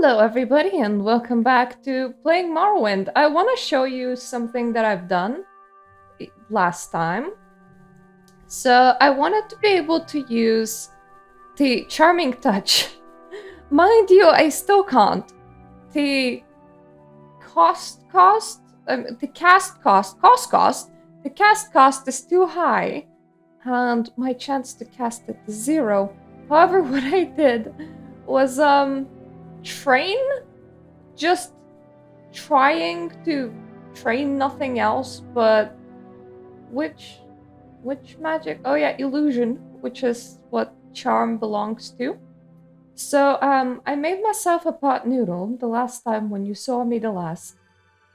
Hello, everybody, and welcome back to playing Morrowind. I want to show you something that I've done last time. So I wanted to be able to use the Charming Touch. Mind you, I still can't. The the cast cost is too high, and my chance to cast it is 0. However, what I did was train, just trying to train nothing else but which magic? Oh yeah, illusion, which is what charm belongs to. So I made myself a pot noodle the last time when you saw me the last,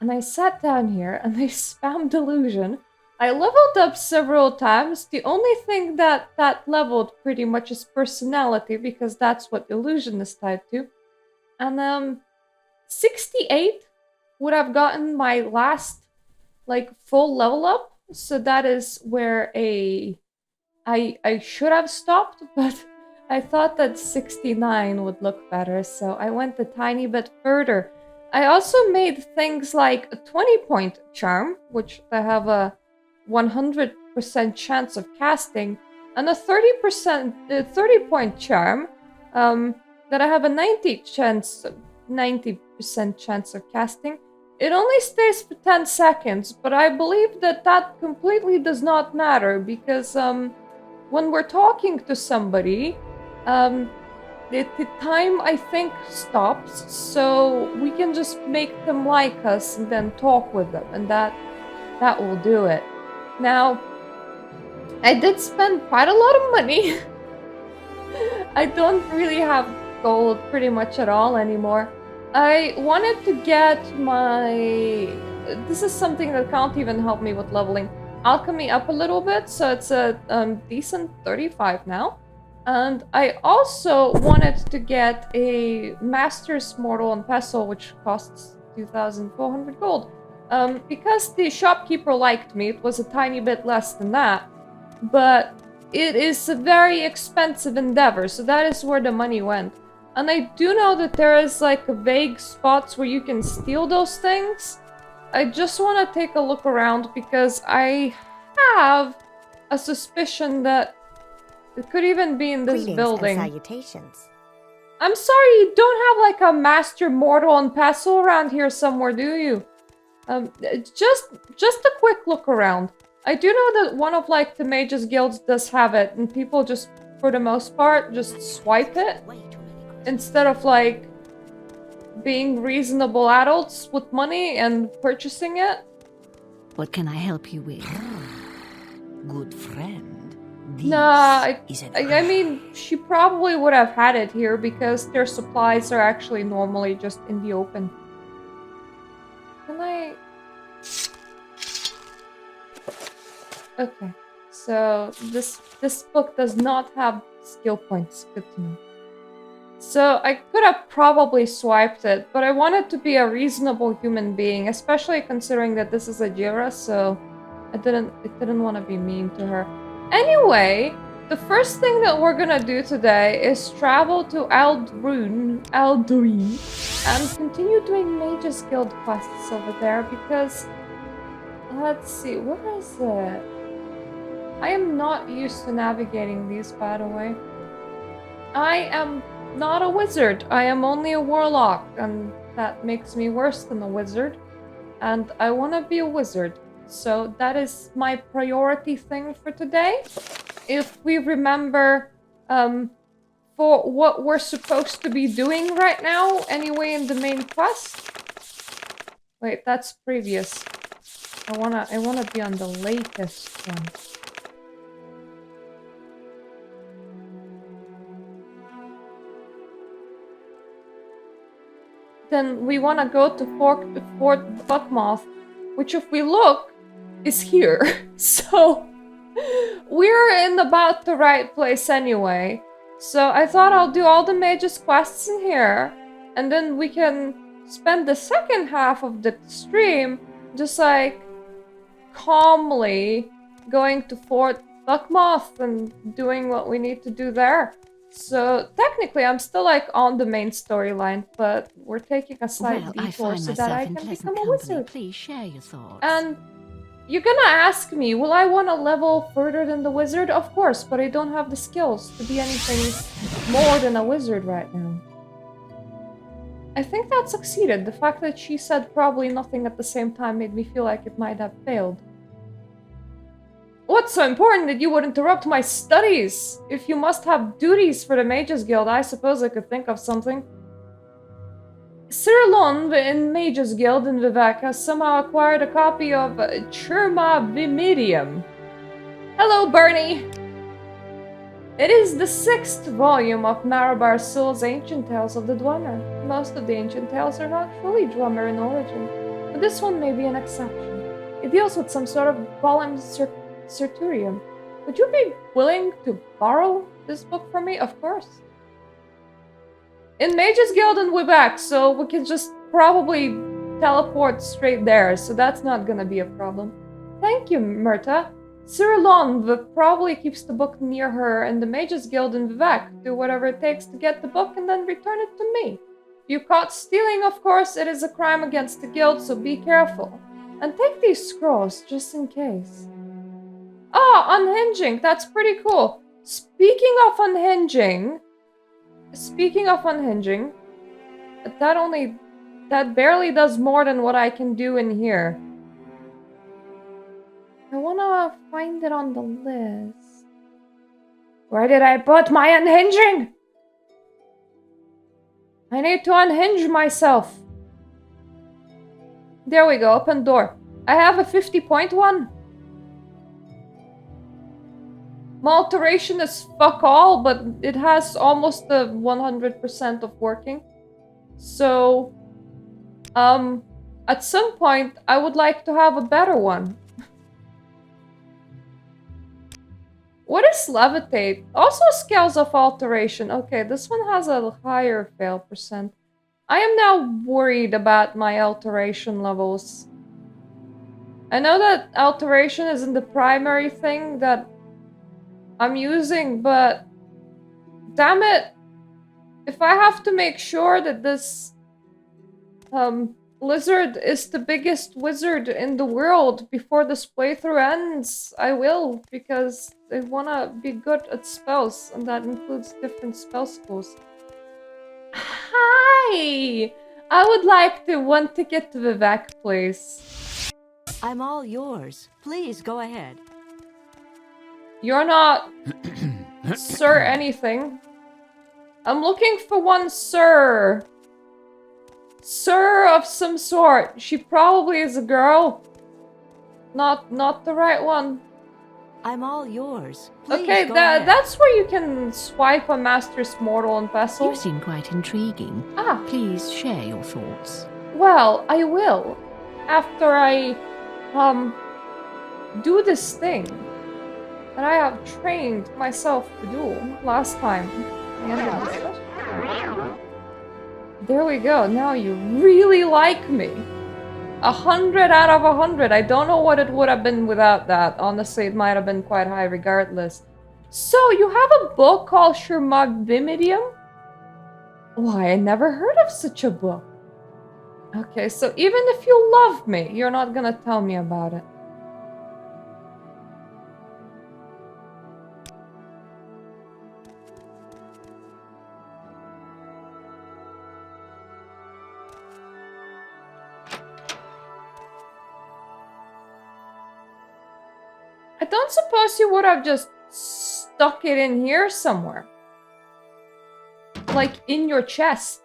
and I sat down here and I spammed illusion. I leveled up several times. The only thing that leveled pretty much is personality, because that's what illusion is tied to. And 68 would have gotten my last full level up. So that is where I should have stopped, but I thought that 69 would look better, so I went a tiny bit further. I also made things like a 20-point charm, which I have a 100% chance of casting, and a 30-point charm that I have a 90% chance of casting. It only stays for 10 seconds, but I believe that completely does not matter, because when we're talking to somebody, the time, I think, stops, so we can just make them like us and then talk with them, and that will do it. Now, I did spend quite a lot of money. I don't really have gold pretty much at all anymore. I wanted to get my... This is something that can't even help me with leveling. Alchemy up a little bit, so it's a decent 35 now. And I also wanted to get a Master's Mortal and Pestle, which costs 2,400 gold. Because the shopkeeper liked me, it was a tiny bit less than that. But it is a very expensive endeavor, so that is where the money went. And I do know that there is like vague spots where you can steal those things. I just want to take a look around because I have a suspicion that it could even be in this Greetings building. and salutations. I'm sorry, you don't have like a Master Mortal and Pestle around here somewhere, do you? Just a quick look around. I do know that one of like the Mages Guilds does have it, and people just, for the most part, just swipe it. Instead of like being reasonable adults with money and purchasing it. What can I help you with? Good friend. Nah, I mean, she probably would have had it here because their supplies are actually normally just in the open. Can I... Okay, so this book does not have skill points. Good to know. So I could have probably swiped it, but I wanted to be a reasonable human being, especially considering that this is a Jira, so I didn't want to be mean to her. Anyway, the first thing that we're gonna do today is travel to Aldruin, and continue doing Mages Guild quests over there, because let's see, where is it? I am not used to navigating these, by the way. I am not a wizard. I am only a warlock, and that makes me worse than a wizard. And I want to be a wizard. So that is my priority thing for today. If we remember for what we're supposed to be doing right now, anyway, in the main quest. Wait, that's previous. I wanna be on the latest one. Then we want to go to Fort Buckmoth, which, if we look, is here. So we're in about the right place anyway. So I thought I'll do all the mages quests in here, and then we can spend the second half of the stream just like calmly going to Fort Buckmoth and doing what we need to do there. So technically I'm still like on the main storyline, but we're taking a slight Well, I detour find so that myself I in can pleasant become a company. wizard. Please share your thoughts. And you're gonna ask me, will I want to level further than the wizard? Of course, but I don't have the skills to be anything more than a wizard right now. I think that succeeded. The fact that she said probably nothing at the same time made me feel like it might have failed. What's so important that you would interrupt my studies? If you must have duties for the Mages Guild, I suppose I could think of something. Cyrilon in Mages Guild in Vivek has somehow acquired a copy of Chirma Vimidium. Hello, Bernie! It is the 6th volume of Marabar Sul's Ancient Tales of the Dwemer. Most of the ancient tales are not fully Dwemer in origin, but this one may be an exception. It deals with some sort of golem Certurium. Would you be willing to borrow this book from me? Of course. In Mages Guild and we're back, so we can just probably teleport straight there, so that's not gonna be a problem. Thank you, Myrta. Cyrilon probably keeps the book near her in the Mages Guild in Vivek. Do whatever it takes to get the book and then return it to me. If you caught stealing, of course, it is a crime against the guild, so be careful. And take these scrolls, just in case. Oh, unhinging! That's pretty cool. Speaking of unhinging, that barely does more than what I can do in here. I wanna find it on the list. Where did I put my unhinging? I need to unhinge myself. There we go, open door. I have a 50-point one. My alteration is fuck all, but it has almost the 100% of working. So, at some point, I would like to have a better one. What is levitate? Also scales of alteration. Okay, this one has a higher fail percent. I am now worried about my alteration levels. I know that alteration isn't the primary thing that I'm using, but damn it, if I have to make sure that this lizard is the biggest wizard in the world before this playthrough ends, I will, because I wanna be good at spells, and that includes different spell schools. Hi! I would like the one ticket to Vivek, please. I'm all yours. Please go ahead. You're not Sir anything. I'm looking for one Sir. Sir of some sort. She probably is a girl. Not the right one. I'm all yours. Please Okay, go ahead. that's where you can swipe a Master's Mortal and Pestle. You seem quite intriguing. Ah. Please share your thoughts. Well, I will. After I, do this thing that I have trained myself to do last time. There we go. Now you really like me. 100 out of 100. I don't know what it would have been without that. Honestly, it might have been quite high regardless. So, you have a book called Shermagvimidium? Why, I never heard of such a book. Okay, so even if you love me, you're not gonna tell me about it. I don't suppose you would have just stuck it in here somewhere. Like in your chest.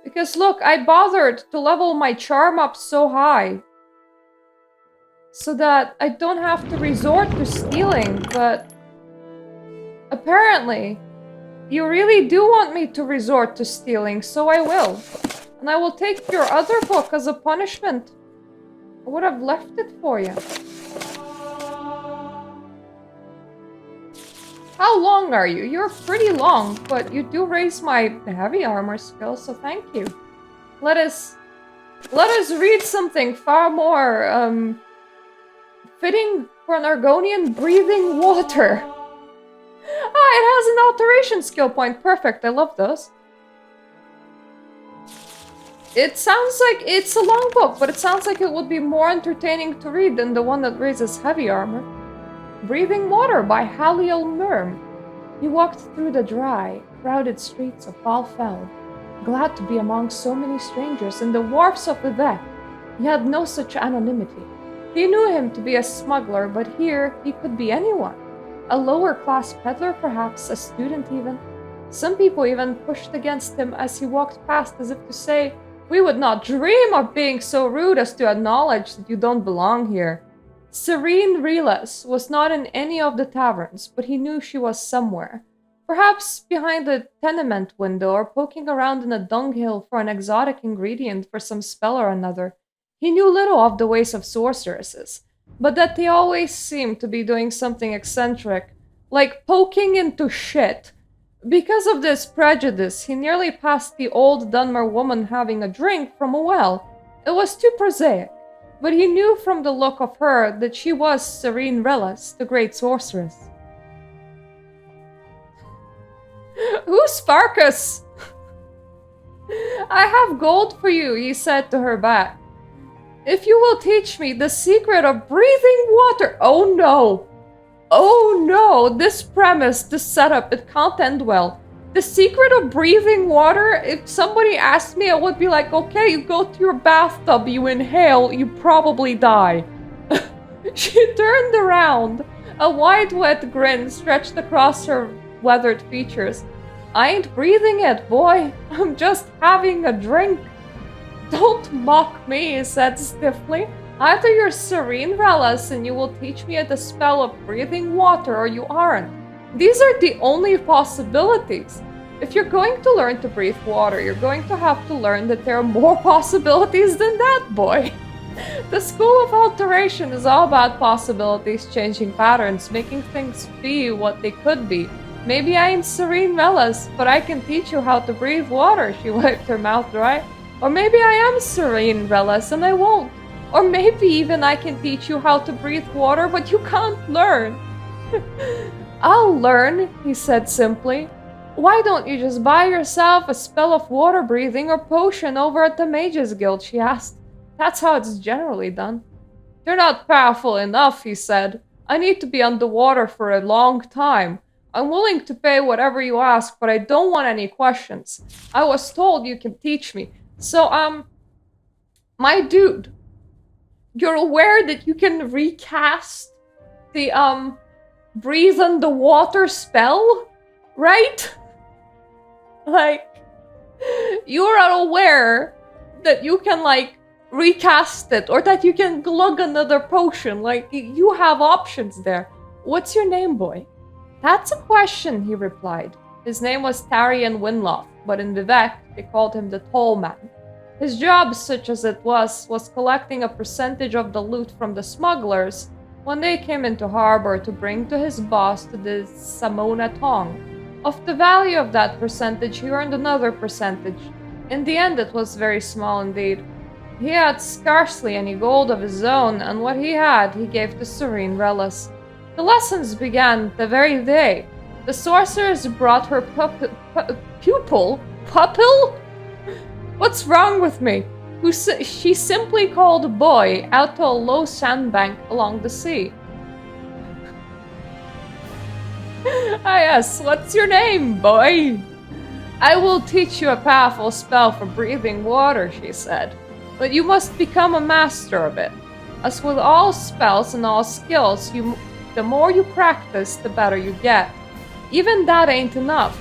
Because look, I bothered to level my charm up so high. So that I don't have to resort to stealing, but... apparently, you really do want me to resort to stealing, so I will. And I will take your other book as a punishment. I would have left it for you. How long are you? You're pretty long, but you do raise my heavy armor skill, so thank you. Let us read something far more, fitting for an Argonian breathing water. Ah, it has an alteration skill point. Perfect. I love those. It sounds like it's a long book, but it sounds like it would be more entertaining to read than the one that raises heavy armor. Breathing Water by Haliel Murm. He walked through the dry, crowded streets of Balfeld, glad to be among so many strangers in the wharfs of Vivek. He had no such anonymity. He knew him to be a smuggler, but here he could be anyone. A lower-class peddler, perhaps, a student even. Some people even pushed against him as he walked past as if to say, "We would not dream of being so rude as to acknowledge that you don't belong here." Serene Relas was not in any of the taverns, but he knew she was somewhere. Perhaps behind a tenement window or poking around in a dunghill for an exotic ingredient for some spell or another. He knew little of the ways of sorceresses, but that they always seemed to be doing something eccentric, like poking into shit. Because of this prejudice, he nearly passed the old Dunmer woman having a drink from a well. It was too prosaic, but he knew from the look of her that she was Serene Relas, the great sorceress. Who's Farkas? I have gold for you, he said to her back. If you will teach me the secret of breathing water. Oh no! Oh no! This premise, this setup, it can't end well. The secret of breathing water, if somebody asked me, I would be like, okay, you go to your bathtub, you inhale, you probably die. She turned around. A wide, wet grin stretched across her weathered features. I ain't breathing it, boy. I'm just having a drink. Don't mock me, he said stiffly. Either you're Serene Relas and you will teach me the spell of breathing water, or you aren't. These are the only possibilities. If you're going to learn to breathe water, you're going to have to learn that there are more possibilities than that, boy. The School of Alteration is all about possibilities, changing patterns, making things be what they could be. Maybe I ain't Serene Relas, but I can teach you how to breathe water, she wiped her mouth dry. Or maybe I am Serene Relas and I won't. Or maybe even I can teach you how to breathe water, but you can't learn. I'll learn, he said simply. Why don't you just buy yourself a spell of water breathing or potion over at the Mages Guild, she asked. That's how it's generally done. You're not powerful enough, he said. I need to be underwater for a long time. I'm willing to pay whatever you ask, but I don't want any questions. I was told you can teach me. So, my dude, you're aware that you can recast the, breathe underwater spell, right? Like, you're aware that you can, like, recast it, or that you can glug another potion. Like, you have options there. What's your name, boy? That's a question, he replied. His name was Tarian Winloth, but in Vivek, they called him the Tall Man. His job, such as it was collecting a percentage of the loot from the smugglers when they came into harbor to bring to his boss to the Samona Tong. Of the value of that percentage, he earned another percentage. In the end, it was very small indeed. He had scarcely any gold of his own, and what he had, he gave to Serene Relas. The lessons began the very day. The sorceress brought her pupil? What's wrong with me? Who she simply called boy out to a low sandbank along the sea. Ah yes, what's your name, boy? I will teach you a powerful spell for breathing water, she said, but you must become a master of it. As with all spells and all skills, the more you practice, the better you get. Even that ain't enough.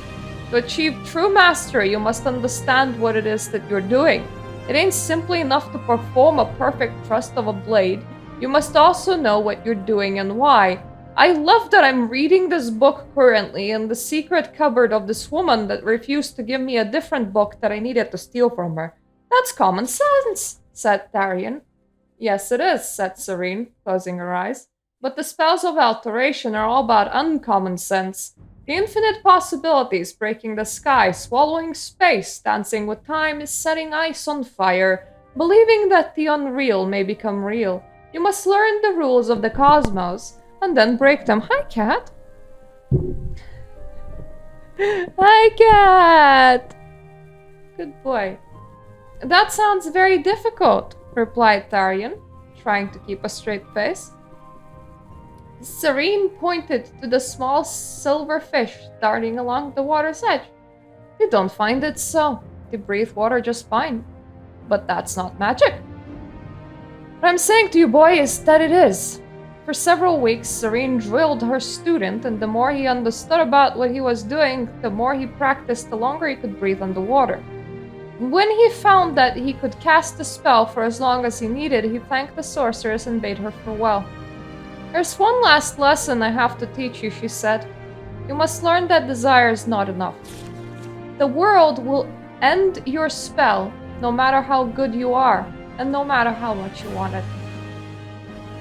To achieve true mastery, you must understand what it is that you're doing. It ain't simply enough to perform a perfect thrust of a blade. You must also know what you're doing and why. I love that I'm reading this book currently in the secret cupboard of this woman that refused to give me a different book that I needed to steal from her. That's common sense, said Tarian. Yes, it is, said Serene, closing her eyes. But the spells of alteration are all about uncommon sense. The infinite possibilities, breaking the sky, swallowing space, dancing with time, is setting ice on fire, believing that the unreal may become real. You must learn the rules of the cosmos, and then break them. Hi, cat. Hi, cat! Good boy. That sounds very difficult, replied Tharian, trying to keep a straight face. Serene pointed to the small silver fish darting along the water's edge. You don't find it so. They breathe water just fine. But that's not magic. What I'm saying to you, boy, is that it is. For several weeks, Serene drilled her student, and the more he understood about what he was doing, the more he practiced, the longer he could breathe underwater. When he found that he could cast the spell for as long as he needed, he thanked the sorceress and bade her farewell. There's one last lesson I have to teach you, she said. You must learn that desire is not enough. The world will end your spell, no matter how good you are, and no matter how much you want it.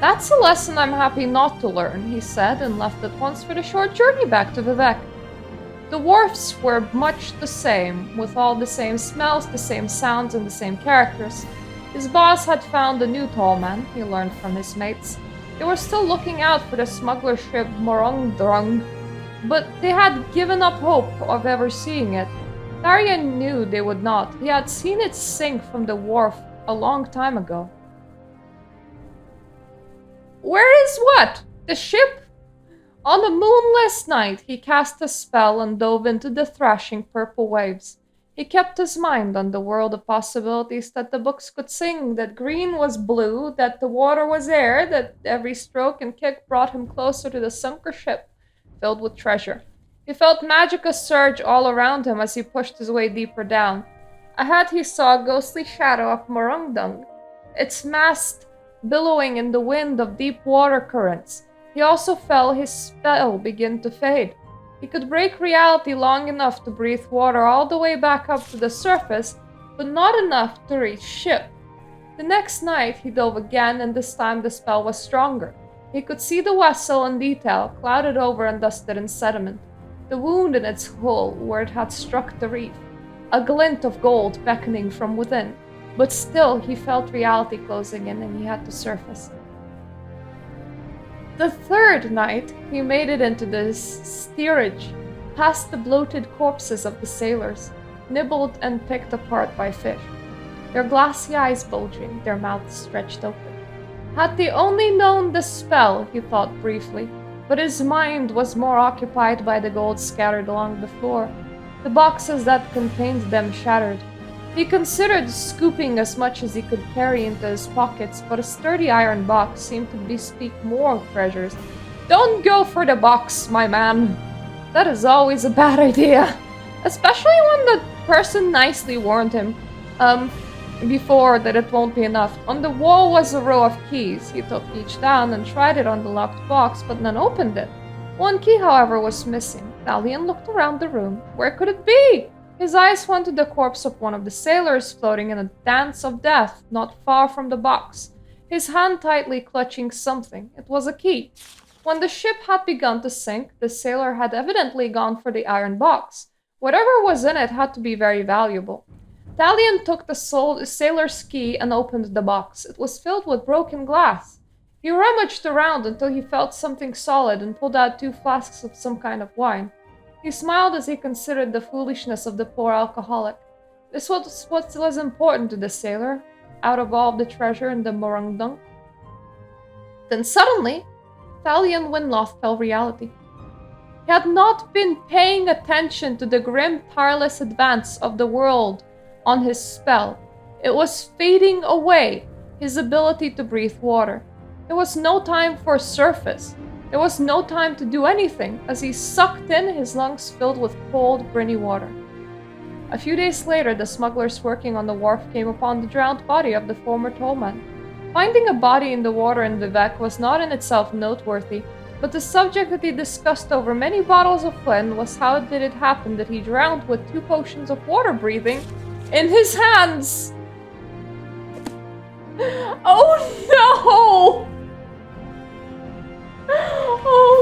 That's a lesson I'm happy not to learn, he said, and left at once for the short journey back to Vivek. The wharfs were much the same, with all the same smells, the same sounds, and the same characters. His boss had found a new tall man, he learned from his mates. They were still looking out for the smuggler ship Morongdrung, but they had given up hope of ever seeing it. Tharian knew they would not. He had seen it sink from the wharf a long time ago. Where is what? The ship? On a moonless night, he cast a spell and dove into the thrashing purple waves. He kept his mind on the world of possibilities that the books could sing, that green was blue, that the water was air, that every stroke and kick brought him closer to the sunken ship, filled with treasure. He felt magic surge all around him as he pushed his way deeper down. Ahead he saw a ghostly shadow of Morongdung, its mast billowing in the wind of deep water currents. He also felt his spell begin to fade. He could break reality long enough to breathe water all the way back up to the surface, but not enough to reach ship. The next night he dove again, and this time the spell was stronger. He could see the vessel in detail, clouded over and dusted in sediment. The wound in its hull where it had struck the reef, a glint of gold beckoning from within. But still he felt reality closing in, and he had to surface. The third night, he made it into the steerage, past the bloated corpses of the sailors, nibbled and picked apart by fish, their glassy eyes bulging, their mouths stretched open. Had they only known the spell, he thought briefly, but his mind was more occupied by the gold scattered along the floor, the boxes that contained them shattered. He considered scooping as much as he could carry into his pockets, but a sturdy iron box seemed to bespeak more treasures. Don't go for the box, my man. That is always a bad idea. Especially when the person nicely warned him before that it won't be enough. On the wall was a row of keys. He took each down and tried it on the locked box, but none opened it. One key, however, was missing. Thalian looked around the room. Where could it be? His eyes went to the corpse of one of the sailors floating in a dance of death not far from the box, his hand tightly clutching something. It was a key. When the ship had begun to sink, the sailor had evidently gone for the iron box. Whatever was in it had to be very valuable. Thalian took the sailor's key and opened the box. It was filled with broken glass. He rummaged around until he felt something solid and pulled out 2 flasks of some kind of wine. He smiled as he considered the foolishness of the poor alcoholic. This was what was important to the sailor, out of all the treasure in the Morongdung. Then suddenly, Thalian Winloth felt reality. He had not been paying attention to the grim, tireless advance of the world on his spell. It was fading away, his ability to breathe water. There was no time for surface. There was no time to do anything, as he sucked in, his lungs filled with cold, briny water. A few days later, the smugglers working on the wharf came upon the drowned body of the former tollman. Finding a body in the water in Vivek was not in itself noteworthy, but the subject that he discussed over many bottles of Flynn was how did it happen that he drowned with 2 potions of water breathing in his hands. Oh no! Oh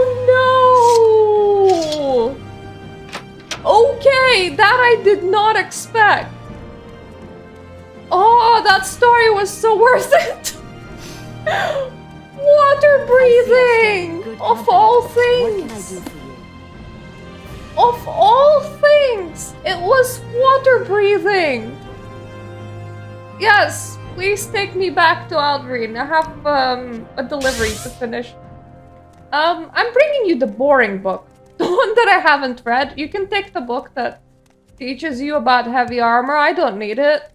no! Okay, that I did not expect. Oh, that story was so worth it. Water breathing, of all What can I things. do for you? Of all things, it was water breathing. Yes, please take me back to Aldrine. I have a delivery to finish. I'm bringing you the boring book, the one that I haven't read. You can take the book that teaches you about heavy armor. I don't need it.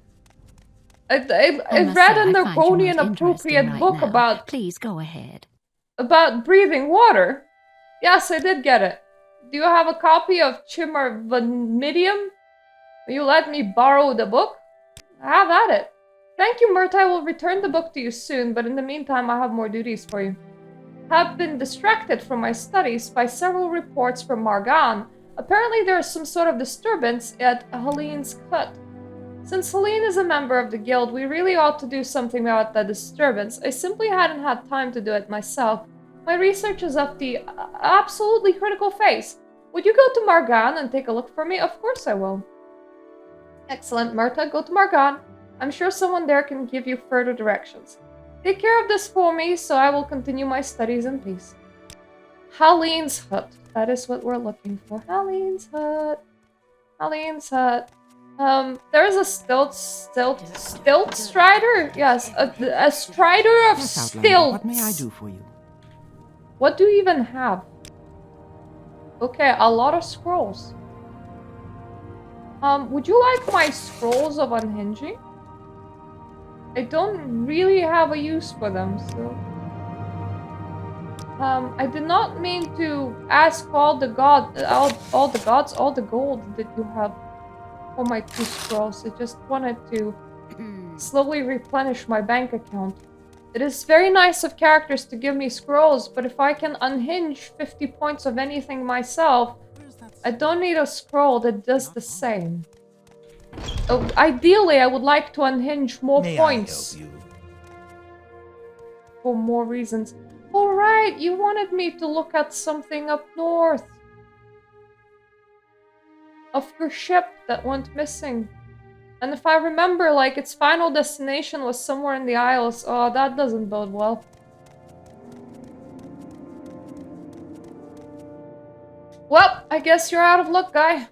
I read a Nargonian appropriate book about. Please go ahead. About breathing water. Yes, I did get it. Do you have a copy of Chimmer Vanidium? Will you let me borrow the book? Have at it. Thank you, Mert. I will return the book to you soon, but in the meantime, I have more duties for you. Have been distracted from my studies by several reports from Margan. Apparently, there is some sort of disturbance at Helene's hut. Since Helene is a member of the guild, we really ought to do something about that disturbance. I simply hadn't had time to do it myself. My research is of the absolutely critical phase. Would you go to Margan and take a look for me? Of course I will. Excellent, Myrta. Go to Margan. I'm sure someone there can give you further directions. Take care of this for me, so I will continue my studies in peace. Helene's hut. That is what we're looking for. Helene's hut. Helene's hut. There is a stilt strider? Yes, a strider of stilts. What may I do for you? What do you even have? Okay, a lot of scrolls. Would you like my scrolls of unhinging? I don't really have a use for them, so... I did not mean to ask all the gods, all the gold that you have for my 2 scrolls. I just wanted to slowly replenish my bank account. It is very nice of characters to give me scrolls, but if I can unhinge 50 points of anything myself, I don't need a scroll that does the same. Ideally, I would like to unhinge more points. I help you? For more reasons. Alright, you wanted me to look at something up north. Of your ship that went missing. And if I remember, like, its final destination was somewhere in the Isles. Oh, that doesn't bode well. Well, I guess you're out of luck, guy.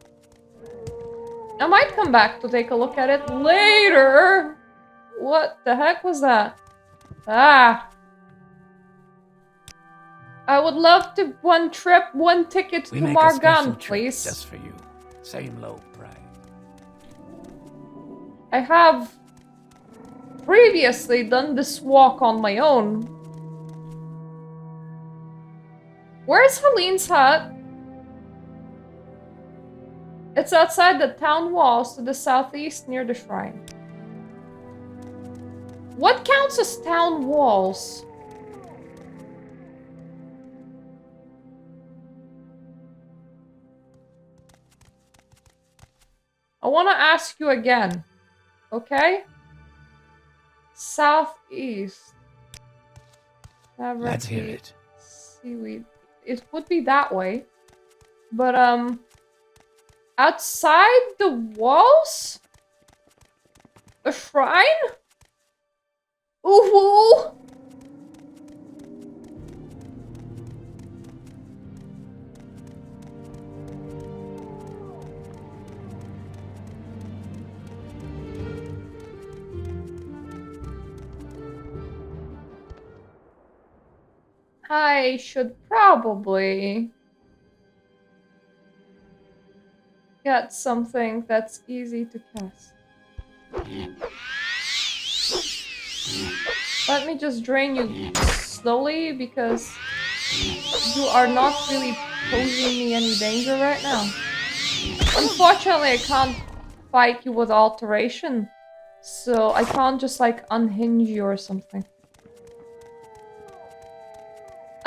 I might come back to take a look at it later. What the heck was that? Ah. I would love to one ticket to Margan, please. Just for you. Same low price. I have previously done this walk on my own. Where's Helene's hut? It's outside the town walls to the southeast near the shrine. What counts as town walls? I want to ask you again. Okay? Southeast. Let's hear it. Seaweed. It would be that way. But, outside the walls? A shrine? Ooh! I should probably get something that's easy to cast. Let me just drain you slowly because you are not really posing me any danger right now. Unfortunately, I can't fight you with alteration, so I can't just like unhinge you or something.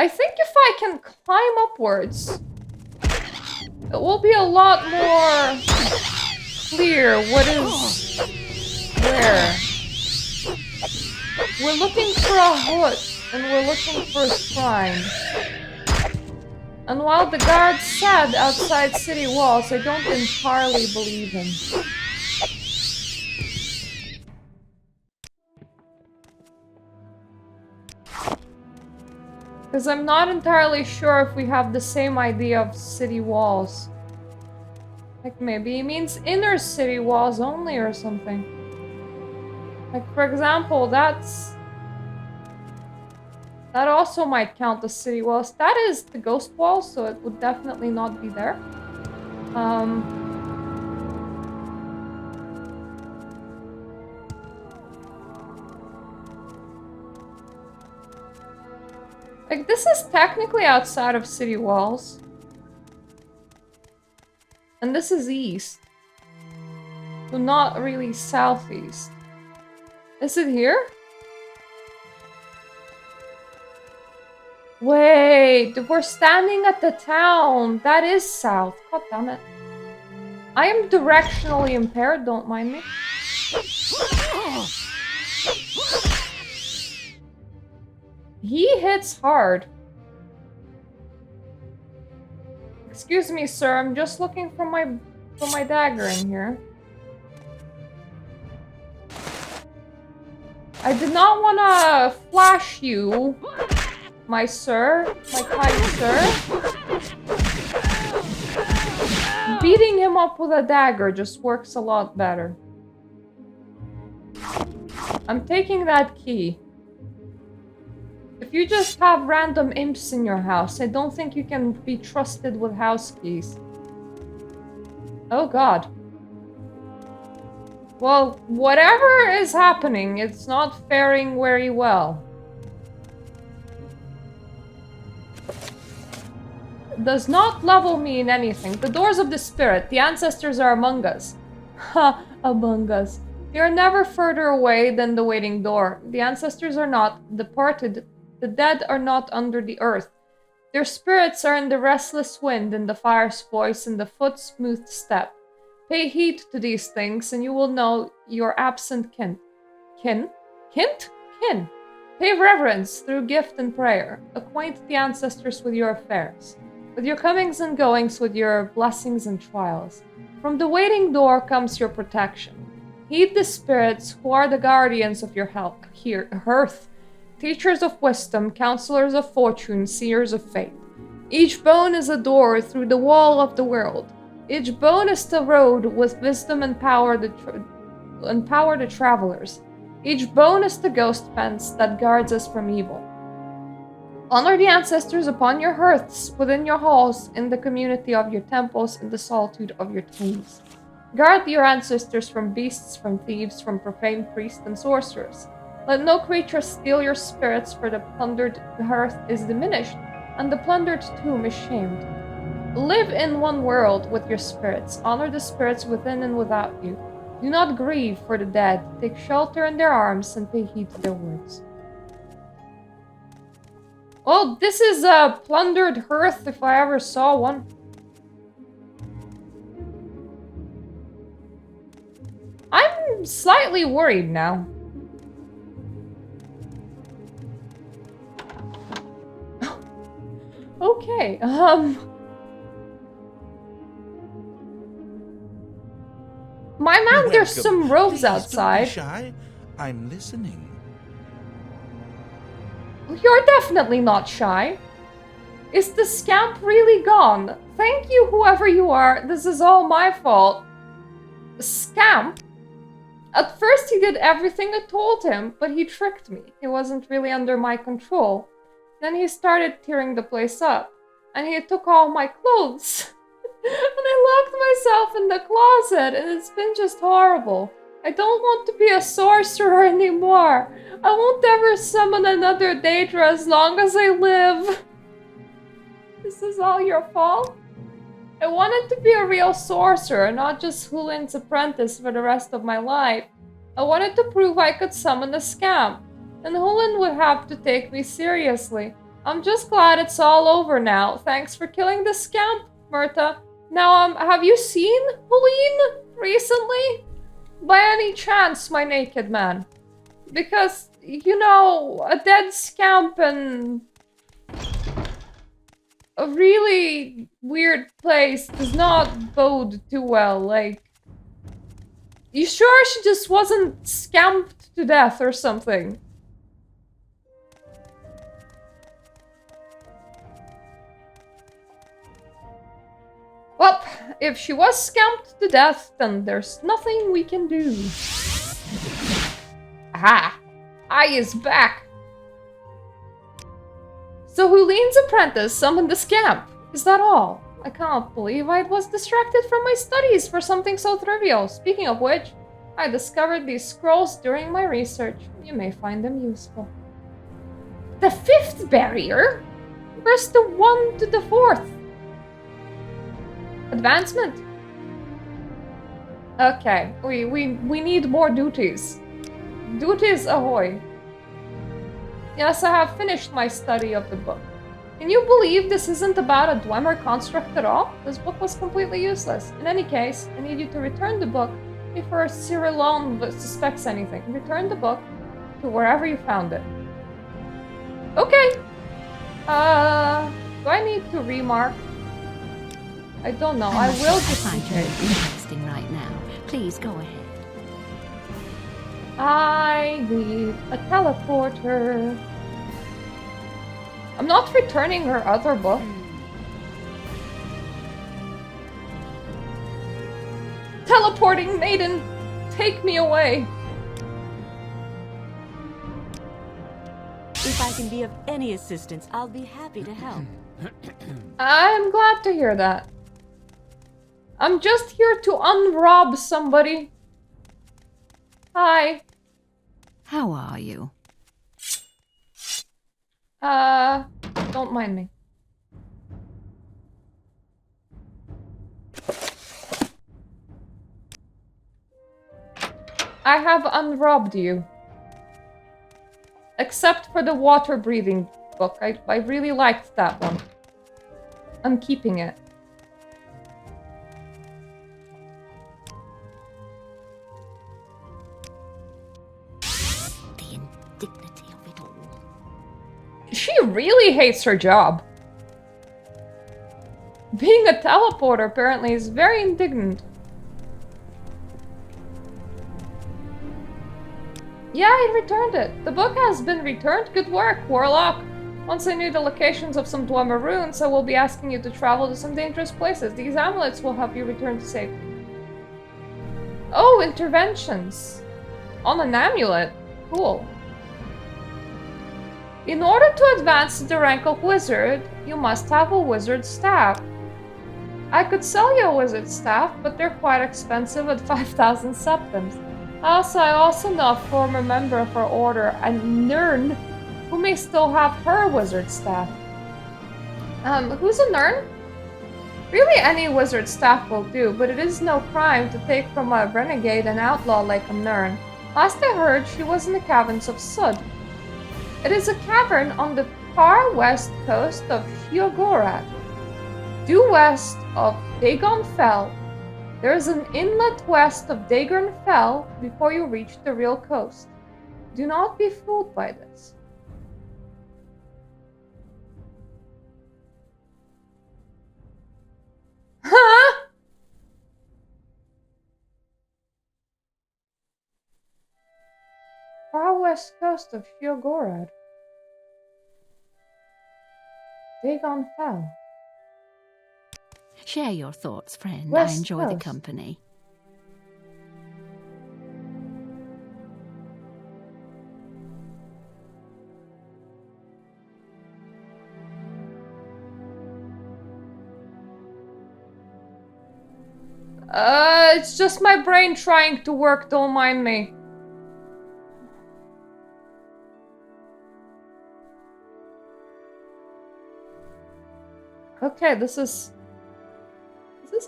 I think if I can climb upwards, it will be a lot more clear what is where. We're looking for a hut, and we're looking for a shrine. And while the guard said outside city walls, I don't entirely believe him. Because I'm not entirely sure if we have the same idea of city walls. Like maybe he means inner city walls only or something. Like for example, that also might count as city walls. That is the ghost wall, so it would definitely not be there. Like this is technically outside of city walls. And this is east. So not really southeast. Is it here? Wait, we're standing at the town. That is south. God damn it. I am directionally impaired, don't mind me. He hits hard. Excuse me, sir. I'm just looking for my dagger in here. I did not want to flash you, my sir, my kind sir. Beating him up with a dagger just works a lot better. I'm taking that key. If you just have random imps in your house, I don't think you can be trusted with house keys. Oh god. Well, whatever is happening, it's not faring very well. Does not level me in anything. The doors of the spirit, the ancestors are among us. Ha, among us. They are never further away than the waiting door. The ancestors are not departed. The dead are not under the earth. Their spirits are in the restless wind, in the fire's voice, in the foot's smooth step. Pay heed to these things, and you will know your absent kin. Kin? Kint? Kin. Pay reverence through gift and prayer. Acquaint the ancestors with your affairs, with your comings and goings, with your blessings and trials. From the waiting door comes your protection. Heed the spirits who are the guardians of your hearth. Teachers of wisdom, counselors of fortune, seers of fate. Each bone is a door through the wall of the world. Each bone is the road with wisdom and power the travelers. Each bone is the ghost fence that guards us from evil. Honor the ancestors upon your hearths, within your halls, in the community of your temples, in the solitude of your tombs. Guard your ancestors from beasts, from thieves, from profane priests and sorcerers. Let no creature steal your spirits, for the plundered hearth is diminished, and the plundered tomb is shamed. Live in one world with your spirits. Honor the spirits within and without you. Do not grieve for the dead. Take shelter in their arms and pay heed to their words. Well, this is a plundered hearth if I ever saw one. I'm slightly worried now. Okay, my man, there's some robes outside. Don't be shy. I'm listening. You're definitely not shy. Is the scamp really gone? Thank you, whoever you are. This is all my fault. Scamp? At first he did everything I told him, but he tricked me. He wasn't really under my control. Then he started tearing the place up, and he took all my clothes. And I locked myself in the closet, and it's been just horrible. I don't want to be a sorcerer anymore. I won't ever summon another Daedra as long as I live. This is all your fault? I wanted to be a real sorcerer, not just Hulin's apprentice for the rest of my life. I wanted to prove I could summon a scamp. And Hulin would have to take me seriously. I'm just glad it's all over now. Thanks for killing the scamp, Myrta. Now, have you seen Hulin recently? By any chance, my naked man? Because, you know, a dead scamp and a really weird place does not bode too well. Like, you sure she just wasn't scamped to death or something? Well, if she was scammed to death, then there's nothing we can do. Aha! I is back! So Hulin's apprentice summoned the scamp. Is that all? I can't believe I was distracted from my studies for something so trivial. Speaking of which, I discovered these scrolls during my research. You may find them useful. The 5th barrier? Where's the 1 to the 4th? Advancement. Okay, we need more duties. Duties ahoy. Yes, I have finished my study of the book. Can you believe this isn't about a Dwemer construct at all? This book was completely useless. In any case, I need you to return the book before Cyrilon suspects anything. Return the book to wherever you found it. Okay. Do I need to remark? I don't know. I will just find you interesting right now. Please go ahead. I need a teleporter. I'm not returning her other book. Teleporting maiden, take me away. If I can be of any assistance, I'll be happy to help. I'm glad to hear that. I'm just here to unrob somebody. Hi. How are you? Don't mind me. I have unrobbed you. Except for the water breathing book. I really liked that one. I'm keeping it. The indignity of it all. She really hates her job. Being a teleporter apparently is very indignant. Yeah, I returned it. The book has been returned. Good work, Warlock. Once I knew the locations of some Dwemer runes, I will be asking you to travel to some dangerous places. These amulets will help you return to safety. Oh, interventions. On an amulet. Cool. In order to advance to the rank of wizard, you must have a wizard staff. I could sell you a wizard staff, but they're quite expensive at 5,000 septims. I also know a former member of our order, a Nern, who may still have her wizard staff. Who's a Nern? Really, any wizard staff will do, but it is no crime to take from a renegade and outlaw like a Nern. Last I heard, she was in the caverns of Sud. It is a cavern on the far west coast of Shiogorad, due west of Dagon Fell. There is an inlet west of Dagon Fell before you reach the real coast. Do not be fooled by this. Huh? Far west coast of Shiogorad. Dagon Fell. Share your thoughts, friend. West I enjoy the Coast. company. It's just my brain trying to work, don't mind me. Okay, this is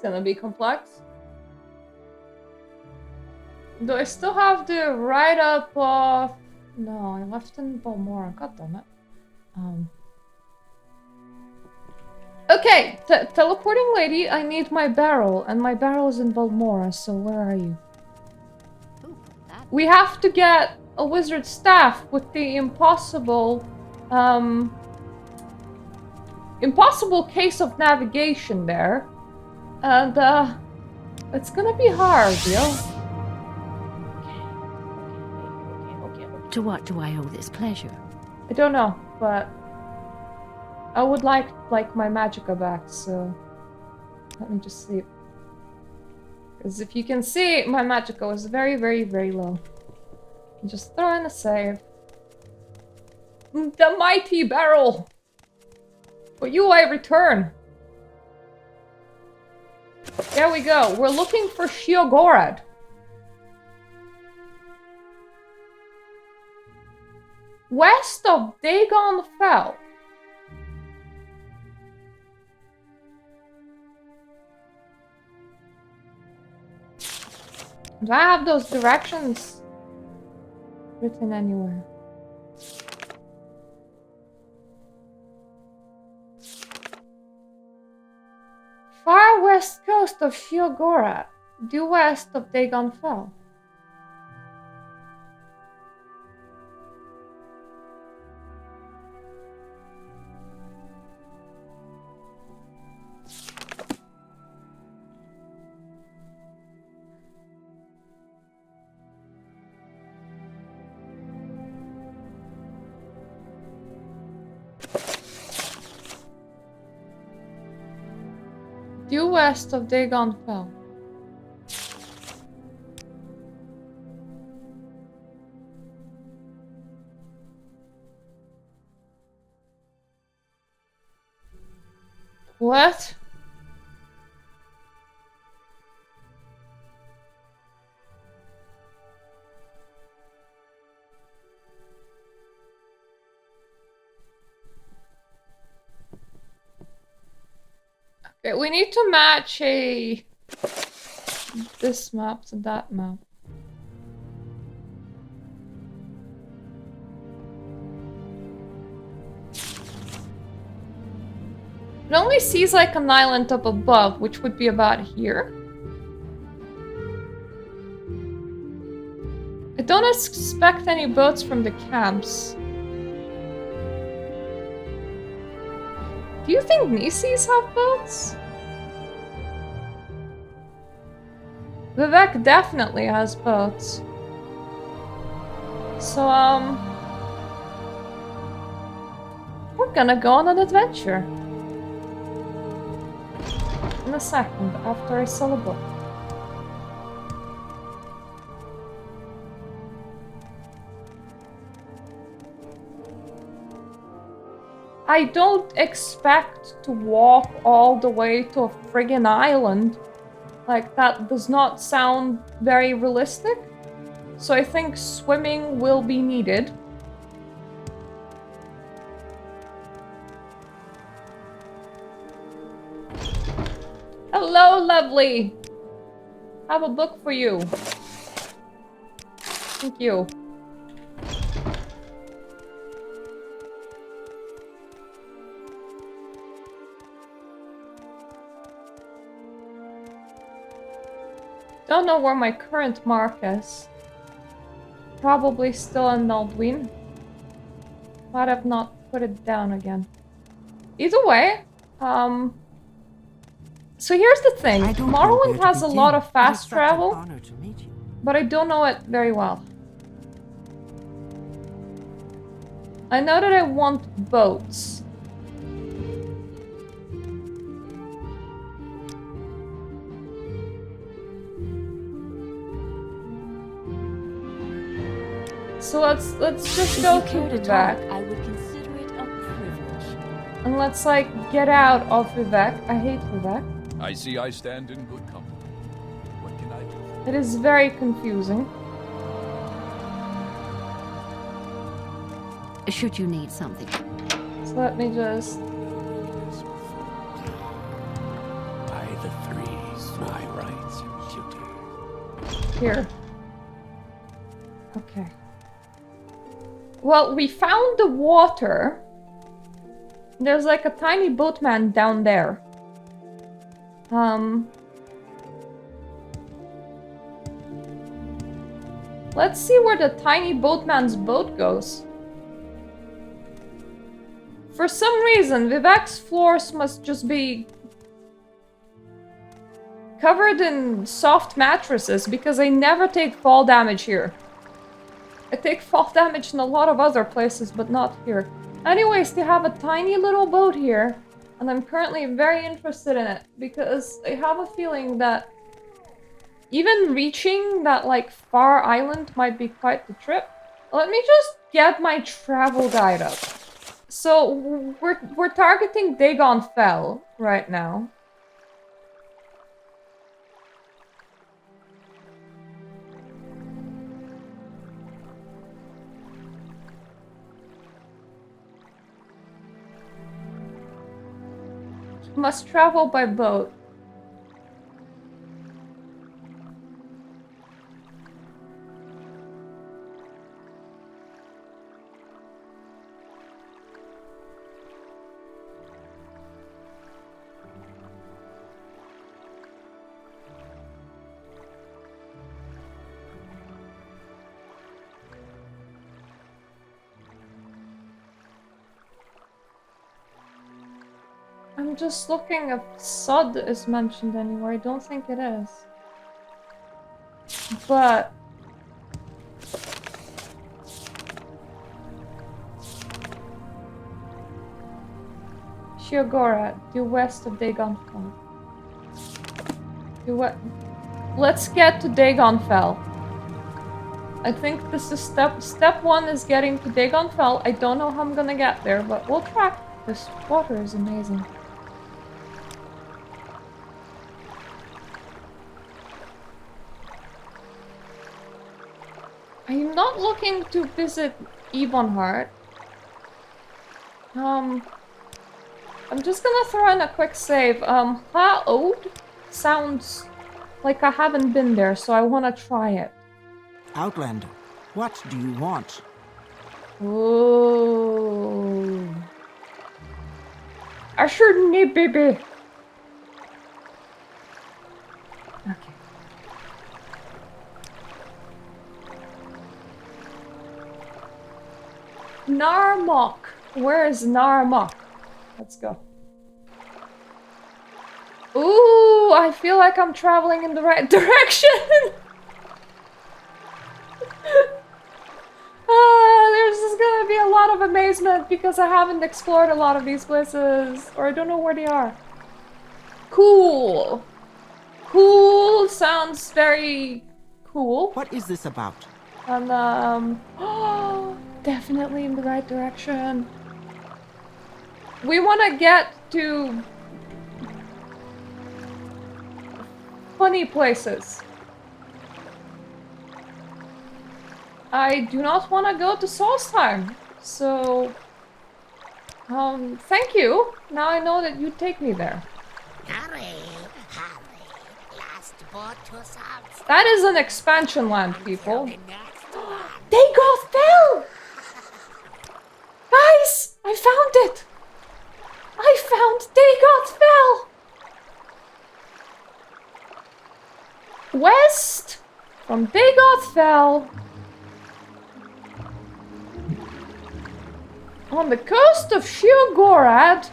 gonna be complex. Do I still have the write-up of... No, I left in Balmora, god damn it. Okay, teleporting lady, I need my barrel, and my barrel is in Balmora, so where are you? Ooh, that We have to get a wizard staff with the impossible case of navigation there. And, it's gonna be hard, yo. Okay. To what do I owe this pleasure? I don't know, but I would like my magicka back, so... Let me just see. Because if you can see, my magical is very, very, very low. Just throw in a save. The mighty barrel! For you I return. There we go. We're looking for Sheogorad. West of Dagon Fell. Do I have those directions written anywhere? Far west coast of Sheogorad, due west of Dagon Fell. Due west of Dagon Fell. What? Okay, we need to match this map to that map. It only sees like an island up above, which would be about here. I don't expect any boats from the camps. Do you think Nisis have boats? Vivek definitely has boats. So, we're gonna go on an adventure. In a second, after I sell a book. I don't expect to walk all the way to a friggin' island. Like, that does not sound very realistic. So I think swimming will be needed. Hello, lovely! I have a book for you. Thank you. Don't know where my current mark is. Probably still in Naldwyn. Might have not put it down again. Either way, so here's the thing. Morrowind has a lot of fast travel, but I don't know it very well. I know that I want boats. So let's just go through Vivek. I would consider it a privilege. And let's like get out of Vivek. I hate Vivek. I see I stand in good company. What can I do? It is very confusing. Should you need something? So let me just... By the three, my rights and duty. Here. Okay. Well, we found the water. There's like a tiny boatman down there. Let's see where the tiny boatman's boat goes. For some reason, Vivek's floors must just be covered in soft mattresses because I never take fall damage here. I take fall damage in a lot of other places, but not here. Anyways, to have a tiny little boat here And I'm currently very interested in it, because I have a feeling that even reaching that, like, far island might be quite the trip. Let me just get my travel guide up. So, we're targeting Dagon Fell right now. Must travel by boat. I'm just looking if Sod is mentioned anywhere. I don't think it is. But... Shiogora, due west of Dagonfell. Let's get to Dagonfell. I think this is step one is getting to Dagonfell. I don't know how I'm gonna get there, but we'll try. This water is amazing. I'm not looking to visit Ebonheart. I'm just gonna throw in a quick save. Haod sounds like I haven't been there, so I wanna try it. Outlander, what do you want? Oh. I shouldn't need baby. Okay. Narmok. Where is Narmok? Let's go. Ooh, I feel like I'm traveling in the right direction. There's gonna be a lot of amazement because I haven't explored a lot of these places, or I don't know where they are. Cool. Cool sounds very cool. What is this about? And definitely in the right direction. We want to get to funny places. I do not want to go to Solstheim, so thank you. Now I know that you take me there. Hurry, last boat to south. That is an expansion land, people. The next one. Dagoth Fell! Guys, I found it! I found Dagoth Fell! West from Dagoth Fell. On the coast of Shiogorad.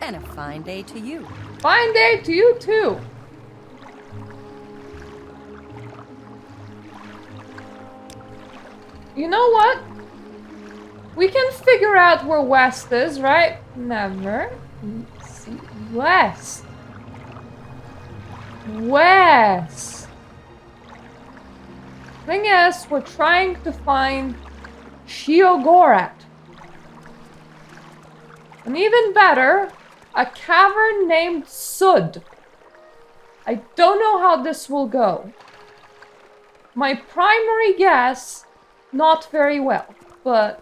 And a fine day to you. Fine day to you too. You know what? We can figure out where west is, right? Never. See, west. West. Thing is, we're trying to find Shiogorad. And even better, a cavern named Sud. I don't know how this will go. My primary guess, not very well, but...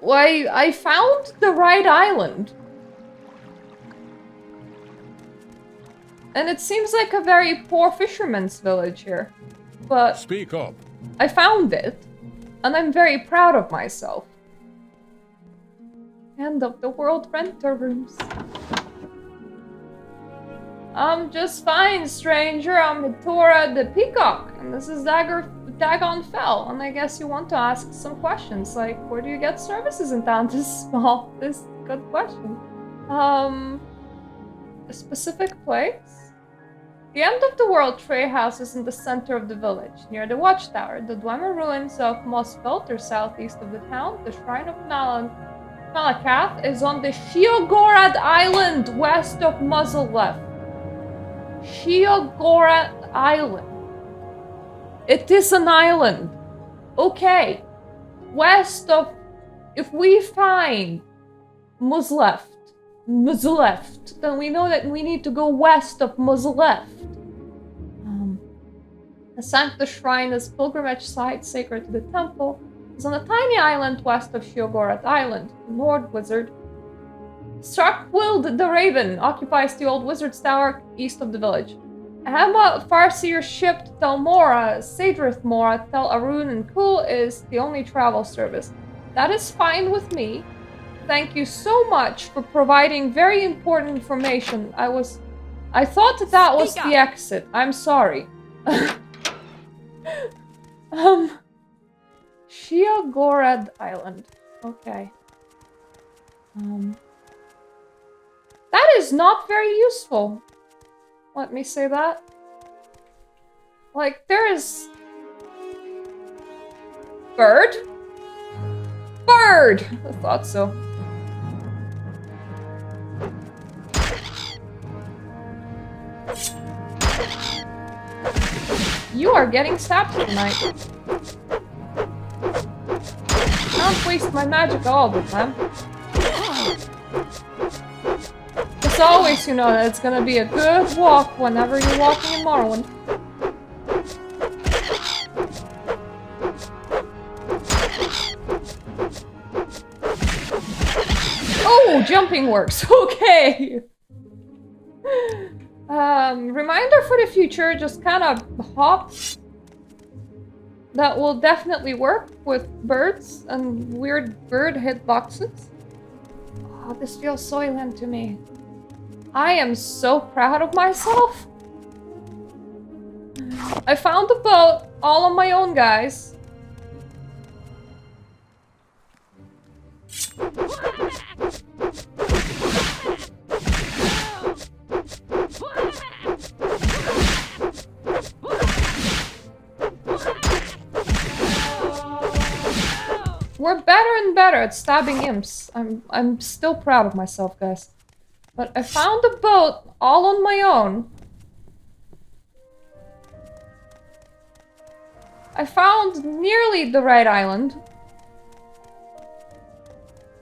I found the right island. And it seems like a very poor fisherman's village here. But Speak up. I found it, and I'm very proud of myself. End of the world renter rooms. I'm just fine, stranger. I'm Hitora the Peacock, and this is Dagon Fell. And I guess you want to ask some questions, like where do you get services in town? This good question. A specific place? The end of the world trade house is in the center of the village, near the watchtower. The Dwemer ruins of Mosfeld are southeast of the town. The shrine of Nalan Malakath is on the Sheogorad Island west of Muzzlef. Sheogorad Island. It is an island. Okay. West of... If we find Muzzlef, then we know that we need to go west of Muzzlef. The Sanctus Shrine is pilgrimage site sacred to the temple. It's on a tiny island west of Sheogorad Island. The Lord Wizard Stark-willed the Raven occupies the old Wizard's Tower east of the village. Hema Farseer ship to Tel Mora, Sadrith Mora, Tel Arun, and Kul is the only travel service. That is fine with me. Thank you so much for providing very important information. I thought that was the exit. I'm sorry. Sheogorad Island. Okay. That is not very useful. Let me say that. Like, there is... Bird? Bird! I thought so. You are getting stabbed tonight. I don't waste my magic all the time. It's always, you know, that it's gonna be a good walk whenever you're walking in Morrowind. Oh, jumping works. Okay. Reminder for the future, just kind of hop. That will definitely work with birds and weird bird hitboxes. Oh, this feels Soylent to me. I am so proud of myself. I found the boat all on my own, guys. We're better and better at stabbing imps. I'm still proud of myself, guys. But I found a boat all on my own. I found nearly the right island.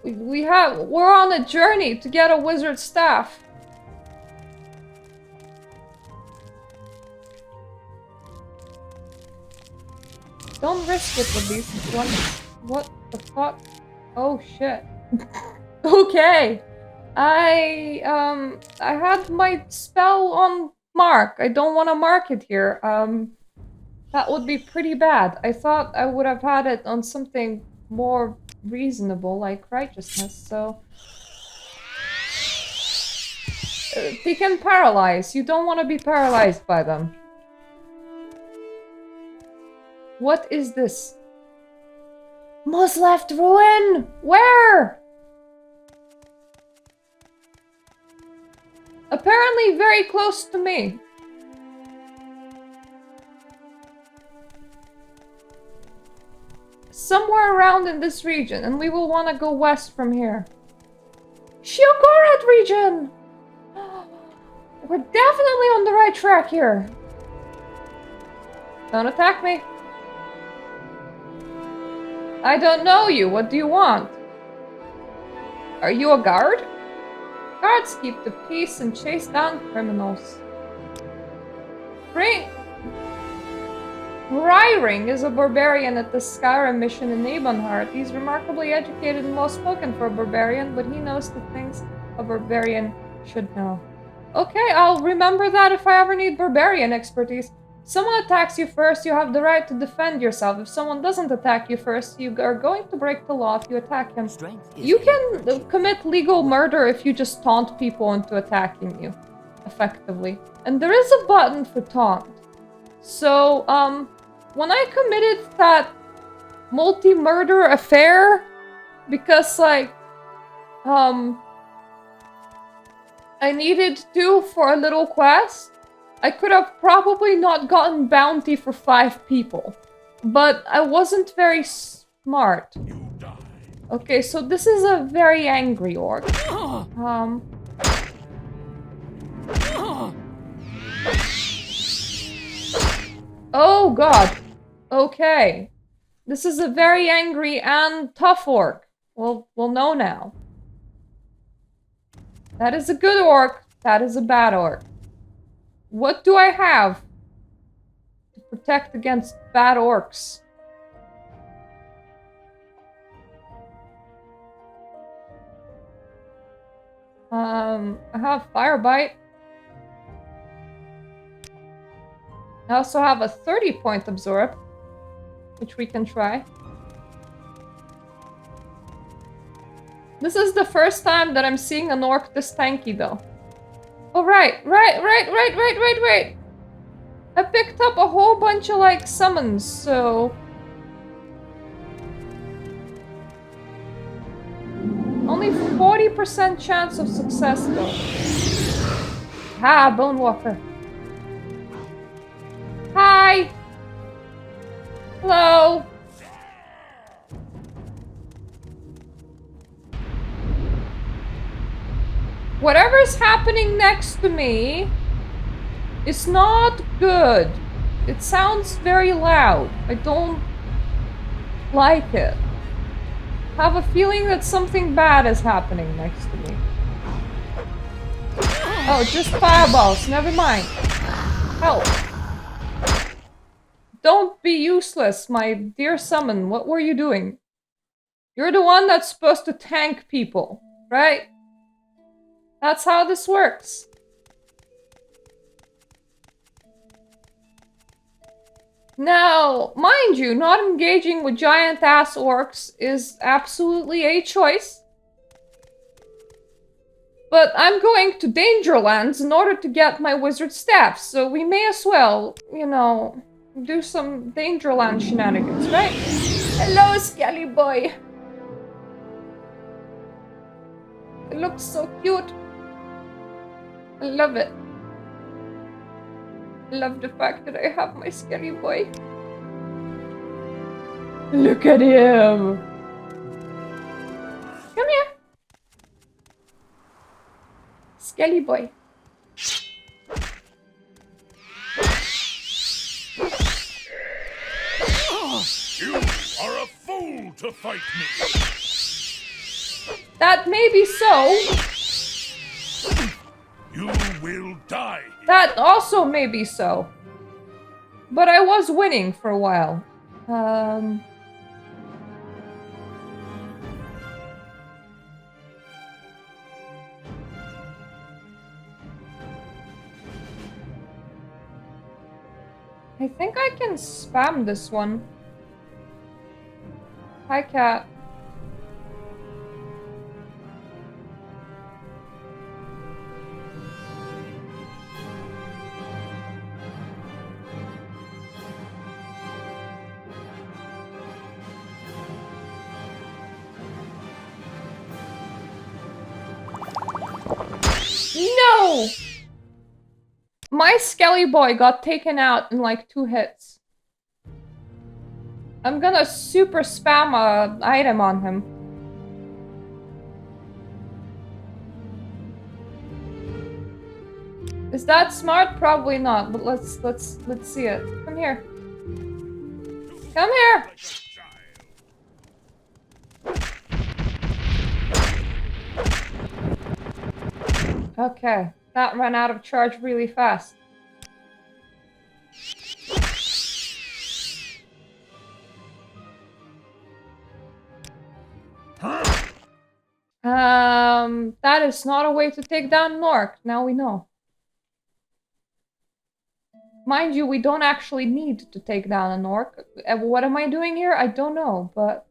We're on a journey to get a wizard's staff. Don't risk it with these ones. What the fuck? Oh shit. Okay. I had my spell on mark. I don't want to mark it here. That would be pretty bad. I thought I would have had it on something more reasonable, like righteousness, so... they can paralyze. You don't want to be paralyzed by them. What is this? Muzzleft Ruin! Where? Apparently very close to me. Somewhere around in this region, and we will want to go west from here. Sheogorad region! We're definitely on the right track here. Don't attack me. I don't know you. What do you want? Are you a guard? Guards keep the peace and chase down criminals. Ryring is a barbarian at the Skyrim mission in Ebonheart. He's remarkably educated and well-spoken for a barbarian, but he knows the things a barbarian should know. Okay, I'll remember that if I ever need barbarian expertise. If someone attacks you first, you have the right to defend yourself. If someone doesn't attack you first, you are going to break the law if you attack him. You can commit legal murder if you just taunt people into attacking you, effectively. And there is a button for taunt. So, when I committed that multi-murder affair, because, like, I needed to for a little quest, I could have probably not gotten bounty for 5 people. But I wasn't very smart. You die Okay, so this is a very angry orc. Oh god. Okay. This is a very angry and tough orc. We'll know now. That is a good orc. That is a bad orc. What do I have to protect against bad orcs? I have Fire Bite. I also have a 30-point Absorb, which we can try. This is the first time that I'm seeing an orc this tanky, though. Oh, right. I picked up a whole bunch of, like, summons, so... Only 40% chance of success, though. Ah, Bone Walker. Hi! Hello! Whatever's happening next to me is not good. It sounds very loud. I don't like it. I have a feeling that something bad is happening next to me. Oh, just fireballs. Never mind. Help. Don't be useless, my dear summon. What were you doing? You're the one that's supposed to tank people, right? That's how this works. Now, mind you, not engaging with giant-ass orcs is absolutely a choice. But I'm going to Dangerlands in order to get my wizard staff, so we may as well, you know, do some Dangerland shenanigans, right? Hello, Skelly boy. It looks so cute. I love it. I love the fact that I have my Skelly boy. Look at him. Come here. Skelly boy. You are a fool to fight me! That may be so. You will die! That also may be so. But I was winning for a while. I think I can spam this one. Hi, cat. No! My Skelly boy got taken out in like 2 hits. I'm gonna super spam a item on him. Is that smart? Probably not, but let's see it. Come here. Come here! Okay, that ran out of charge really fast. That is not a way to take down an orc. Now we know. Mind you, we don't actually need to take down an orc. What am I doing here? I don't know, but...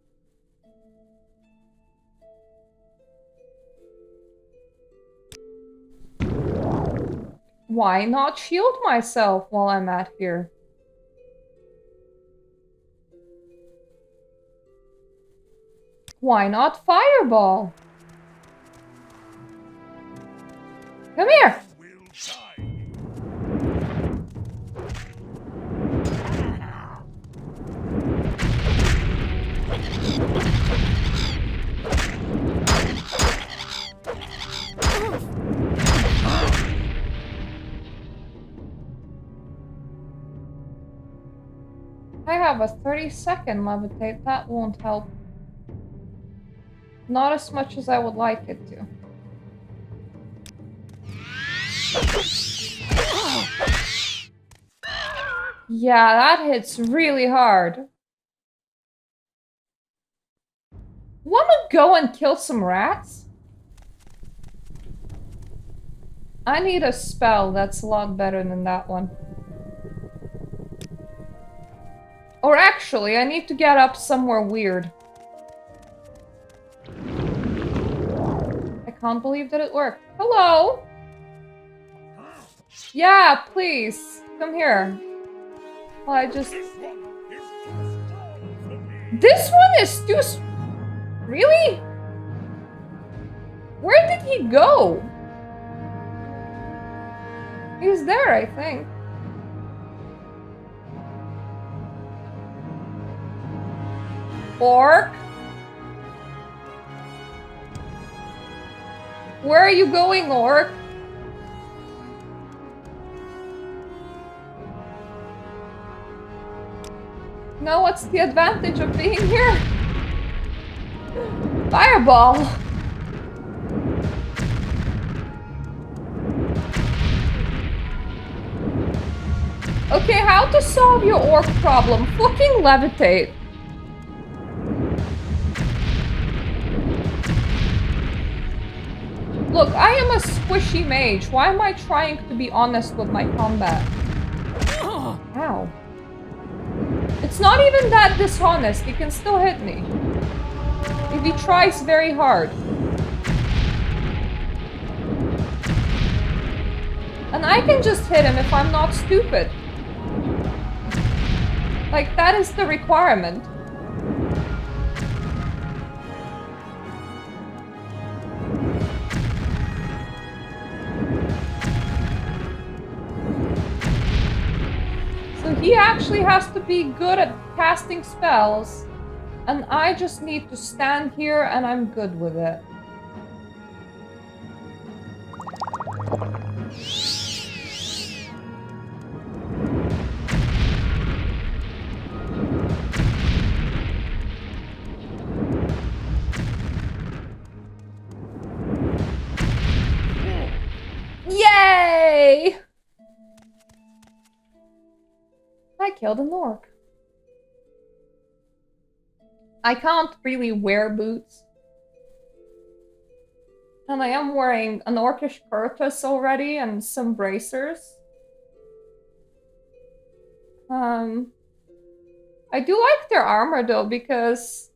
Why not shield myself while I'm at here? Why not fireball? Come here! have a 30-second levitate. That won't help. Not as much as I would like it to. Yeah, that hits really hard. Wanna go and kill some rats? I need a spell that's a lot better than that one. Or actually, I need to get up somewhere weird. I can't believe that it worked. Hello? Yeah, please. Come here. Well, I just... This one is too... Really? Where did he go? He's there, I think. Orc? Where are you going, Orc? No, what's the advantage of being here? Fireball! Okay, how to solve your orc problem? Fucking levitate. Look, I am a squishy mage. Why am I trying to be honest with my combat? Ow. It's not even that dishonest. He can still hit me. If he tries very hard. And I can just hit him if I'm not stupid. Like, that is the requirement. So he actually has to be good at casting spells. And I just need to stand here and I'm good with it. Yay! I killed an orc. I can't really wear boots. And I am wearing an orcish curtis already and some bracers. I do like their armor though because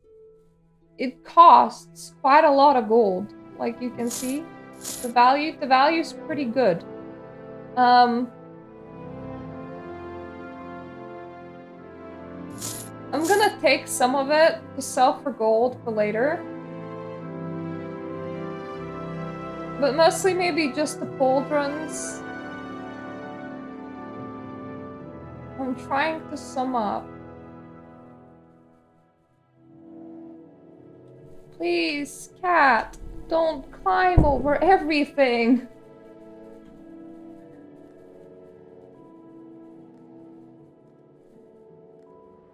it costs quite a lot of gold. Like you can see, the value is pretty good. I'm gonna take some of it to sell for gold for later. But mostly maybe just the pauldrons. I'm trying to sum up. Please, cat, don't climb over everything.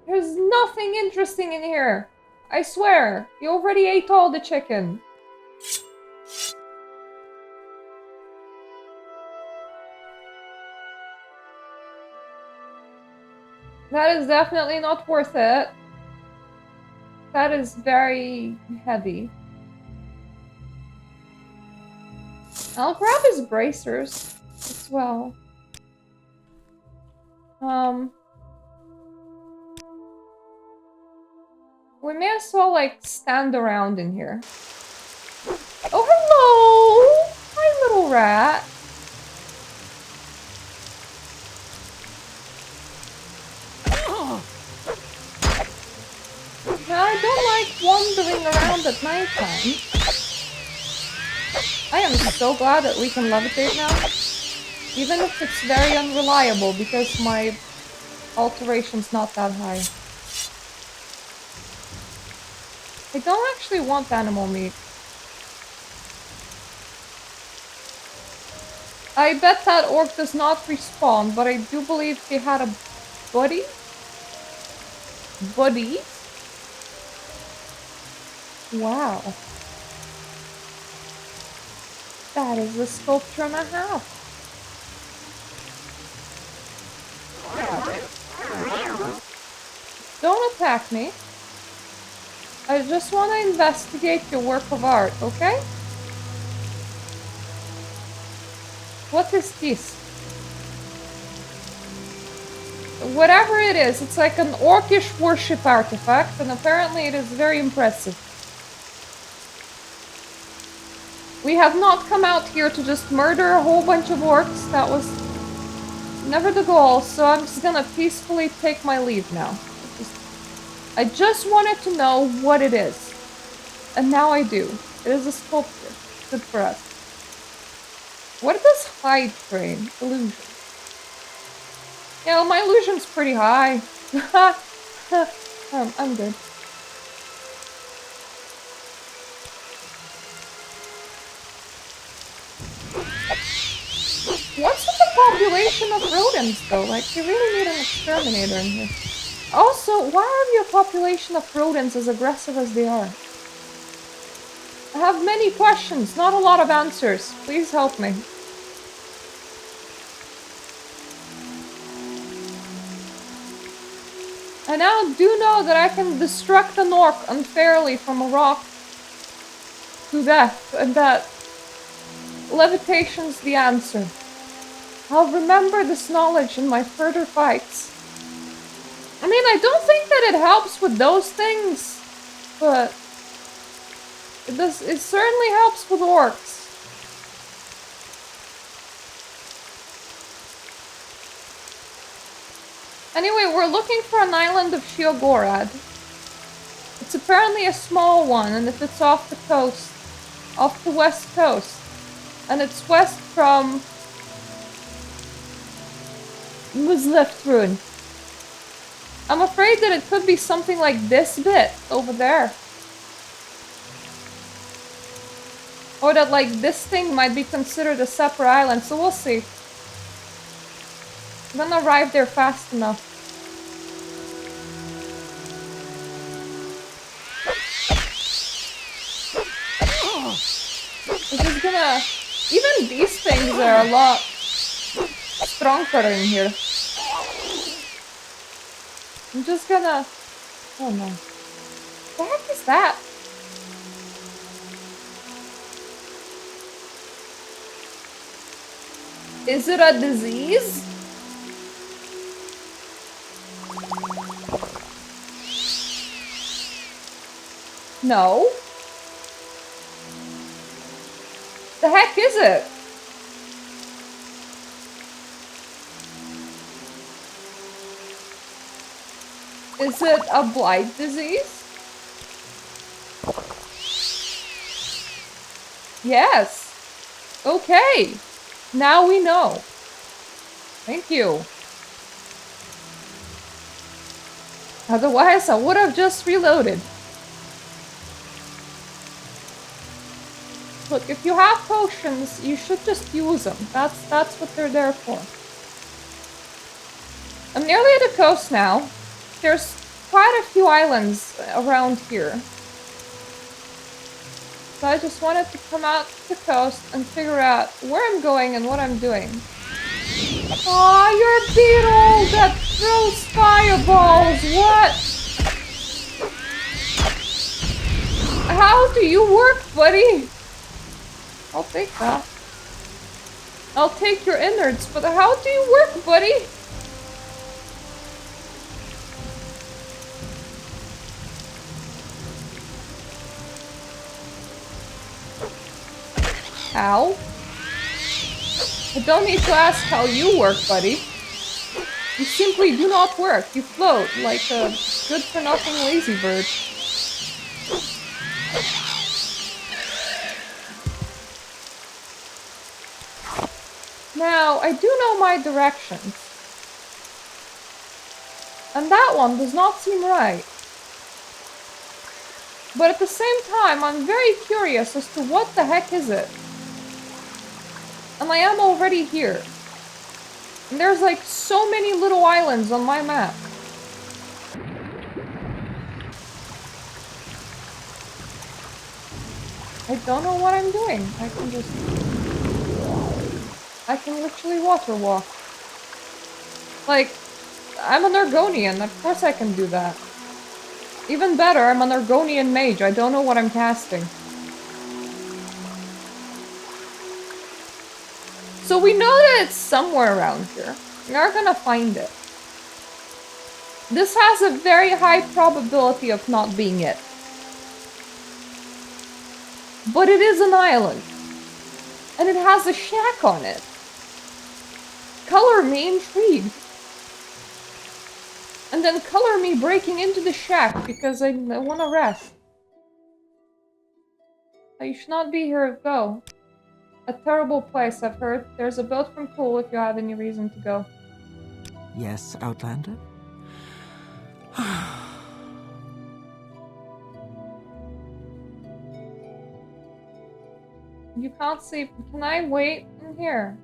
There's nothing interesting in here. I swear, you already ate all the chicken. That is definitely not worth it. That is very heavy. I'll grab his bracers as well. We may as well, like, stand around in here. Oh, hello! Hi, little rat. Now, I don't like wandering around at nighttime. I am so glad that we can levitate now. Even if it's very unreliable because my alteration's not that high. I don't actually want animal meat. I bet that orc does not respawn, but I do believe he had a buddy. buddies. Wow. That is a sculpture and a half. Don't attack me. I just want to investigate your work of art, okay? What is this? Whatever it is, it's like an orcish worship artifact, and apparently it is very impressive. We have not come out here to just murder a whole bunch of orcs. That was never the goal, so I'm just gonna peacefully take my leave now. I just wanted to know what it is. And now I do. It is a sculpture. Good for us. What does hide train? Illusion. Yeah, well, my illusion's pretty high. I'm good. What's with the population of rodents, though? Like, you really need an exterminator in here. Also, why are your population of rodents as aggressive as they are? I have many questions, not a lot of answers. Please help me. I now do know that I can destruct an orc unfairly from a rock to death, and that levitation's the answer. I'll remember this knowledge in my further fights. I mean, I don't think that it helps with those things, but it certainly helps with orcs. Anyway, we're looking for an island of Sheogorad. It's apparently a small one, and if it's off the coast, off the west coast, and it's west from Musleftrun. I'm afraid that it could be something like this bit over there. Or that, like, this thing might be considered a separate island, so we'll see. I'm gonna arrive there fast enough. I'm just gonna... Even these things are a lot stronger in here. I'm just gonna... Oh no. What the heck is that? Is it a disease? No. The heck is it? Is it a blight disease? Yes. Okay. Now we know. Thank you. Otherwise, I would have just reloaded. Look, if you have potions, you should just use them. That's what they're there for. I'm nearly at the coast now. There's quite a few islands around here. So I just wanted to come out to the coast and figure out where I'm going and what I'm doing. Aw, you're a beetle that throws fireballs! What? How do you work, buddy? I'll take that. I'll take your innards, but how do you work, buddy? How? I don't need to ask how you work, buddy. You simply do not work. You float like a good-for-nothing lazy bird. Now, I do know my directions. And that one does not seem right. But at the same time, I'm very curious as to what the heck is it. And I am already here. And there's like so many little islands on my map. I don't know what I'm doing. I can literally water walk. Like, I'm an Argonian. Of course I can do that. Even better, I'm an Argonian mage. I don't know what I'm casting. So we know that it's somewhere around here. We are gonna find it. This has a very high probability of not being it. But it is an island. And it has a shack on it. Color me intrigued. And then color me breaking into the shack because I want to rest. You should not be here. Go. A terrible place, I've heard. There's a boat from Pool if you have any reason to go. Yes, Outlander? You can't sleep. Can I wait in here?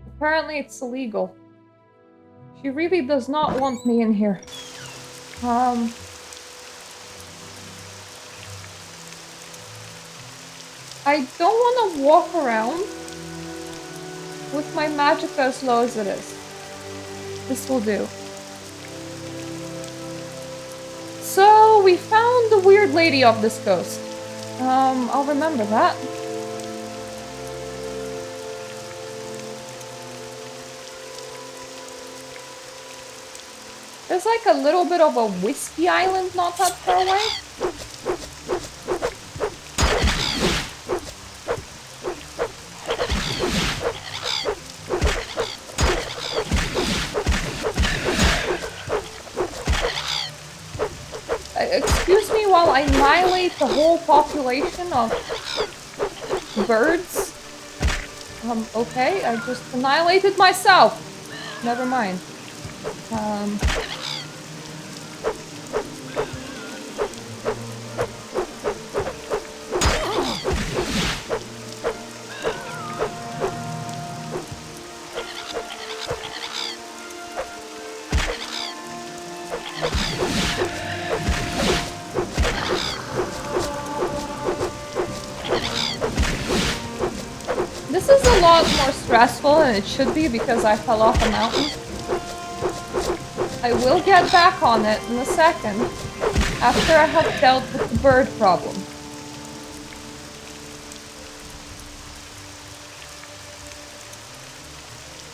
Apparently it's illegal. She really does not want me in here. I don't want to walk around with my magicka as low as it is. This will do. So, we found the weird lady off this coast. I'll remember that. There's like a little bit of a whiskey island not that far away. Excuse me while I annihilate the whole population of birds. Okay, I just annihilated myself. Never mind. This is a lot more stressful than it should be because I fell off a mountain. I will get back on it in a second after I have dealt with the bird problem.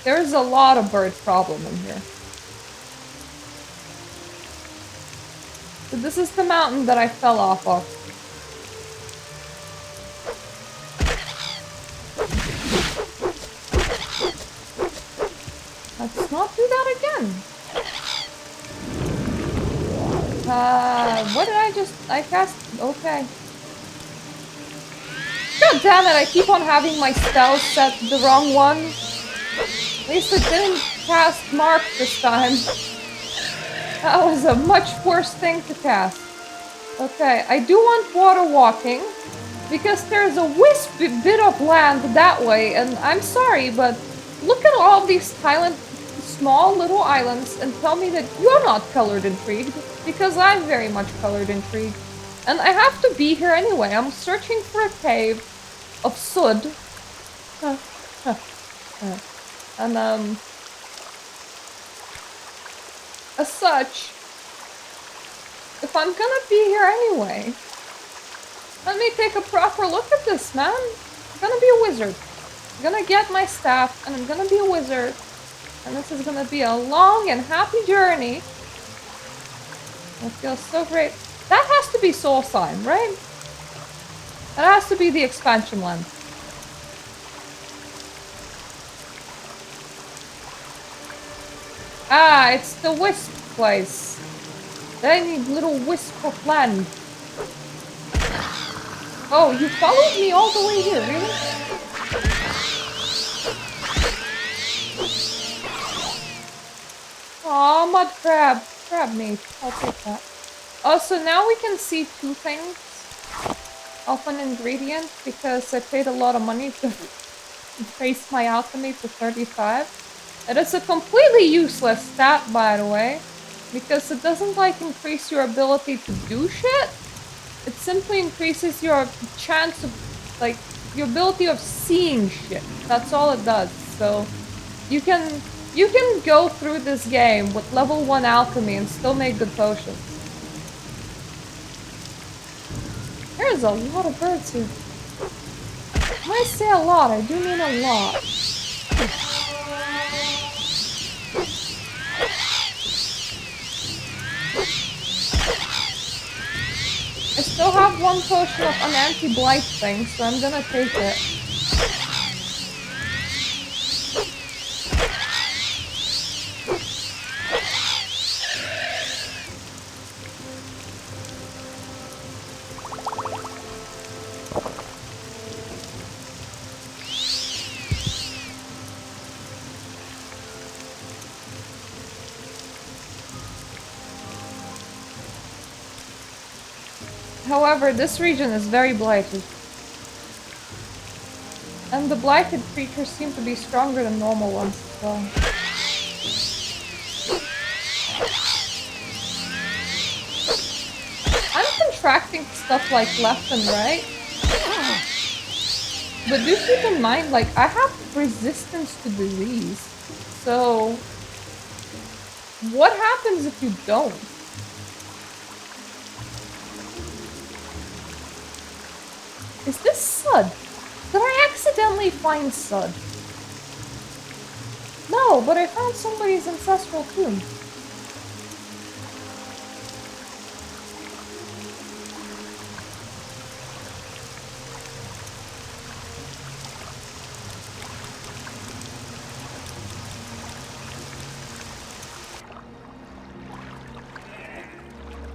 There's a lot of bird problem in here. So this is the mountain that I fell off of. Let's not do that again. What did I cast? Okay. God damn it, I keep on having my spells set the wrong one. At least it didn't cast Mark this time. That was a much worse thing to cast. Okay, I do want water walking, because there's a wisp bit of land that way, and I'm sorry, but look at all these small little islands and tell me that you're not colored intrigued, because I'm very much colored intrigued. And I have to be here anyway. I'm searching for a cave of Sud. And, as such, if I'm gonna be here anyway, let me take a proper look at this, man. I'm gonna be a wizard. I'm gonna get my staff, and I'm gonna be a wizard. And this is gonna be a long and happy journey. It feels so great. That has to be Soulsheim, right? That has to be the expansion land. Ah, it's the wisp place. They need little wisp of land. Oh, you followed me all the way here, really? Aw, mud crab. Crab meat. I'll take that. Oh, so now we can see two things of an ingredient because I paid a lot of money to increase my alchemy to 35. It is a completely useless stat, by the way, because it doesn't, like, increase your ability to do shit. It simply increases your chance of like your ability of seeing shit. That's all it does. So you can go through this game with level 1 alchemy and still make good potions. There's a lot of birds here. When I say a lot, I do mean a lot. I still have 1 potion of an anti-blight thing, so I'm gonna take it. However, this region is very blighted. And the blighted creatures seem to be stronger than normal ones as well. I'm contracting stuff like left and right. But do keep in mind, like, I have resistance to disease. So, what happens if you don't? Is this Sud? Did I accidentally find Sud? No, but I found somebody's ancestral tomb.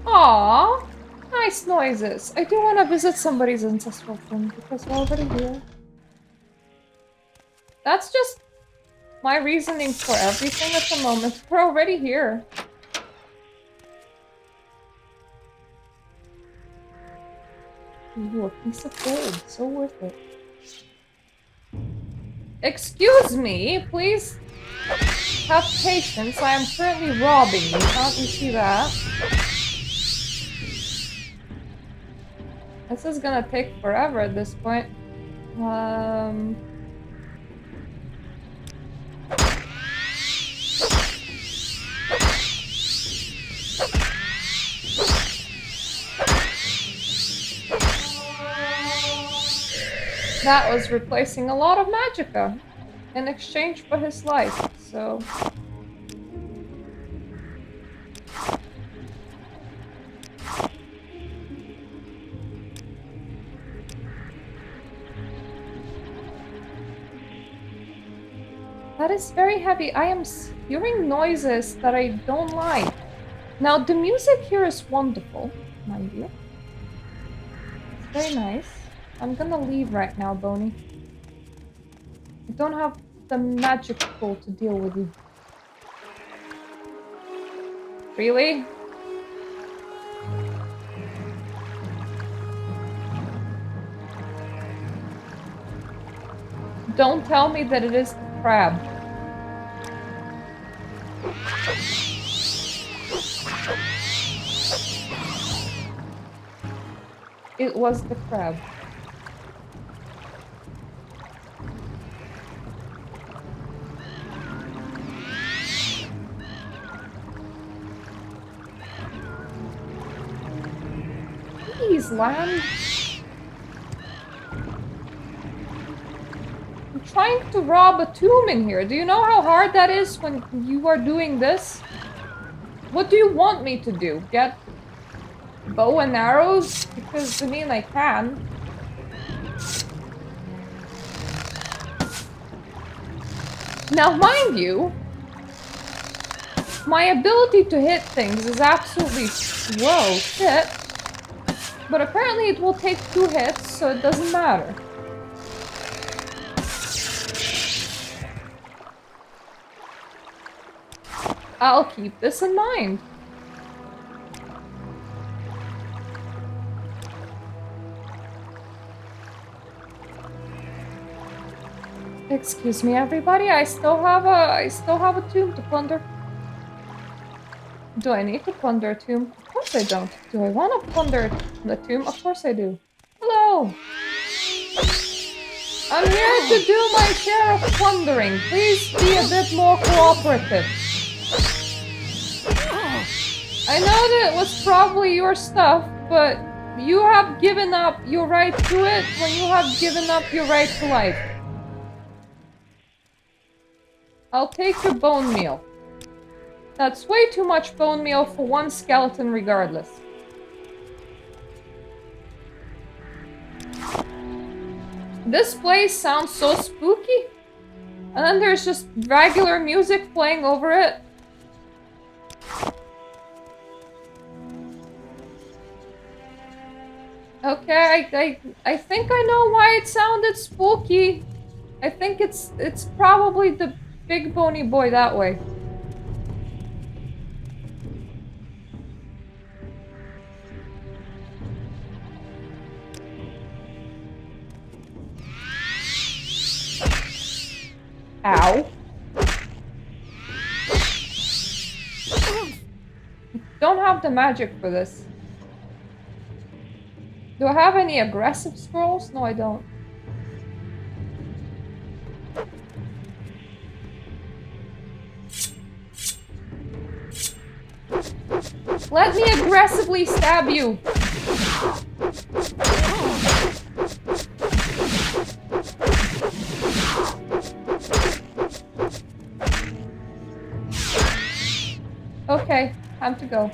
Aww. Nice noises. I do want to visit somebody's ancestral tomb because we're already here. That's just my reasoning for everything at the moment. We're already here. Ooh, a piece of gold. So worth it. Excuse me, please have patience. I am currently robbing you. Can't you see that? This is gonna take forever at this point. That was replacing a lot of magicka in exchange for his life, so... That is very heavy. I am hearing noises that I don't like. Now, the music here is wonderful, mind you. It's very nice. I'm gonna leave right now, Boney. I don't have the magic pool to deal with you. Really? Don't tell me that it is the crab. It was the crab. Please, land. I'm trying to rob a tomb in here. Do you know how hard that is when you are doing this? What do you want me to do? Get bow and arrows? Because, I mean, I can. Now, mind you, my ability to hit things is absolutely slow shit. But apparently it will take 2 hits, so it doesn't matter. I'll keep this in mind. Excuse me, everybody. I still have a tomb to plunder. Do I need to plunder a tomb? Of course I don't. Do I want to plunder the tomb? Of course I do. Hello! I'm here to do my share of plundering. Please be a bit more cooperative. I know that it was probably your stuff, but you have given up your right to it when you have given up your right to life. I'll take your bone meal. That's way too much bone meal for one skeleton regardless. This place sounds so spooky. And then there's just regular music playing over it. Okay, I think I know why it sounded spooky. I think it's probably the big bony boy that way. Ow. Don't have the magic for this. Do I have any aggressive scrolls? No, I don't. Let me aggressively stab you! Okay, time to go.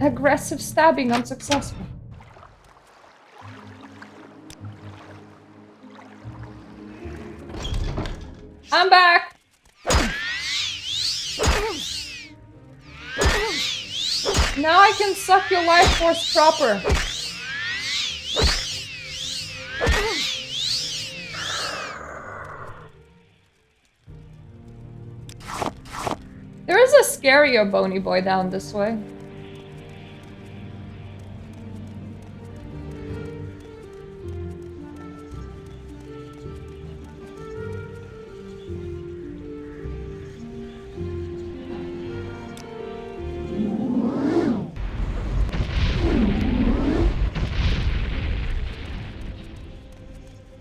Aggressive stabbing unsuccessful. I'm back! Now I can suck your life force proper. There is a scarier bony boy down this way.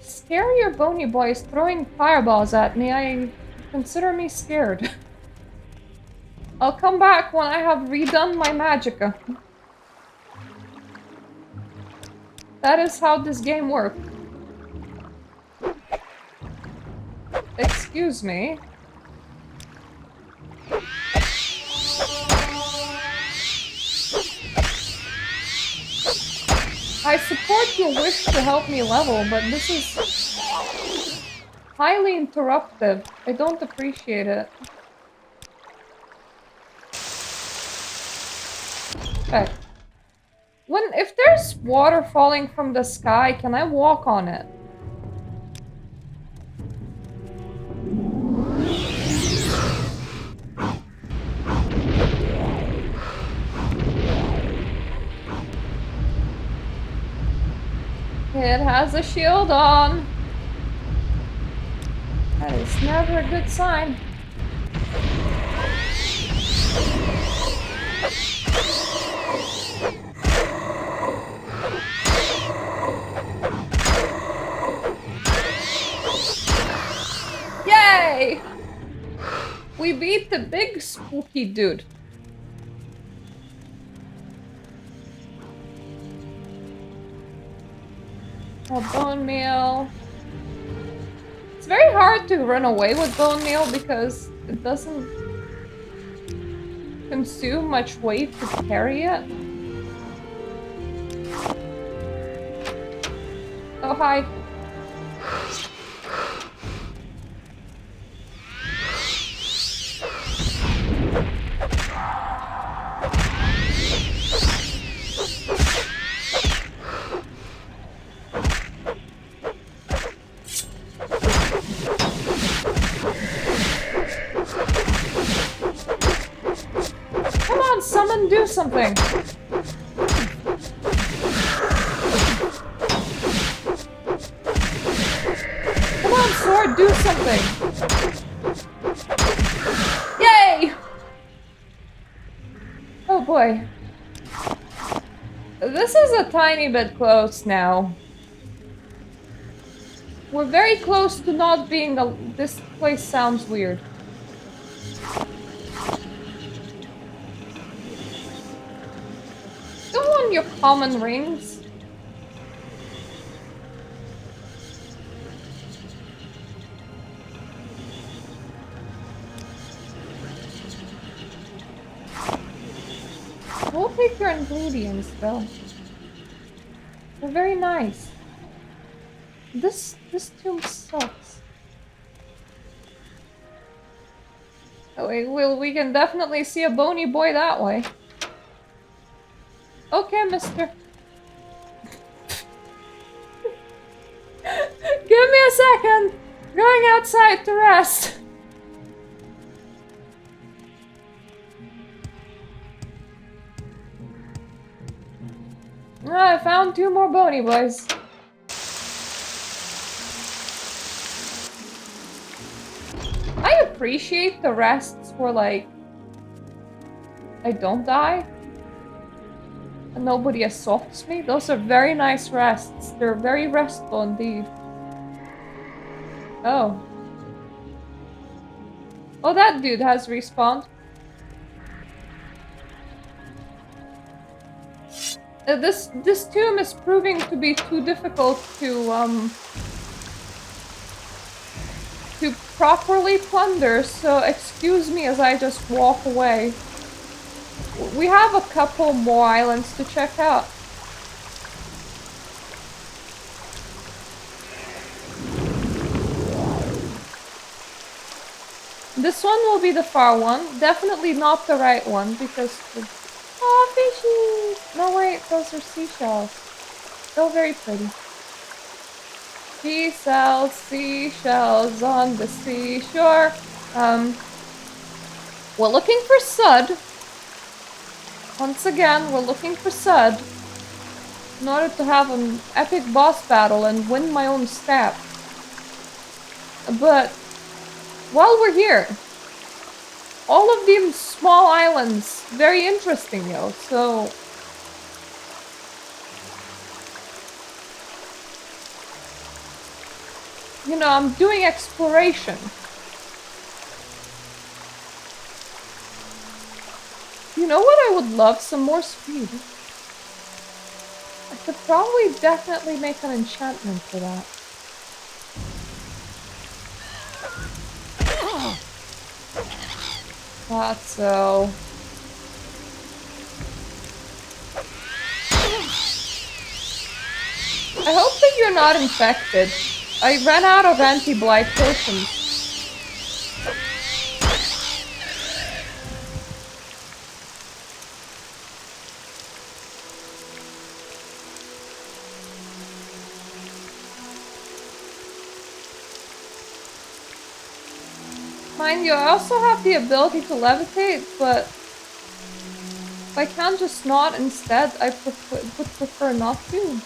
Scarier bony boy is throwing fireballs at me. I consider me scared. I'll come back when I have redone my magicka. That is how this game works. Excuse me. I support your wish to help me level, but this is highly interruptive. I don't appreciate it. Okay. If there's water falling from the sky, can I walk on it? It has a shield on. That is never a good sign. Yay! We beat the big spooky dude. Oh, bone meal. It's very hard to run away with bone meal because it doesn't consume much weight to carry it. Oh, hi. Someone do something! Come on, sword, do something! Yay! Oh boy. This is a tiny bit close now. We're very close to not being a... This place sounds weird. Go on your common rings. We'll take your ingredients, though. They're very nice. This tomb sucks. Oh, wait, well, we can definitely see a bony boy that way. Okay, mister. Give me a second. Going outside to rest. I found 2 more bony boys. I appreciate the rests where, like, I don't die. And nobody assaults me. Those are very nice rests. They're very restful indeed. Oh. Oh, that dude has respawned. This tomb is proving to be too difficult to properly plunder, so excuse me as I just walk away. We have a couple more islands to check out. This one will be the far one. Definitely not the right one because... Oh, fishies! No, wait, those are seashells. Still very pretty. Seashells on the seashore. We're looking for Sud. Once again, we're looking for Sud. In order to have an epic boss battle and win my own staff. But, while we're here, all of these small islands, very interesting, yo, so... You know, I'm doing exploration. You know what I would love? Some more speed. I could probably definitely make an enchantment for that. Thought so. I hope that you're not infected. I ran out of anti-blight potions. Mind you, I also have the ability to levitate, but if I can just not instead, I would prefer not to.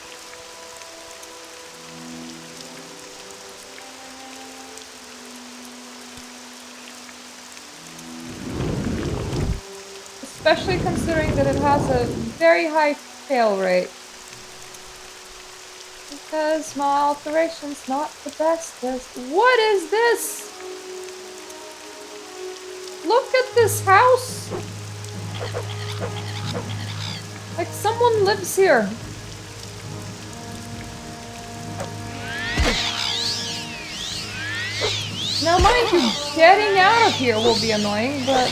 Especially considering that it has a very high fail rate. Because my alteration's not the bestest. What is this? Look at this house! Like someone lives here. Now mind you, getting out of here will be annoying, but...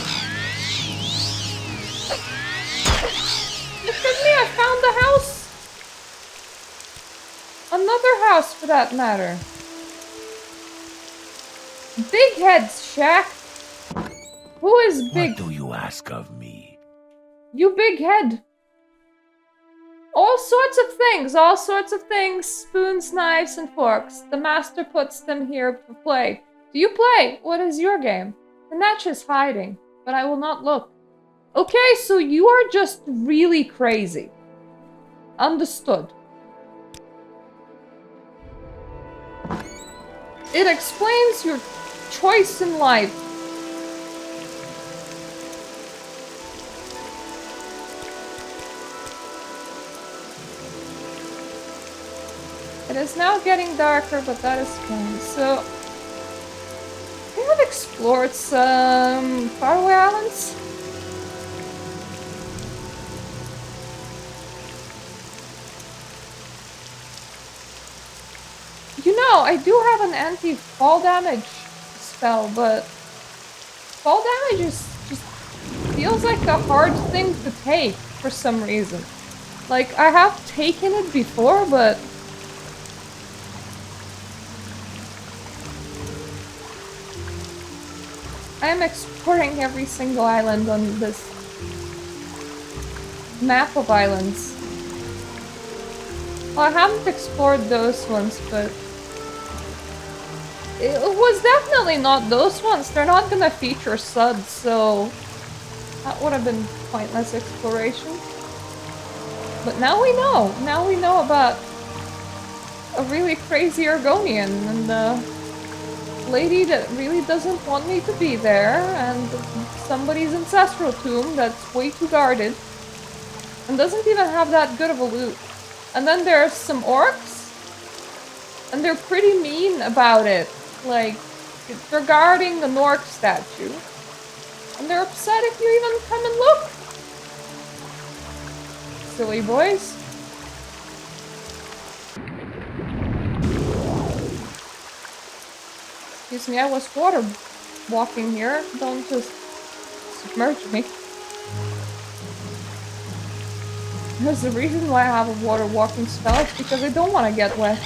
Look at me, I found a house! Another house, for that matter. Big heads, Shaq. Who is big? What do you ask of me? You big head. All sorts of things. Spoons, knives, and forks. The master puts them here for play. Do you play? What is your game? The Natch is hiding, but I will not look. Okay, so you are just really crazy. Understood. It explains your choice in life. is now getting darker, but that is fine. So, we have explored some faraway islands. You know, I do have an anti-fall damage spell, but fall damage is just feels like a hard thing to take for some reason. Like, I have taken it before, but I am exploring every single island on this map of islands. Well, I haven't explored those ones, but it was definitely not those ones. They're not gonna feature suds, so that would have been pointless exploration. But now we know. Now we know about a really crazy Argonian and a lady that really doesn't want me to be there, and somebody's ancestral tomb that's way too guarded and doesn't even have that good of a loot. And then there's some orcs, and they're pretty mean about it. Like, they're guarding an orc statue, and they're upset if you even come and look. Silly boys. Excuse me, I was water walking here. Don't just submerge me. There's a reason why I have a water walking spell. It's because I don't want to get wet.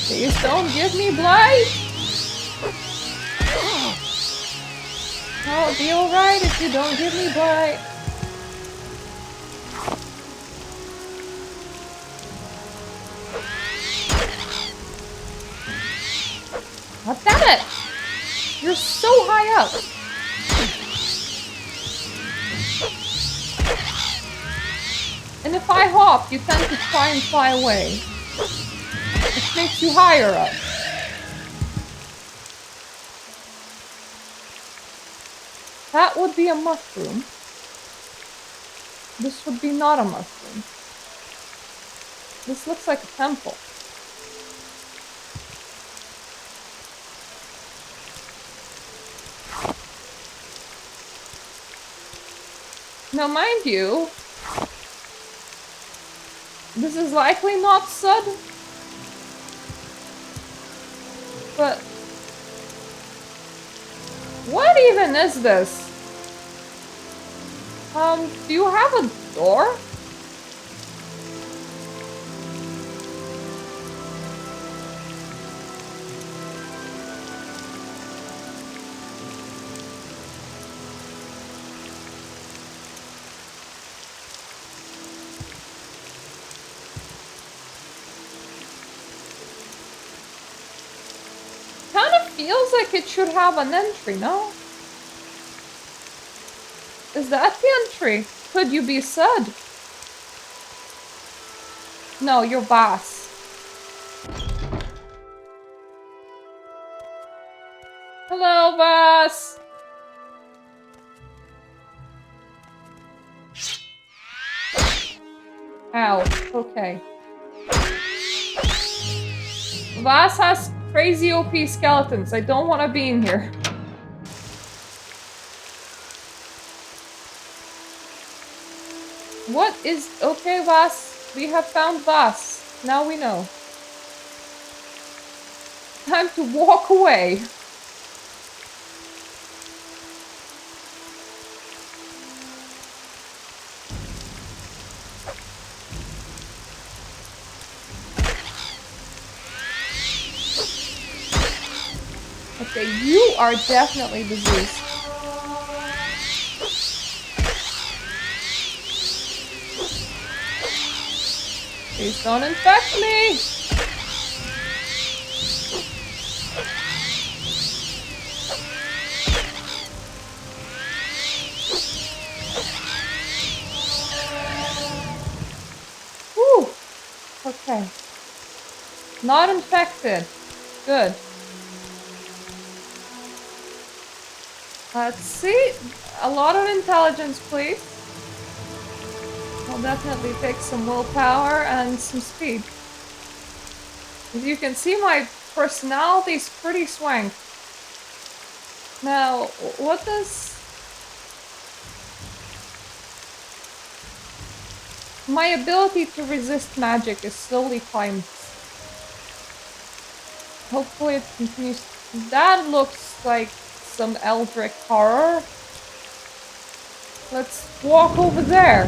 Please don't give me blight! I'll be alright if you don't give me blight. God damn it! You're so high up! And if I hop, you tend to try and fly away. Which makes you higher up. That would be a mushroom. This would be not a mushroom. This looks like a temple. Now, mind you, this is likely not Sud, but what even is this? Do you have a door? Feels like it should have an entry, no? Is that the entry? Could you be Sud? No, you're Voss. Hello, Voss! Ow, okay. Voss has crazy OP skeletons. I don't want to be in here. What is... Okay, Voss. We have found Voss. Now we know. Time to walk away. Okay, you are definitely diseased. Please don't infect me! Whew! Okay. Not infected. Good. Let's see. A lot of intelligence, please. I'll definitely take some willpower and some speed. As you can see, my personality is pretty swank. Now, what does... My ability to resist magic is slowly climbed. Hopefully it continues. That looks like some eldritch horror. Let's walk over there.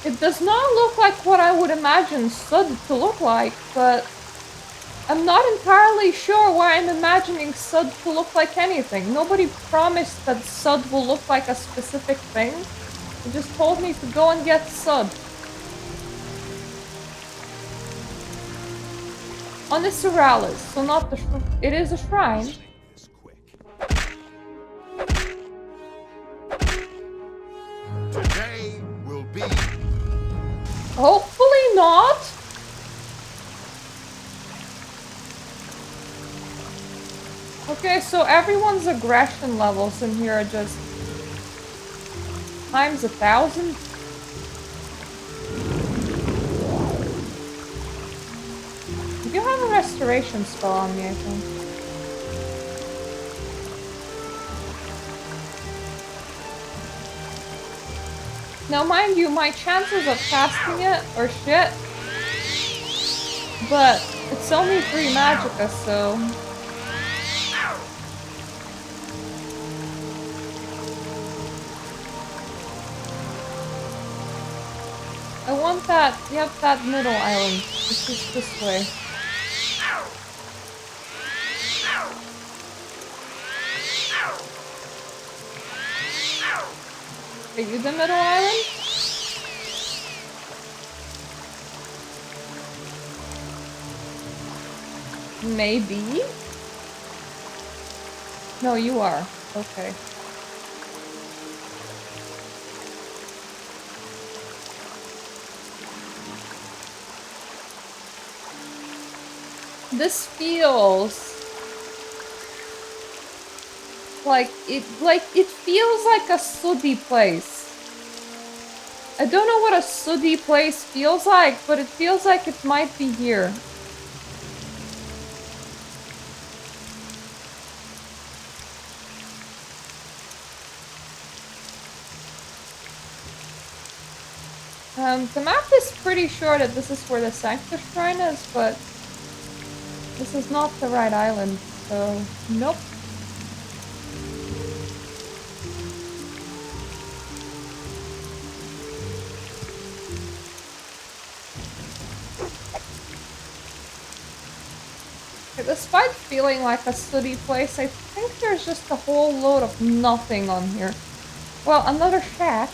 It does not look like what I would imagine Sud to look like, but I'm not entirely sure why I'm imagining Sud to look like anything. Nobody promised that Sud will look like a specific thing. They just told me to go and get Sud. On the Suralis, so not the it is a shrine. Today will be. Hopefully not. Okay, so everyone's aggression levels in here are just times 1,000. I do have a restoration spell on me, I think. Now, mind you, my chances of casting it are shit. But it's only 3 magicka, so... I want that, yep, that middle island. It's just this way. Are you the middle island? Maybe? No, you are. Okay. This feels like it feels like a sooty place. I don't know what a sooty place feels like, but it feels like it might be here. The map is pretty sure that this is where the Sanctus Shrine is, but this is not the right island, so nope. Despite feeling like a sooty place, I think there's just a whole load of nothing on here. Well, another shack.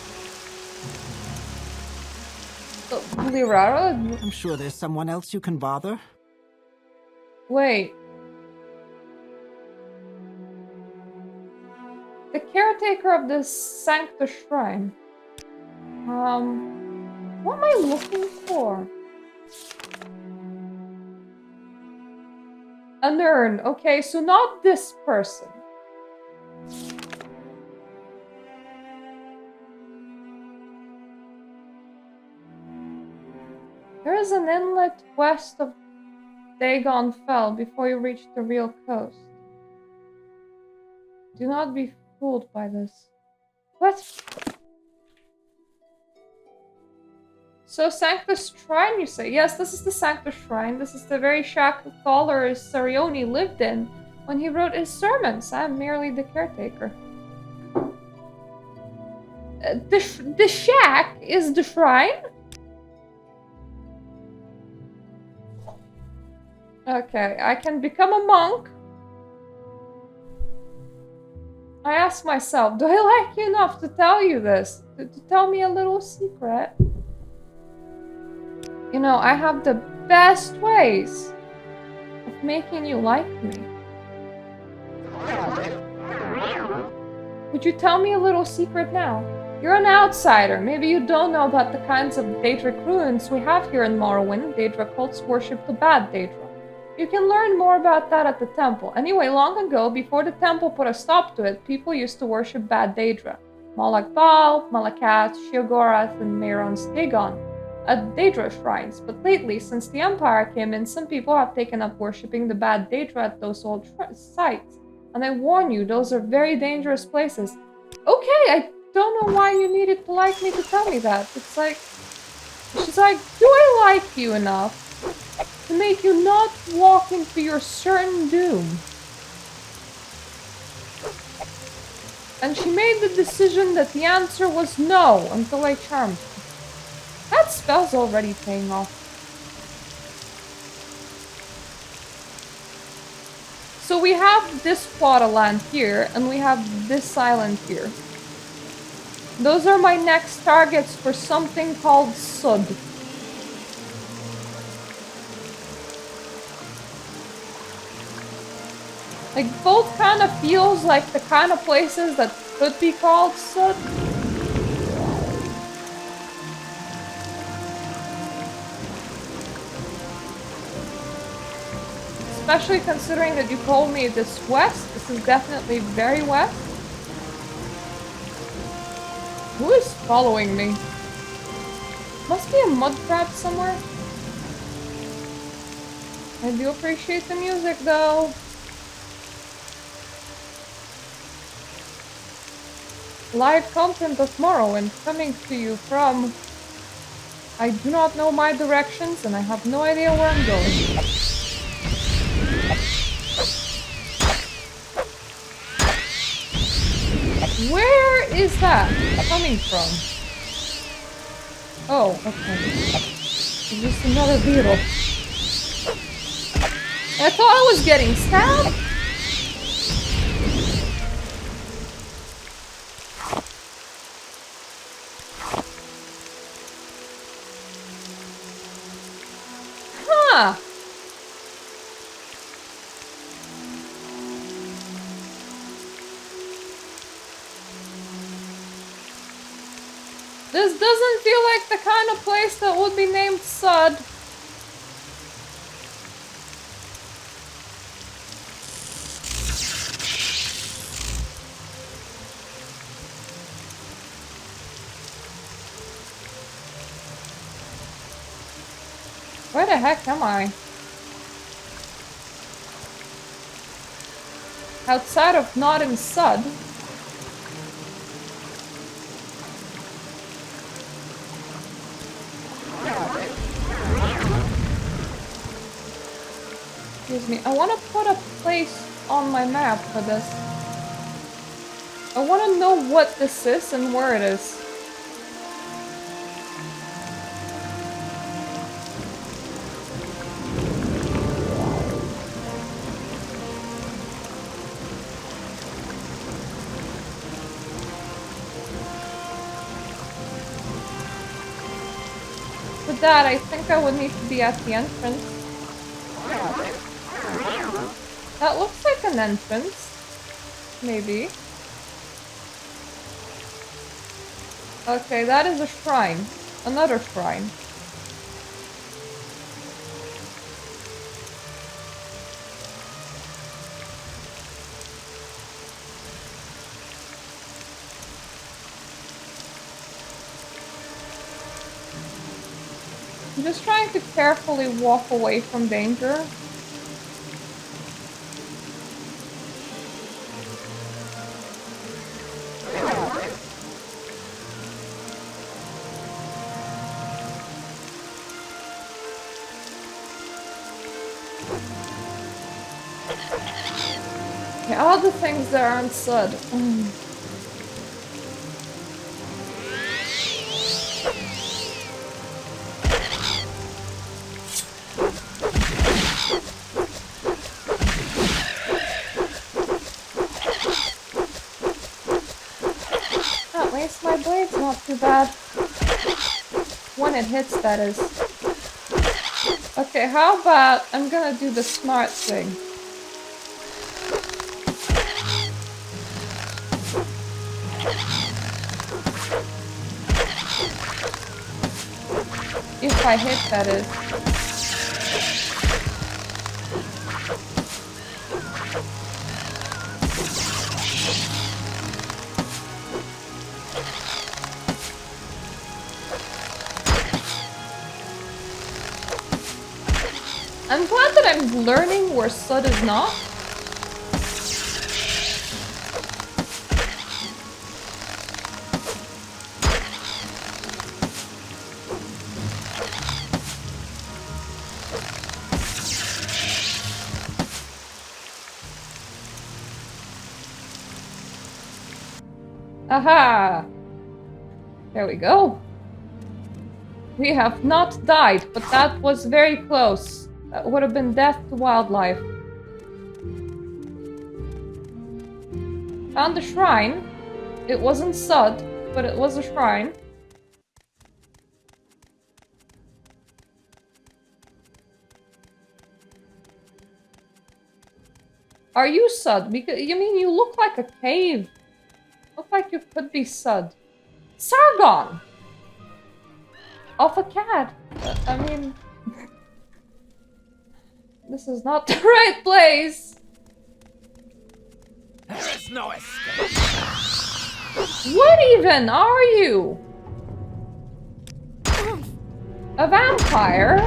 Lirara? I'm sure there's someone else you can bother. Wait. The caretaker of the Sanctus Shrine. What am I looking for? An urn. Okay, so not this person. There is an inlet west of Dagon Fell before you reach the real coast. Do not be fooled by this. What? So Sanctus Shrine, you say? Yes, this is the Sanctus Shrine. This is the very shack Thaler Sarioni lived in when he wrote his sermons. I'm merely the caretaker. The shack is the shrine? Okay, I can become a monk. I ask myself, do I like you enough to tell you this? To tell me a little secret? You know, I have the best ways of making you like me. Would you tell me a little secret now? You're an outsider. Maybe you don't know about the kinds of Daedric ruins we have here in Morrowind. Daedra cults worship the bad Daedra. You can learn more about that at the temple. Anyway, long ago, before the temple put a stop to it, people used to worship bad Daedra. Malak Baal, Malakat, Sheogorath, and Mehron's Dagon at Daedra shrines. But lately, since the Empire came in, some people have taken up worshipping the bad Daedra at those old sites. And I warn you, those are very dangerous places. Okay, I don't know why you needed to like me to tell me that. It's like... She's like, do I like you enough to make you not walk into your certain doom? And she made the decision that the answer was no until I charmed her. That spell's already paying off. So we have this plot of land here, and we have this island here. Those are my next targets for something called Sud. Like, both kind of feels like the kind of places that could be called Sud. Especially considering that you told me this west. This is definitely very west. Who is following me? Must be a mud crab somewhere. I do appreciate the music though. Live content of Morrowind coming to you from... I do not know my directions and I have no idea where I'm going. Where is that coming from? Oh, okay. It's just another beetle. I thought I was getting stabbed. Huh. This doesn't feel like the kind of place that would be named Sud. Where the heck am I? Outside of not in Sud. Excuse me. I want to put a place on my map for this. I want to know what this is and where it is. For that, I think I would need to be at the entrance. That looks like an entrance. Maybe. Okay, that is a shrine. Another shrine. I'm just trying to carefully walk away from danger. Yeah, all the things that aren't Sud. At least my blade's not too bad. When it hits, that is. Okay, how about I'm gonna do the smart thing. If I hit, that is. I'm glad that I'm learning where Sud is not. Aha! There we go. We have not died, but that was very close. That would have been death to wildlife. Found a shrine. It wasn't Sud, but it was a shrine. Are you Sud? Because you mean you look like a cave. Look like you could be Sud. Sargon! Off a cat. I mean... this is not the right place. There is no escape. What even are you? A vampire?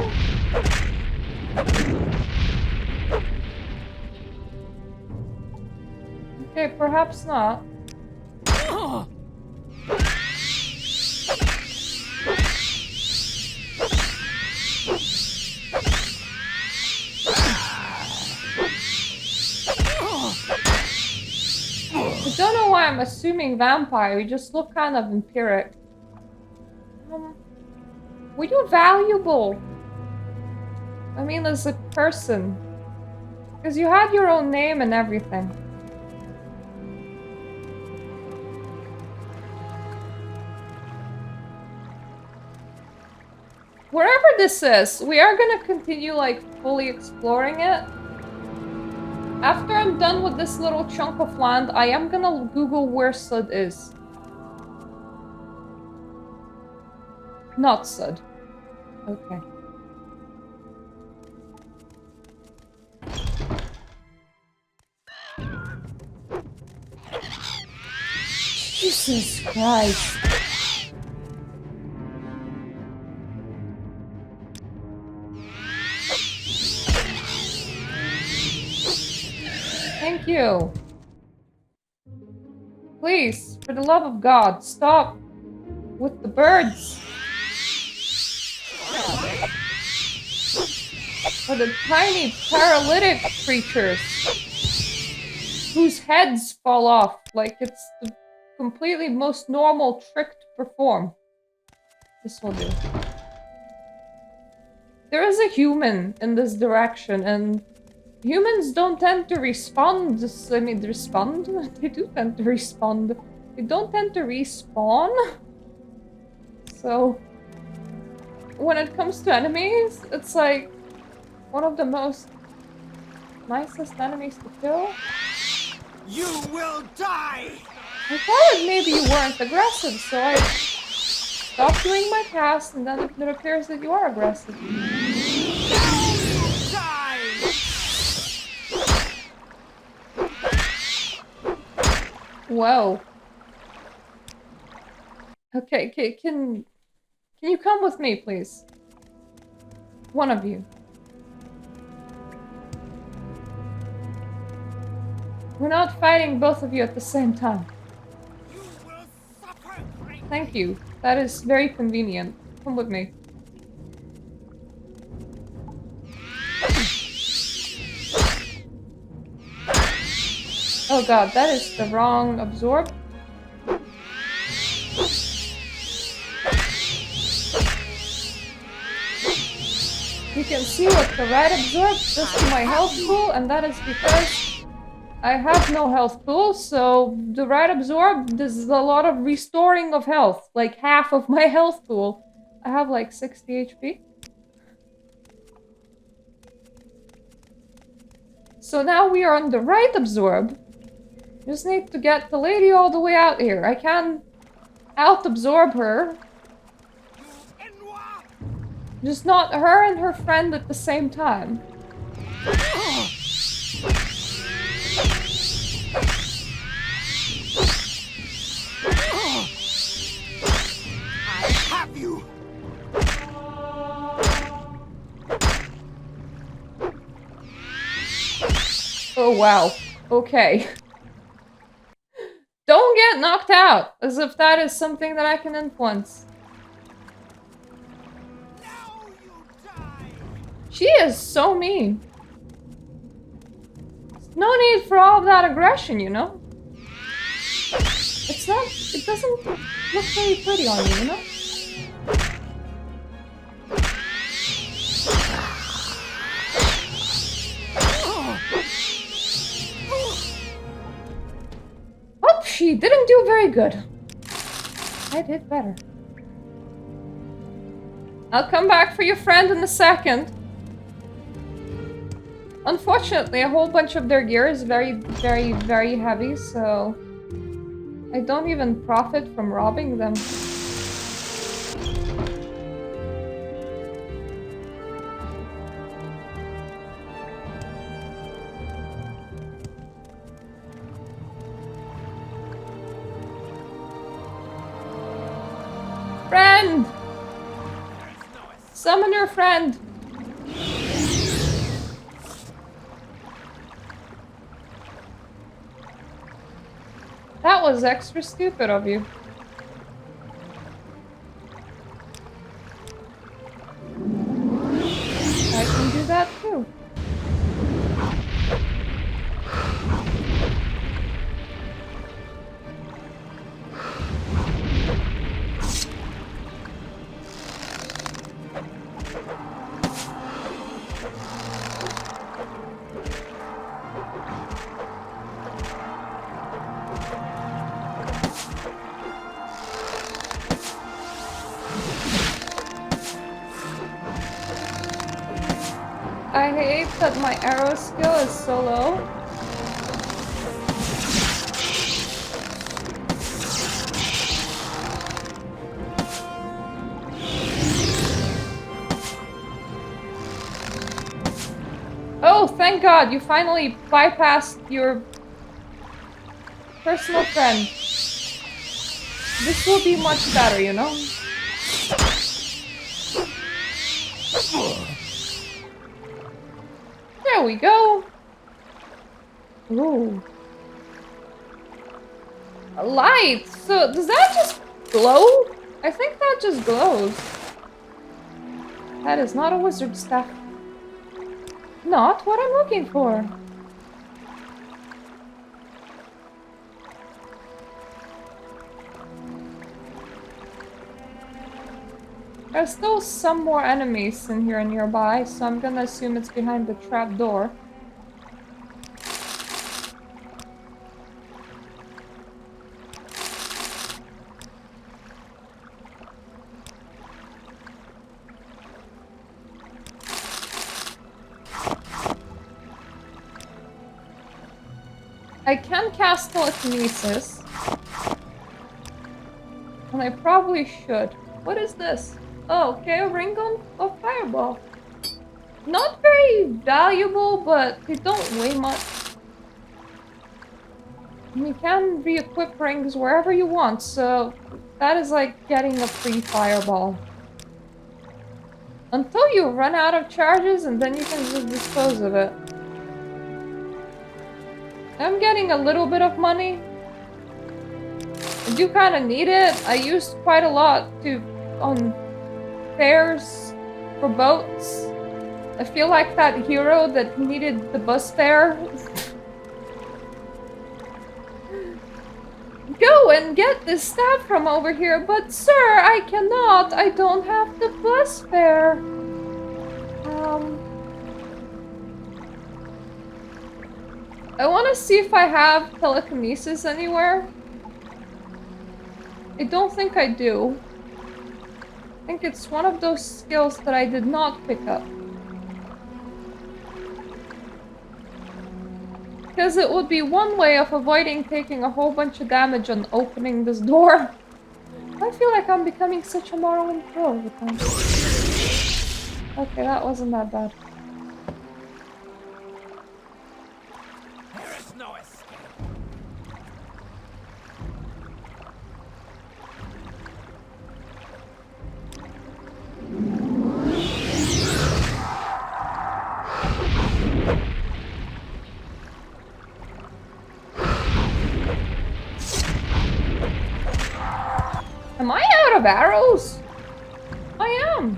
Okay, perhaps not. I don't know why I'm assuming vampire, you just look kind of empiric. Were you valuable? I mean, as a person. Because you had your own name and everything. Wherever this is, we are gonna continue, like, fully exploring it. After I'm done with this little chunk of land, I am gonna Google where Sud is. Not Sud. Okay. Jesus Christ. Thank you. Please, for the love of God, stop with the birds. Or the tiny paralytic creatures whose heads fall off like it's the completely most normal trick to perform. This will do. There is a human in this direction, and humans don't tend to respond. I mean, respond? They do tend to respond. They don't tend to respawn. So, when it comes to enemies, it's like one of the most nicest enemies to kill. You will die! I thought maybe you weren't aggressive, so I stopped doing my cast, and then it appears that you are aggressive. Die! Whoa. Okay, can you come with me, please? One of you. We're not fighting both of you at the same time. You will suffer greatly. Thank you. That is very convenient. Come with me. Oh god, that is the wrong absorb. You can see what the right absorbs does to my health pool, and that is because I have no health pool, so the right absorb does a lot of restoring of health, like half of my health pool. I have like 60 HP. So now we are on the right absorb. Just need to get the lady all the way out here. I can out-absorb her. Just not her and her friend at the same time. I have you. Oh wow. Okay. Don't get knocked out, as if that is something that I can influence. Now you die. She is so mean. No need for all of that aggression, you know? It's not, it doesn't look very pretty on you, you know? Oh, she didn't do very good. I did better. I'll come back for your friend in a second. Unfortunately, a whole bunch of their gear is very, very, very heavy, so I don't even profit from robbing them. Friend! Summon your friend! That was extra stupid of you. I can do that too. I hate that my arrow skill is so low. Oh, thank God, you finally bypassed your personal friend. This will be much better, you know? There we go. Ooh. A light. So does that just glow? I think that just glows. That is not a wizard staff. Not what I'm looking for. There's still some more enemies in here nearby, so I'm gonna assume it's behind the trap door. I can cast telekinesis. And I probably should. What is this? Oh, okay, a ring of fireball. Not very valuable, but they don't weigh much. And you can re-equip rings wherever you want, so that is like getting a free fireball. Until you run out of charges, and then you can just dispose of it. I'm getting a little bit of money. I do kind of need it. I used quite a lot on fares for boats. I feel like that hero that needed the bus fare. Go and get this staff from over here, but sir, I cannot. I don't have the bus fare. I want to see if I have telekinesis anywhere. I don't think I do. I think it's one of those skills that I did not pick up. Because it would be one way of avoiding taking a whole bunch of damage on opening this door. I feel like I'm becoming such a Morrowind pro with them. Okay, that wasn't that bad. There is no escape. Am I out of arrows? I am.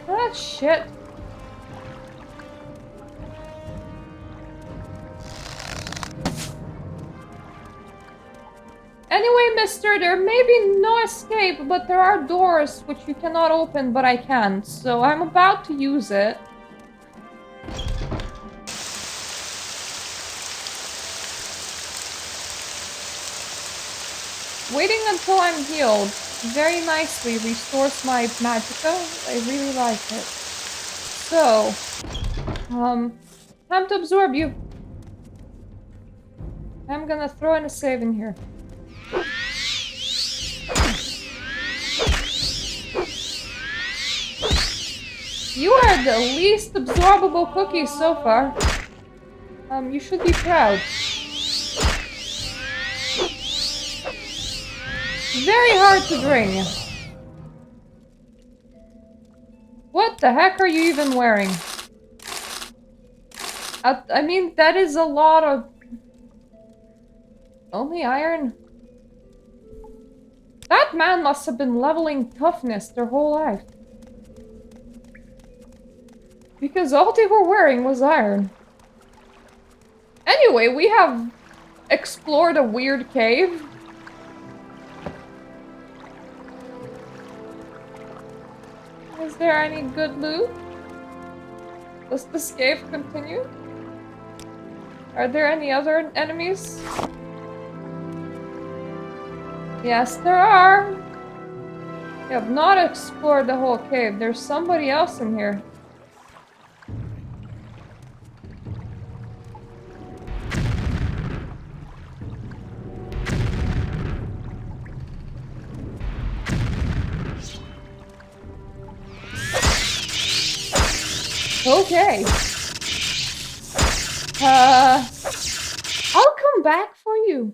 Ah, shit. Anyway, mister, there may be no escape, but there are doors which you cannot open, but I can. So I'm about to use it. Waiting until I'm healed very nicely restores my magicka. I really like it. So, time to absorb you. I'm gonna throw in a save in here. You are the least absorbable cookie so far. You should be proud. Very hard to drink. What the heck are you even wearing? I mean, that is a lot of... Only iron? That man must have been leveling toughness their whole life. Because all they were wearing was iron. Anyway, we have explored a weird cave. Is there any good loot? Does this cave continue? Are there any other enemies? Yes, there are. We have not explored the whole cave. There's somebody else in here. Okay. I'll come back for you.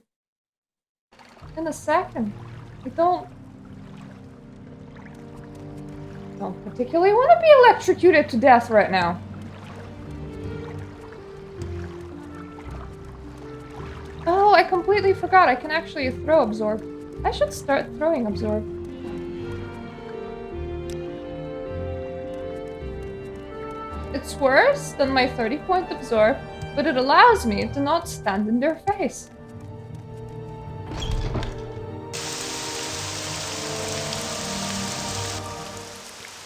In a second. I don't particularly want to be electrocuted to death right now. Oh, I completely forgot. I can actually throw absorb. I should start throwing absorb. It's worse than my 30-point absorb, but it allows me to not stand in their face.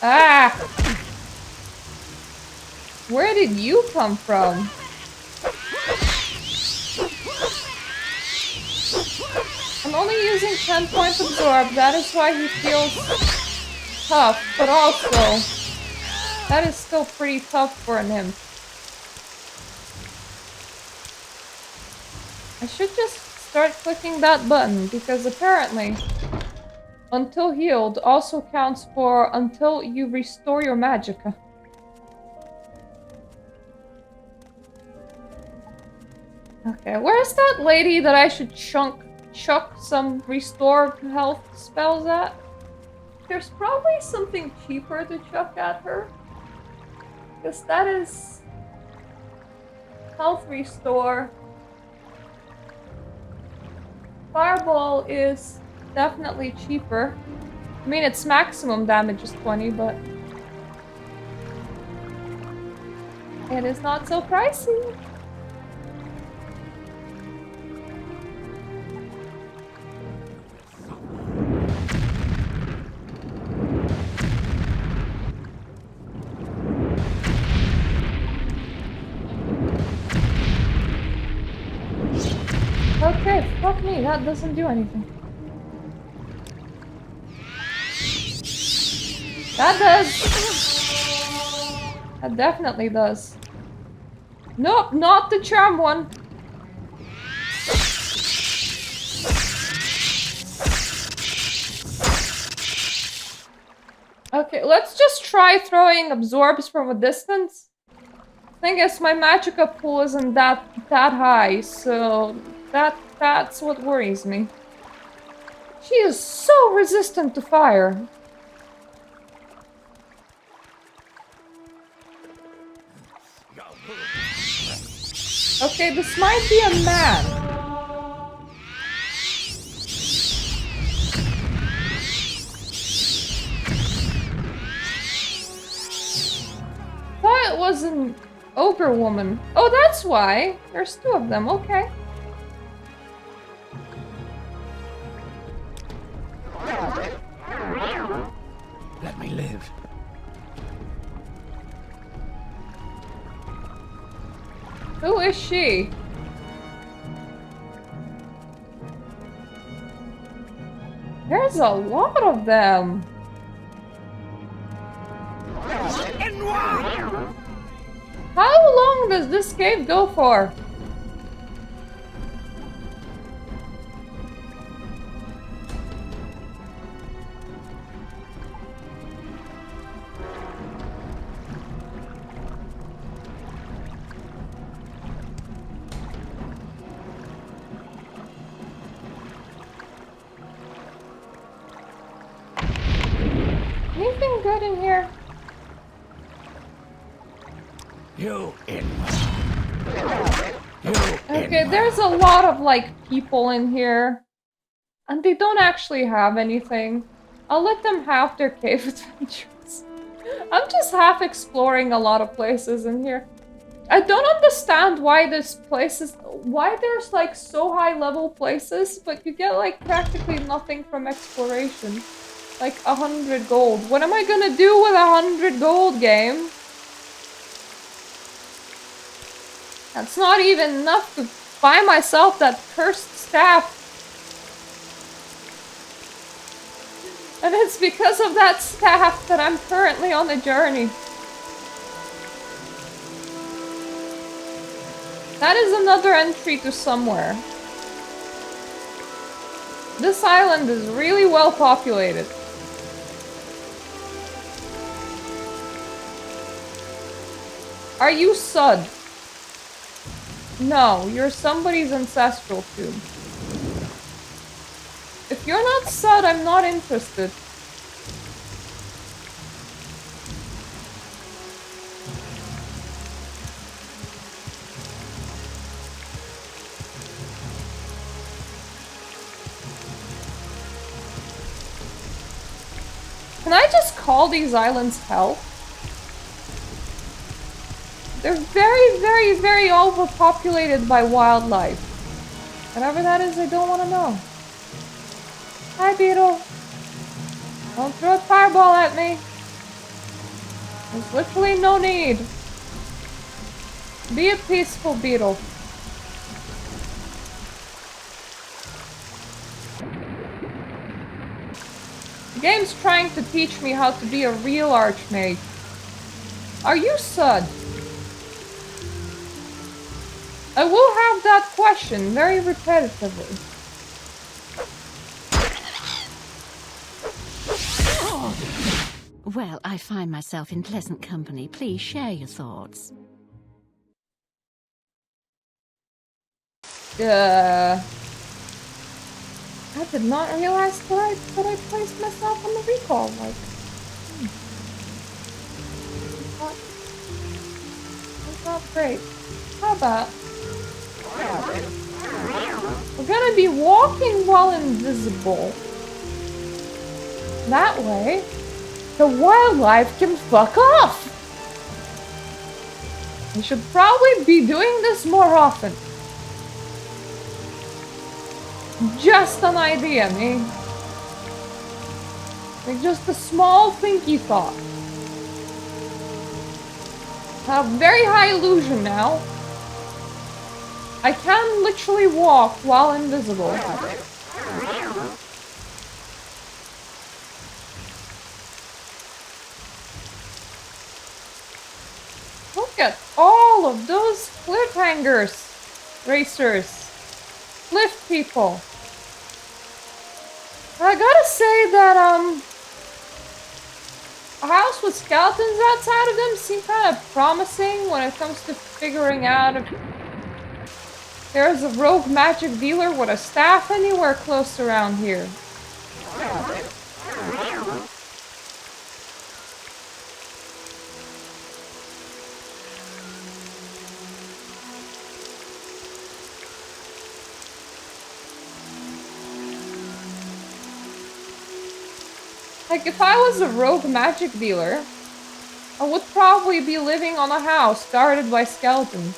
Ah! Where did you come from? I'm only using 10 points absorb, that is why he feels tough, but also, that is still pretty tough for an imp. I should just start clicking that button, because apparently, until healed also counts for until you restore your magicka. Okay, where's that lady that I should chuck some restore health spells at? There's probably something cheaper to chuck at her. Because that is... health restore. Fireball is definitely cheaper. I mean, its maximum damage is 20, but... it is not so pricey. Okay, fuck me, that doesn't do anything. That does! That definitely does. Nope, not the charm one. Okay, let's just try throwing absorbs from a distance. Thing is, my magicka pool isn't that high, so that's what worries me. She is so resistant to fire. Okay, this might be a man. Thought it was an ogre woman. Oh, that's why. There's two of them. Okay. Let me live. Who is she? There's a lot of them. How long does this cave go for? Anything good in here? You in. Okay, there's a lot of, like, people in here. And they don't actually have anything. I'll let them have their cave adventures. I'm just half exploring a lot of places in here. I don't understand why why there's, like, so high level places, but you get, like, practically nothing from exploration. Like 100 gold. What am I gonna do with 100 gold, game? That's not even enough to buy myself that cursed staff. And it's because of that staff that I'm currently on the journey. That is another entry to somewhere. This island is really well populated. Are you Sud? No, you're somebody's ancestral tomb. If you're not Sud, I'm not interested. Can I just call these islands hell? They're very, very, very overpopulated by wildlife. Whatever that is, I don't want to know. Hi, beetle. Don't throw a fireball at me. There's literally no need. Be a peaceful beetle. The game's trying to teach me how to be a real archmage. Are you Sud? I will have that question very repetitively. Well, I find myself in pleasant company. Please share your thoughts. I did not realize that I placed myself on the recall. Like, that's not great. How about we're gonna be walking while invisible. That way, the wildlife can fuck off. We should probably be doing this more often. Just an idea, me. Like just a small thinky thought. I have very high illusion now. I can literally walk while invisible. Look at all of those cliffhangers, racers, cliff people. I gotta say that, A house with skeletons outside of them seem kind of promising when it comes to figuring out if there's a rogue magic dealer with a staff anywhere close around here. Like, if I was a rogue magic dealer, I would probably be living on a house guarded by skeletons.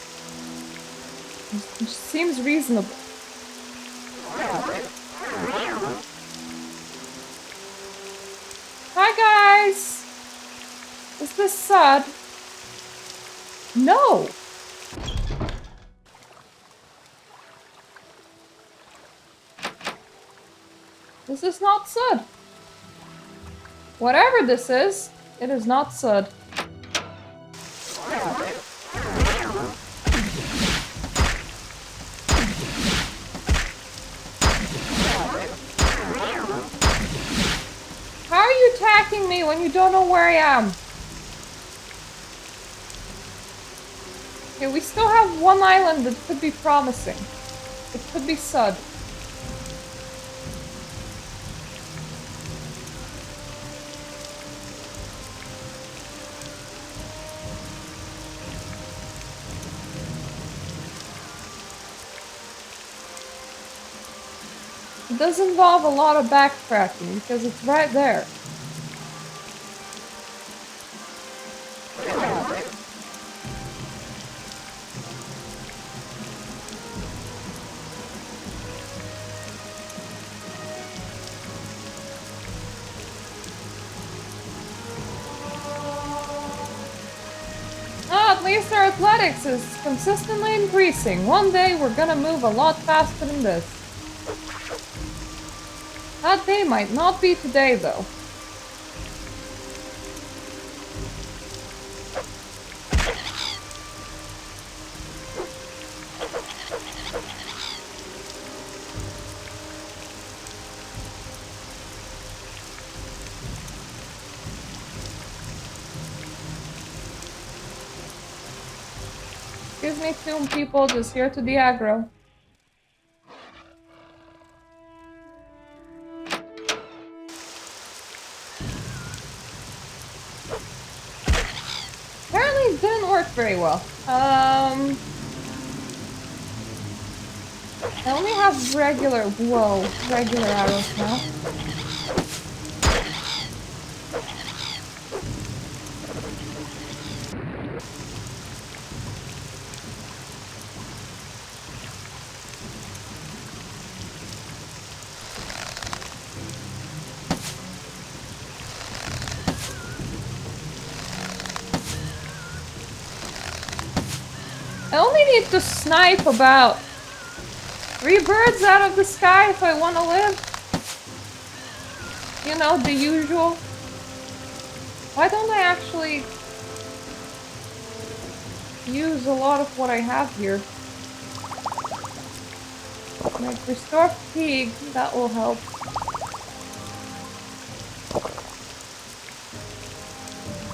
It just seems reasonable. Hi guys! Is this Sud? No! This is not Sud. Whatever this is, it is not Sud. How are you attacking me when you don't know where I am? Okay, we still have one island that could be promising. It could be Sud. It does involve a lot of backtracking because it's right there. At least our athletics is consistently increasing. One day we're gonna move a lot faster than this. That day might not be today, though. Excuse me, tomb people, just here to the aggro. Apparently it didn't work very well. I only have regular arrows now. I only need to snipe about 3 birds out of the sky if I want to live. You know, the usual. Why don't I actually use a lot of what I have here? Like restore fatigue, that will help.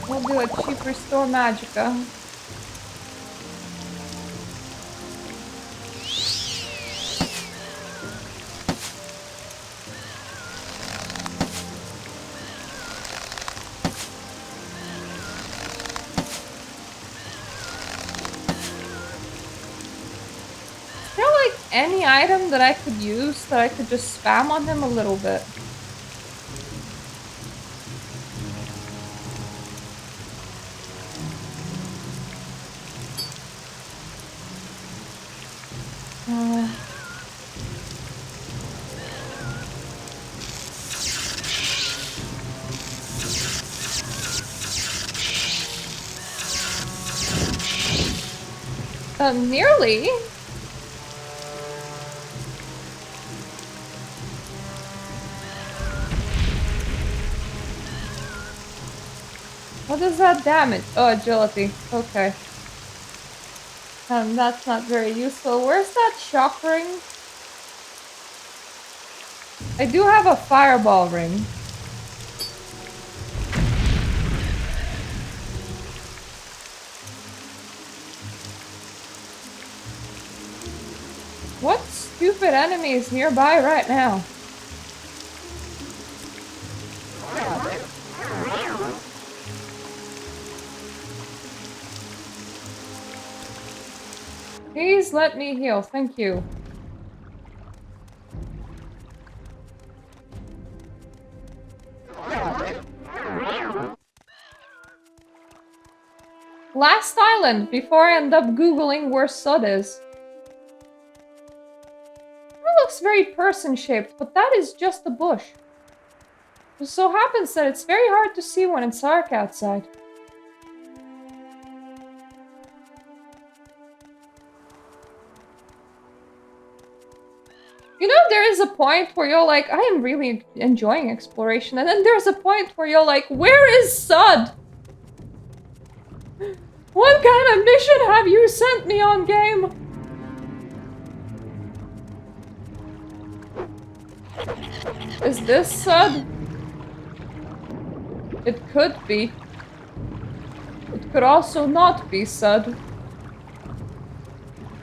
We'll do a cheap restore magicka. Any item that I could use that I could just spam on him a little bit. Nearly. What does that damage? Oh, agility. Okay. That's not very useful. Where's that shock ring? I do have a fireball ring. stupid enemies nearby right now. Please let me heal, thank you. Last island, before I end up googling where Sud is. It looks very person-shaped, but that is just a bush. It so happens that it's very hard to see when it's dark outside. You know, there is a point where you're like, I am really enjoying exploration, and then there's a point where you're like, where is Sud? What kind of mission have you sent me on, game? Is this Sud? It could be. It could also not be Sud.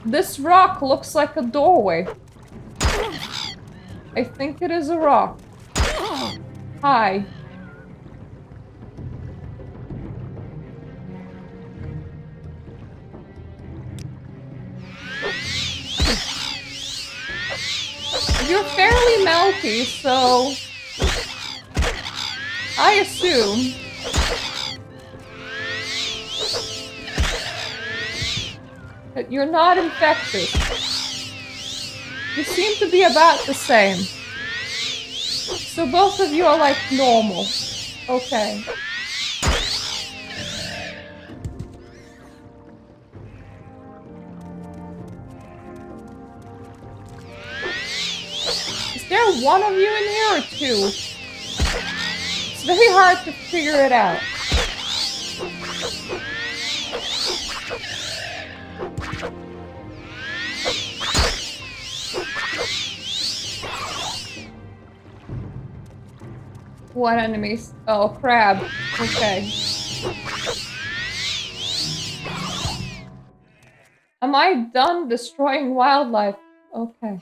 This rock looks like a doorway. I think it is a rock. Hi. You're fairly melty, so I assume that you're not infectious. You seem to be about the same. So both of you are like normal. Okay. Is there one of you in here or two? It's very hard to figure it out. What enemies? Oh, crab. Okay. Am I done destroying wildlife? Okay.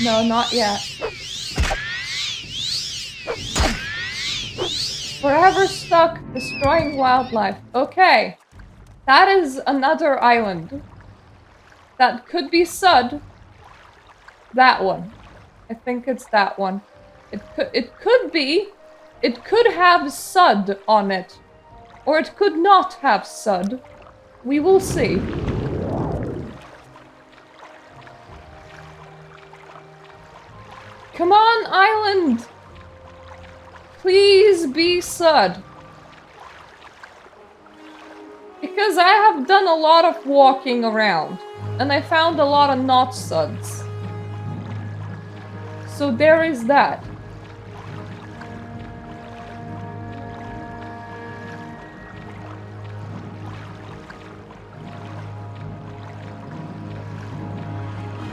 No, not yet. Forever stuck destroying wildlife. Okay. That is another island. That could be Sud. That one. I think it's that one. It could be. It could have Sud on it. Or it could not have Sud. We will see. Come on, island! Please be Sud. Because I have done a lot of walking around. And I found a lot of not Suds. So there is that.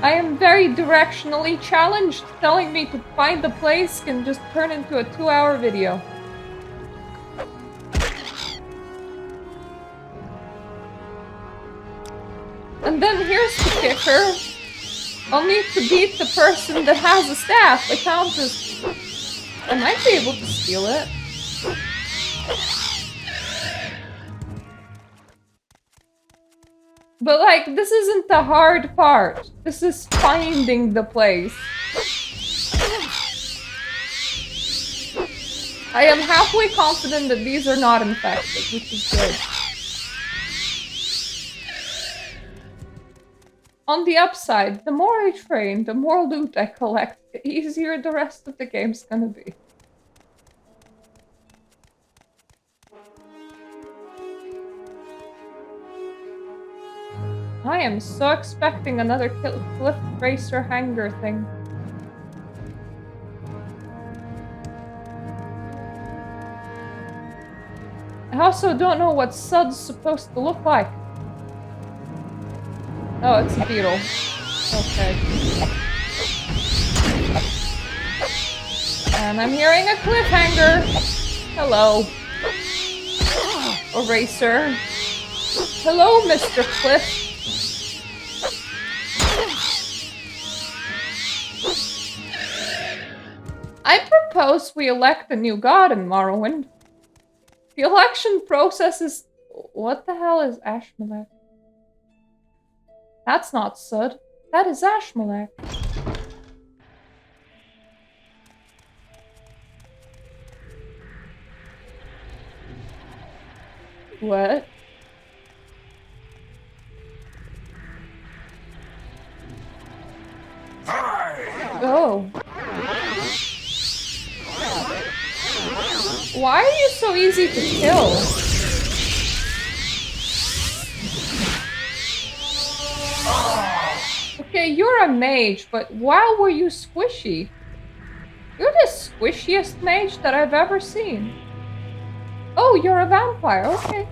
I am very directionally challenged. Telling me to find the place can just turn into a 2-hour video. And then here's the kicker. I'll need to beat the person that has the staff. The Countess. I might be able to steal it. But like, this isn't the hard part. This is finding the place. I am halfway confident that these are not infected, which is good. On the upside, the more I train, the more loot I collect, the easier the rest of the game's gonna be. I am so expecting another cliff racer hanger thing. I also don't know what Sud's supposed to look like. Oh, it's a beetle. Okay. And I'm hearing a cliffhanger. Hello. Eraser. Hello, Mr. Cliff. suppose we elect a new god in Morrowind. The election process is... What the hell is Ashmalek? That's not Sud. That is Ashmalek. What? Oh. Why are you so easy to kill? Okay, you're a mage, but why were you squishy? You're the squishiest mage that I've ever seen. Oh, you're a vampire, okay.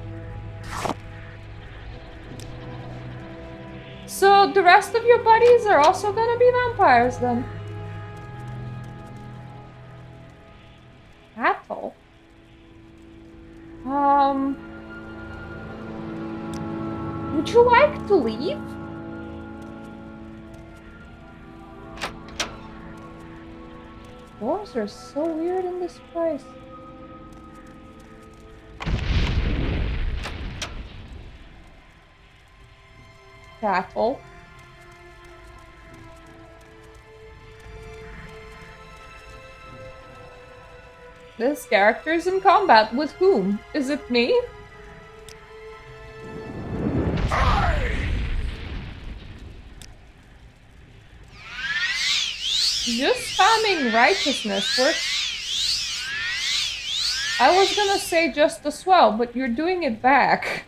So the rest of your buddies are also gonna be vampires then? Apple? Would you like to leave? Dwarves are so weird in this place. Apple. This character's in combat with whom? Is it me? Just spamming righteousness works. I was gonna say just as well, but you're doing it back.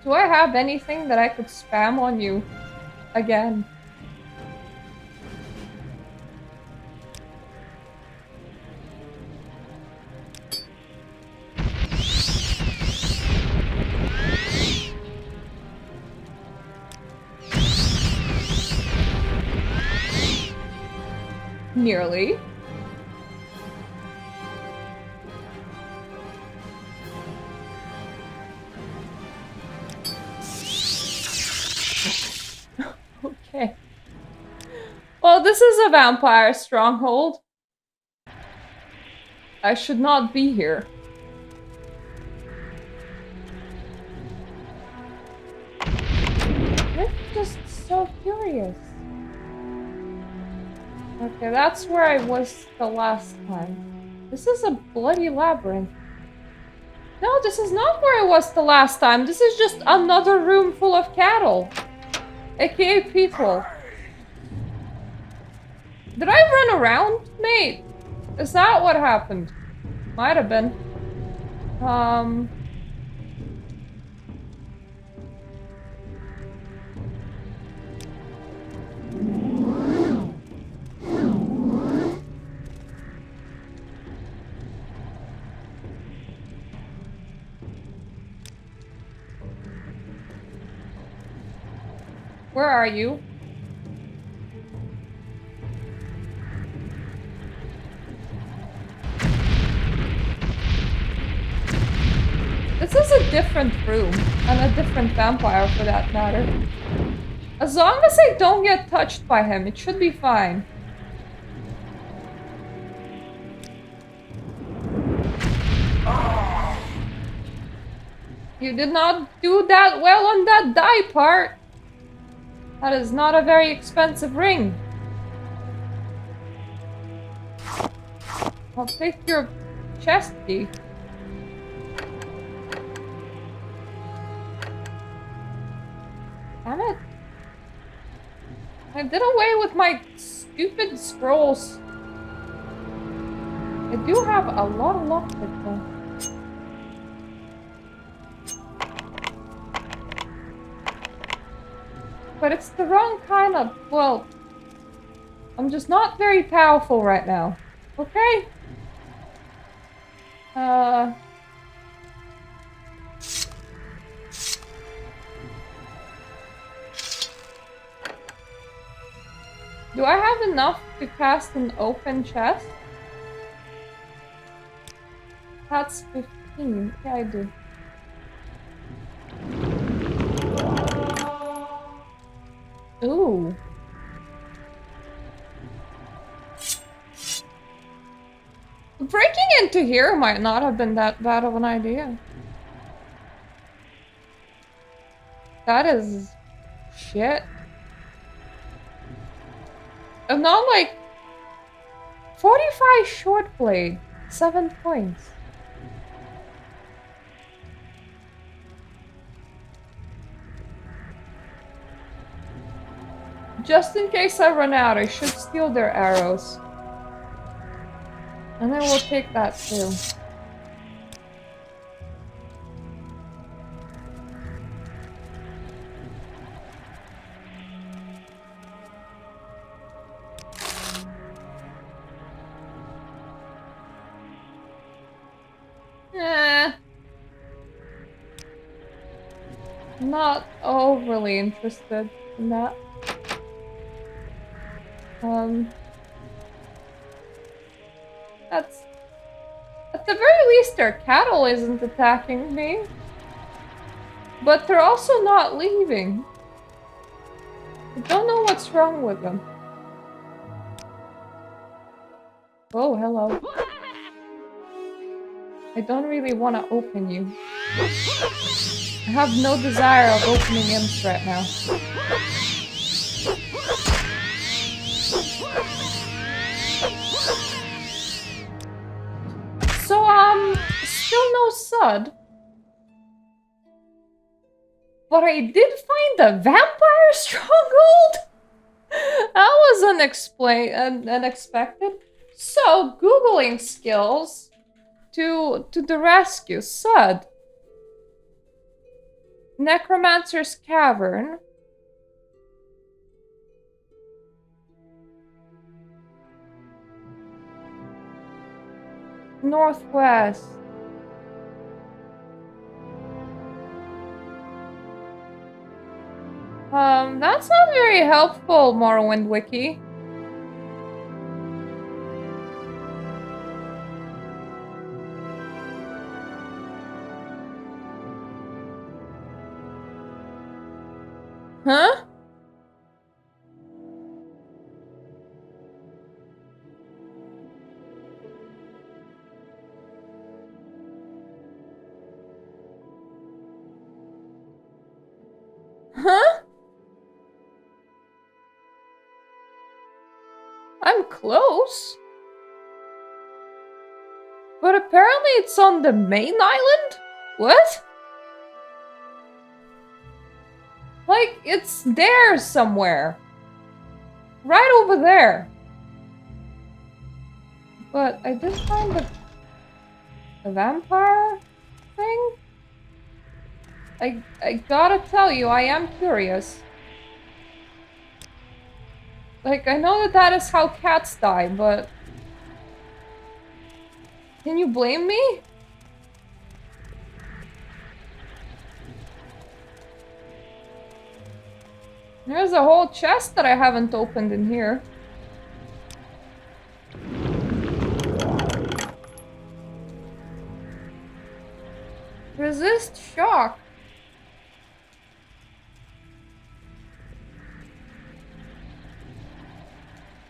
Do I have anything that I could spam on you again? Nearly. Okay. Well, this is a vampire stronghold. I should not be here. You're just so curious. Okay, that's where I was the last time. This is a bloody labyrinth. No, this is not where I was the last time. This is just another room full of cattle. AKA people. Did I run around, mate? Is that what happened? Might have been. Where are you? This is a different room, and a different vampire for that matter. As long as I don't get touched by him, it should be fine. You did not do that well on that die part. That is not a very expensive ring. I'll take your chest key. Damn it. I did away with my stupid scrolls. I do have a lot of lockpick though. But it's the wrong kind of... well... I'm just not very powerful right now. Okay? Do I have enough to cast an open chest? That's 15. Yeah, I do. Ooh. Breaking into here might not have been that bad of an idea. That is shit. I'm not like 45 short blade, 7 points. Just in case I run out, I should steal their arrows. And I will take that too. Not overly interested in that. That's... At the very least, their cattle isn't attacking me. But they're also not leaving. I don't know what's wrong with them. Oh, hello. I don't really want to open you. I have no desire of opening imps right now. So, still no Sud. But I did find a vampire stronghold? That was unexpected. So, Googling skills to the rescue. Sud. Necromancer's Cavern. Northwest. That's not very helpful, Morrowind Wiki. Huh? Huh? I'm close. But apparently it's on the main island? What? Like, it's there somewhere. Right over there. But I did find a vampire thing? I gotta tell you, I am curious. Like, I know that is how cats die, but... Can you blame me? There's a whole chest that I haven't opened in here. Resist shock.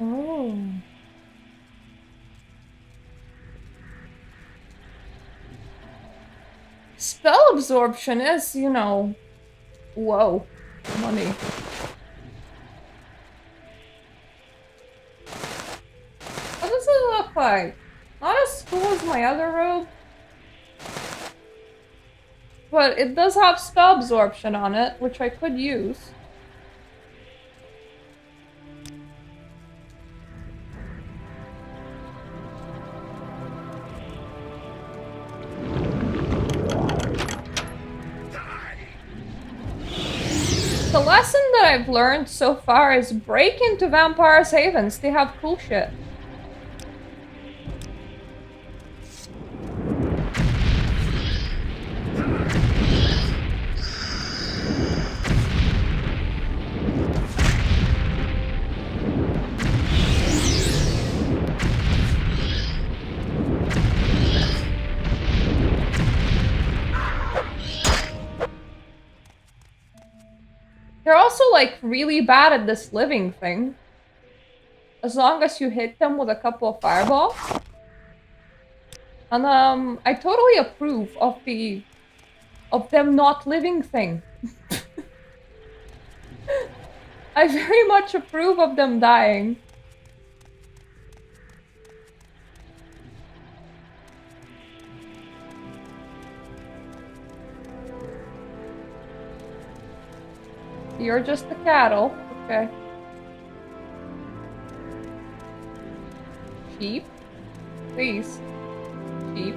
Oh. Spell absorption is, you know... Whoa. Money. What does it look like? Not as cool as my other robe. But it does have spell absorption on it, which I could use. The lesson that I've learned so far is break into vampires' havens. They have cool shit. also like really bad at this living thing. As long as you hit them with a couple of fireballs. And I totally approve of them not living thing. I very much approve of them dying. You're just a cattle. Okay. Sheep? Please. Sheep.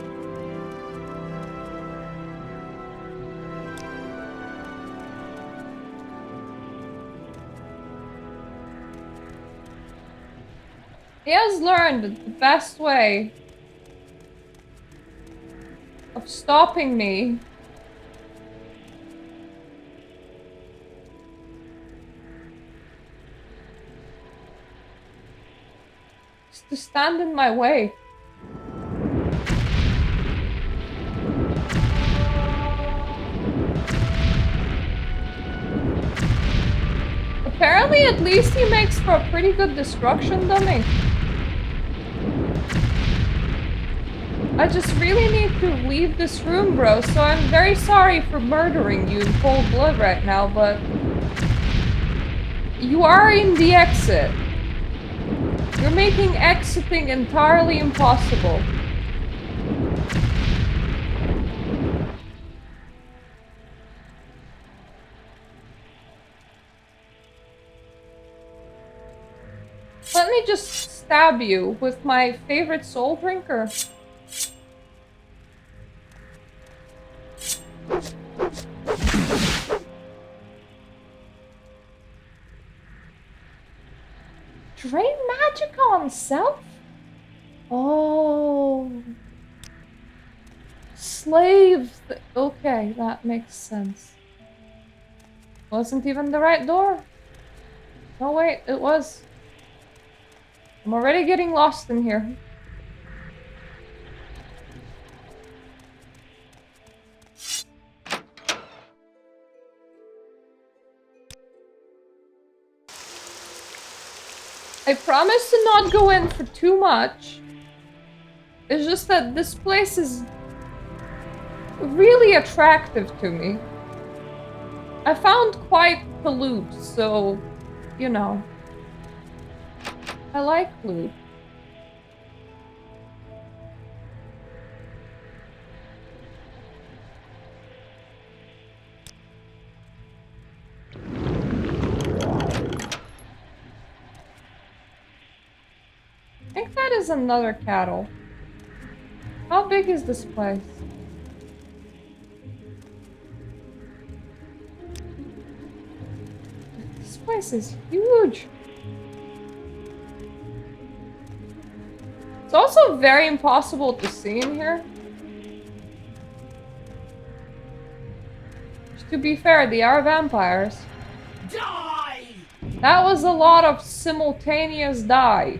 He has learned the best way of stopping me is to stand in my way. Apparently, at least he makes for a pretty good destruction dummy. I just really need to leave this room, bro, so I'm very sorry for murdering you in cold blood right now, but you are in the exit. You're making exiting entirely impossible. Let me just stab you with my favorite soul drinker. Drain magic on self? Oh. Slave. Okay, that makes sense. Wasn't even the right door. Oh wait, it was. I'm already getting lost in here. I promise to not go in for too much. It's just that this place is really attractive to me. I found quite the loot, so, you know. I like loot. I think that is another cattle. How big is this place? This place is huge. It's also very impossible to see in here. To be fair, they are vampires. Die! That was a lot of simultaneous die.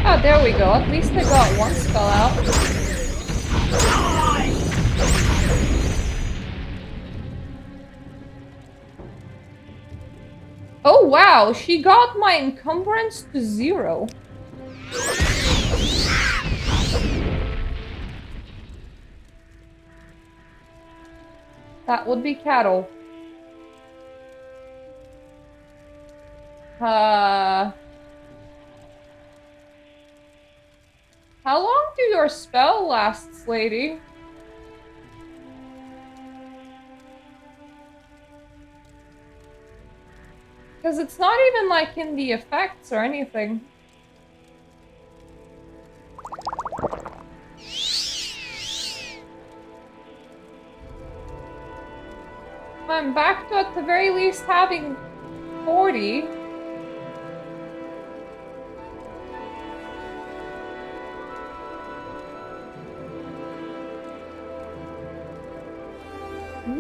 Oh, there we go. At least I got one spell out. Oh wow, she got my encumbrance to 0. That would be cattle. How long do your spell lasts, lady? Because it's not even like in the effects or anything. I'm back to at the very least having 40.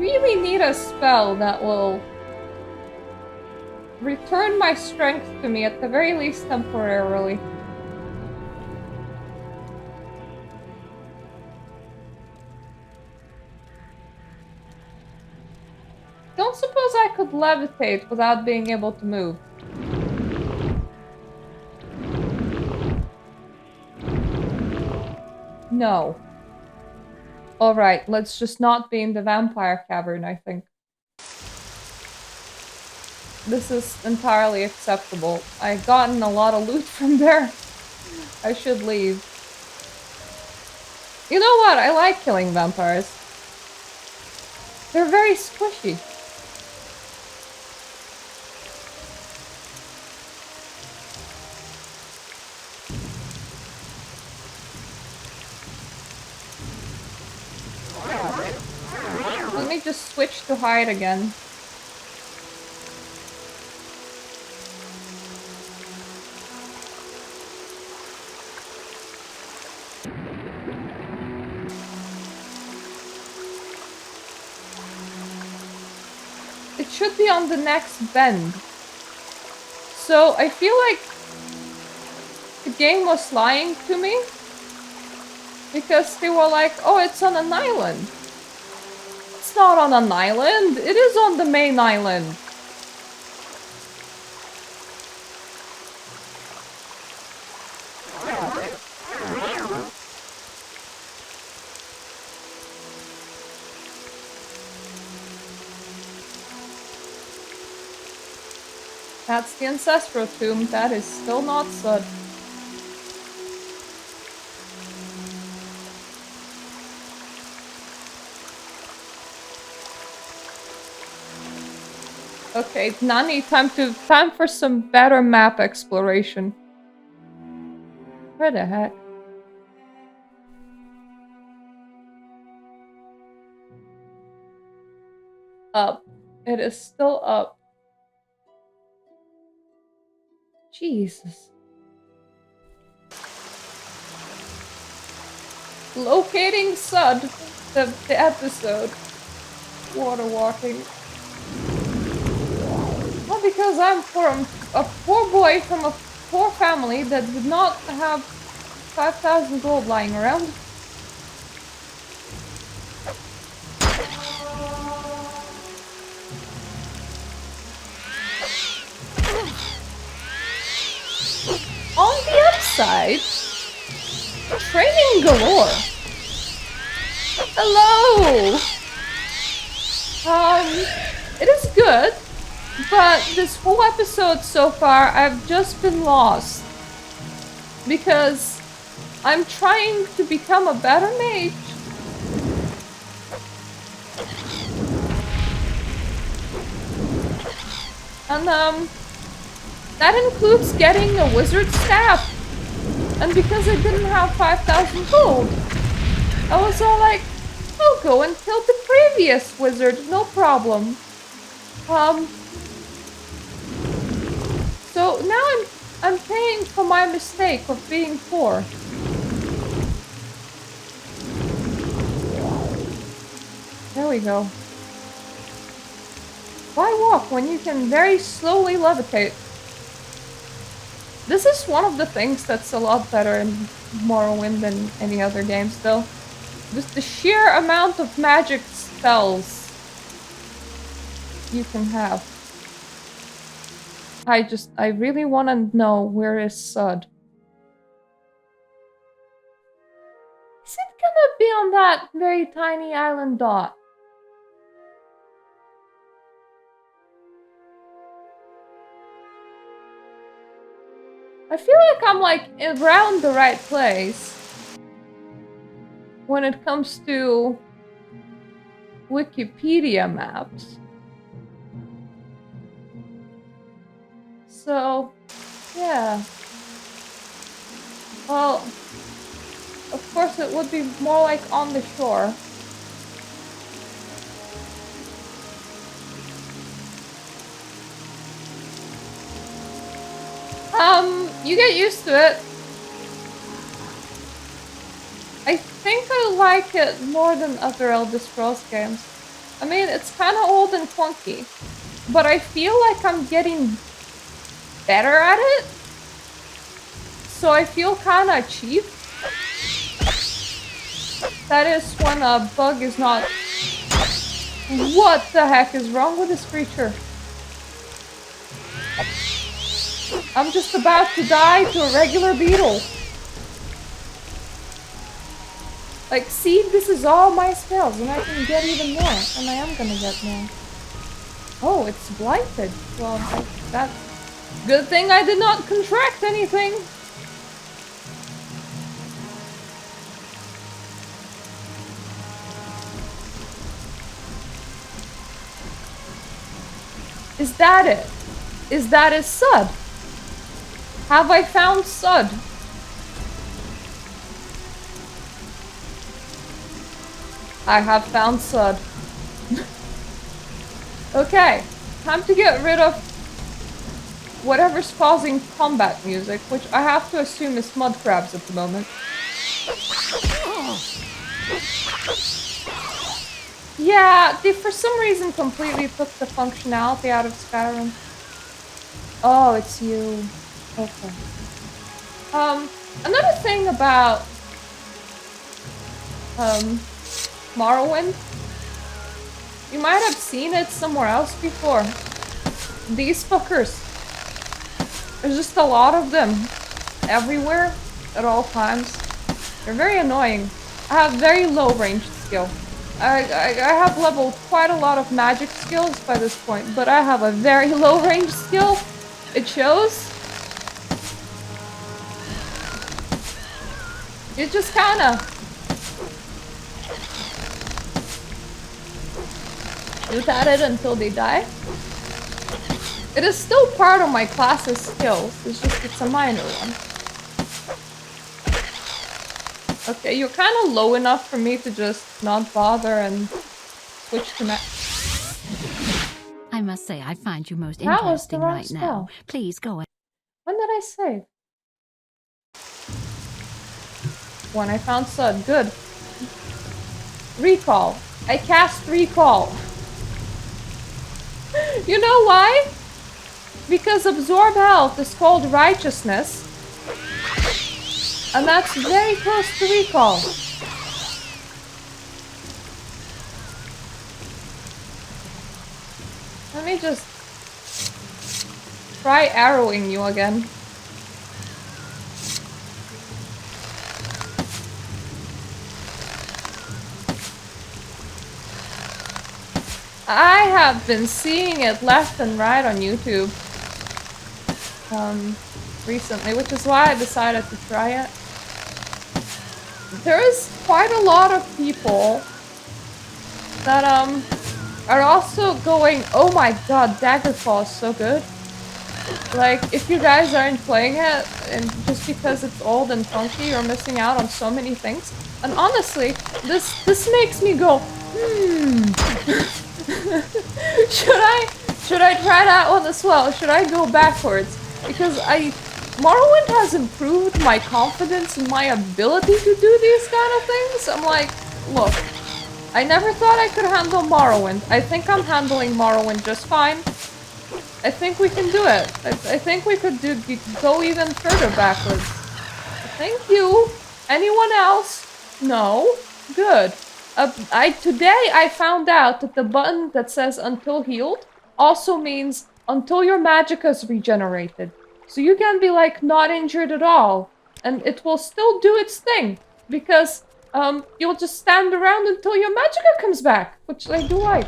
really need a spell that will return my strength to me, at the very least temporarily. Don't suppose I could levitate without being able to move. No. Alright, let's just not be in the vampire cavern, I think. This is entirely acceptable. I've gotten a lot of loot from there. I should leave. You know what? I like killing vampires. They're very squishy. Let me just switch to hide again. It should be on the next bend. So I feel like the game was lying to me. Because they were like, oh, it's on an island. It's not on an island. It is on the main island. That's the ancestral tomb. That is still not Sud. Okay, Nani, time for some better map exploration. Where the heck? Up. It is still up. Jesus. Locating Sud, the episode. Water walking. Well, because I'm from a poor boy from a poor family that did not have 5,000 gold lying around. On the upside, training galore. Hello! It is good, but this whole episode so far, I've just been lost. Because I'm trying to become a better mage. And, that includes getting a wizard staff. And because I didn't have 5,000 gold, I was all like, I'll go and kill the previous wizard, no problem. So now I'm paying for my mistake of being poor. There we go. Why walk when you can very slowly levitate? This is one of the things that's a lot better in Morrowind than any other game still. Just the sheer amount of magic spells you can have. I really want to know where is Sud. Is it gonna be on that very tiny island dot? I feel like I'm like around the right place when it comes to Wikipedia maps. So, yeah. Well, of course it would be more like on the shore. You get used to it. I think I like it more than other Elder Scrolls games. I mean, it's kind of old and clunky, but I feel like I'm getting better at it. So I feel kind of cheap. That is when a bug is not... What the heck is wrong with this creature? I'm just about to die to a regular beetle. Like, see, this is all my spells, and I can get even more, and I am gonna get more. Oh, it's blighted. Well, that's... Good thing I did not contract anything. Is that it? Is that a Sud? Have I found Sud? I have found Sud. Okay, time to get rid of whatever's causing combat music, which I have to assume is mud crabs at the moment. Yeah, they for some reason completely took the functionality out of Skyrim. Oh, it's you. Okay. Another thing about Morrowind, you might have seen it somewhere else before. These fuckers. There's just a lot of them everywhere at all times. They're very annoying. I have very low ranged skill. I have leveled quite a lot of magic skills by this point, but I have a very low range skill. It shows. You just kinda shoot at it until they die. It is still part of my class's skills, it's a minor one. Okay, you're kind of low enough for me to just not bother and switch to I must say, I find you most That was the interesting wrong right now. spell. Please go ahead. When did I save? When I found Sud. Good. Recall. I cast Recall. You know why? Because Absorb Health is called Righteousness. And that's very close to Recall. Let me just try arrowing you again. I have been seeing it left and right on YouTube recently, which is why I decided to try it. There is quite a lot of people that are also going, oh my god, Daggerfall is so good. Like, if you guys aren't playing it, and just because it's old and funky, you're missing out on so many things. And honestly, this makes me go, should I try that one as well? Should I go backwards? Because Morrowind has improved my confidence in my ability to do these kind of things. I'm like, look, I never thought I could handle Morrowind. I think I'm handling Morrowind just fine. I think we can do it. I think we could go even further backwards. Thank you. Anyone else? No? Good. Today I found out that the button that says until healed also means until your magicka's regenerated. So you can be like not injured at all. And it will still do its thing. Because you'll just stand around until your magicka comes back. Which I do like.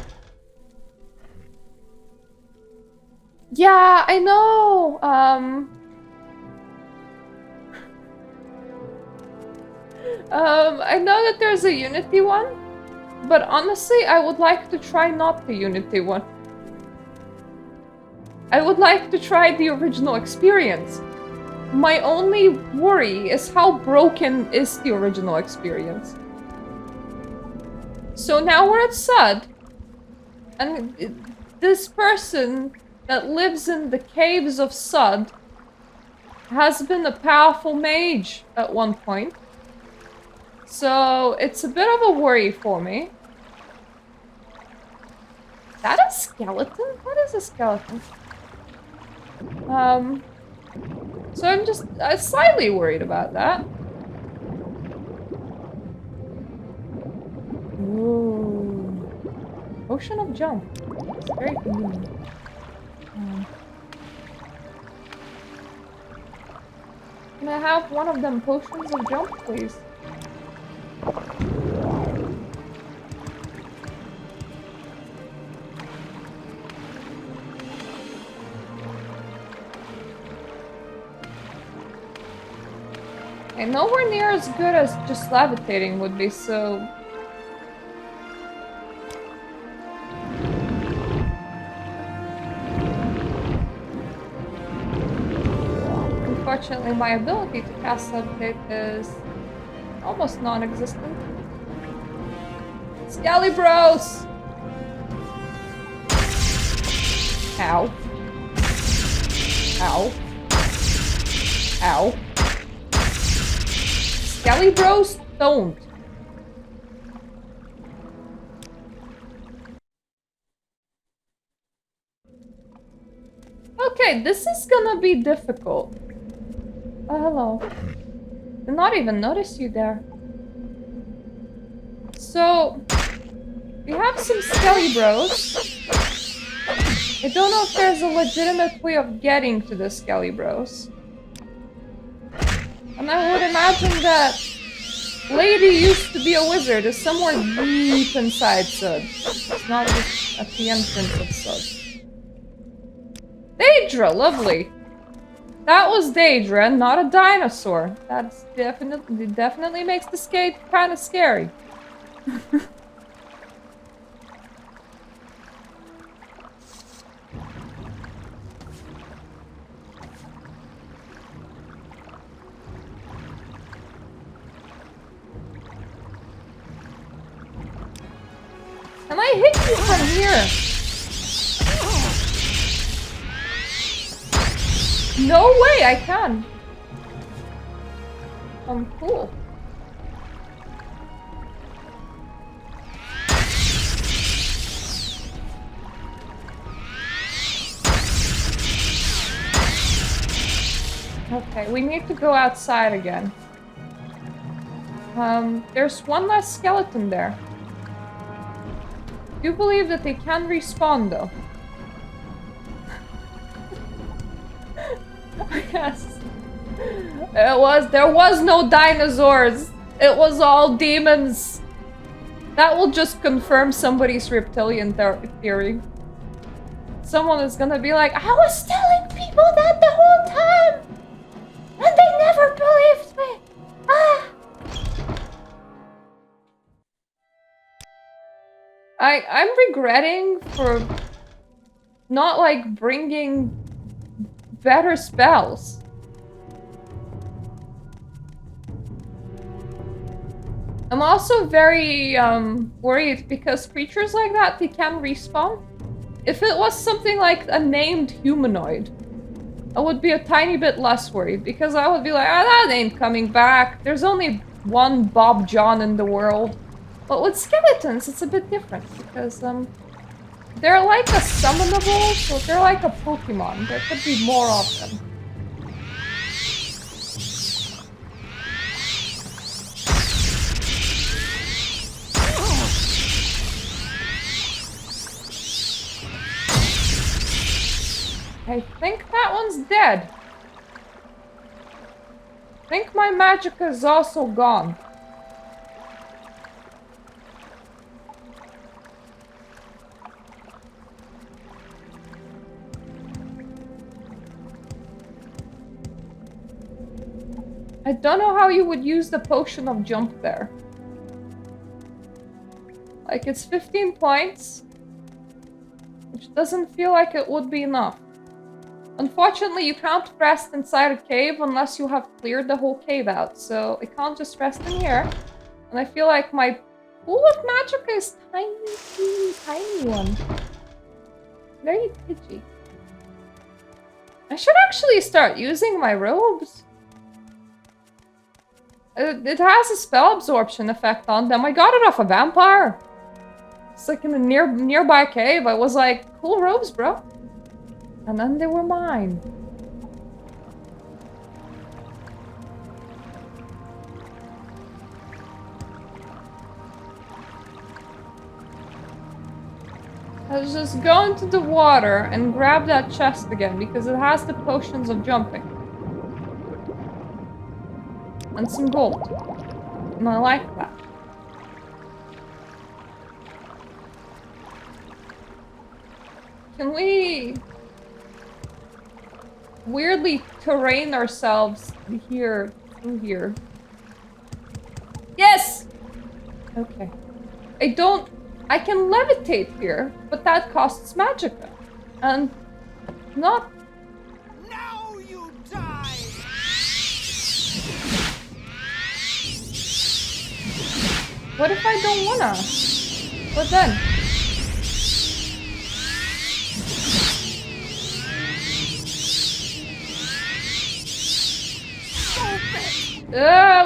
Yeah, I know. I know that there's a Unity one, but honestly, I would like to try not the Unity one. I would like to try the original experience. My only worry is how broken is the original experience. So now we're at Sud, and this person that lives in the caves of Sud has been a powerful mage at one point. So it's a bit of a worry for me. that a skeleton? What is a skeleton? So I'm just slightly worried about that. Ooh. Potion of jump. It's very convenient. Can I have one of them potions of jump, please? Okay, nowhere near as good as just levitating would be, so... Unfortunately, my ability to cast levitate is almost non-existent. Scallybros! Ow. Ow. Ow. Scallybros don't. Okay, this is gonna be difficult. Oh, hello. Did not even notice you there. So, we have some Scallybros. I don't know if there's a legitimate way of getting to the Scallybros. And I would imagine that Lady used to be a wizard is somewhere deep inside Sud. It's not just at the entrance of Sud. Daedra, lovely! That was Daedra, not a dinosaur. That's definitely makes the skate kind of scary. Can I hit you from here? No way, I can. Cool. Okay, we need to go outside again. There's one less skeleton there. Do you believe that they can respawn, though? Yes. There was no dinosaurs. It was all demons. That will just confirm somebody's reptilian theory. Someone is gonna be like, I was telling people that the whole time! And they never believed me! Ah! I'm regretting for not, like, bringing better spells. I'm also very worried because creatures like that, they can respawn. If it was something like a named humanoid, I would be a tiny bit less worried because I would be like, that ain't coming back. There's only one Bob John in the world. But with skeletons, it's a bit different because they're like a summonable, so they're like a Pokemon. There could be more of them. I think that one's dead. I think my magicka is also gone. I don't know how you would use the potion of jump there. Like, it's 15 points, which doesn't feel like it would be enough. Unfortunately, you can't rest inside a cave unless you have cleared the whole cave out, so I can't just rest in here. And I feel like my pool of magicka is tiny one. Very pitchy. I should actually start using my robes. It has a spell absorption effect on them. I got it off a vampire. It's like in a nearby cave. I was like, cool robes, bro. And then they were mine. Let's just go into the water and grab that chest again because it has the potions of jumping. And some gold. And I like that. Can we weirdly terrain ourselves here, through here? Yes! Okay. I can levitate here, but that costs magicka. And not... Now you die! What if I don't wanna? What then?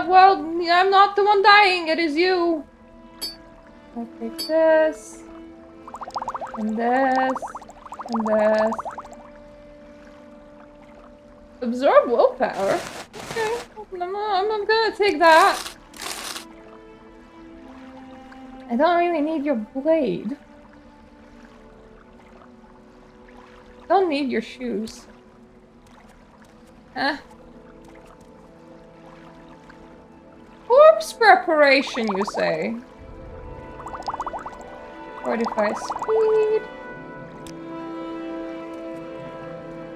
Well, I'm not the one dying, it is you. I'll take this. And this. And this. Absorb willpower? Okay, I'm not gonna take that. I don't really need your blade. Don't need your shoes. Huh? Corpse preparation, you say? 45 speed.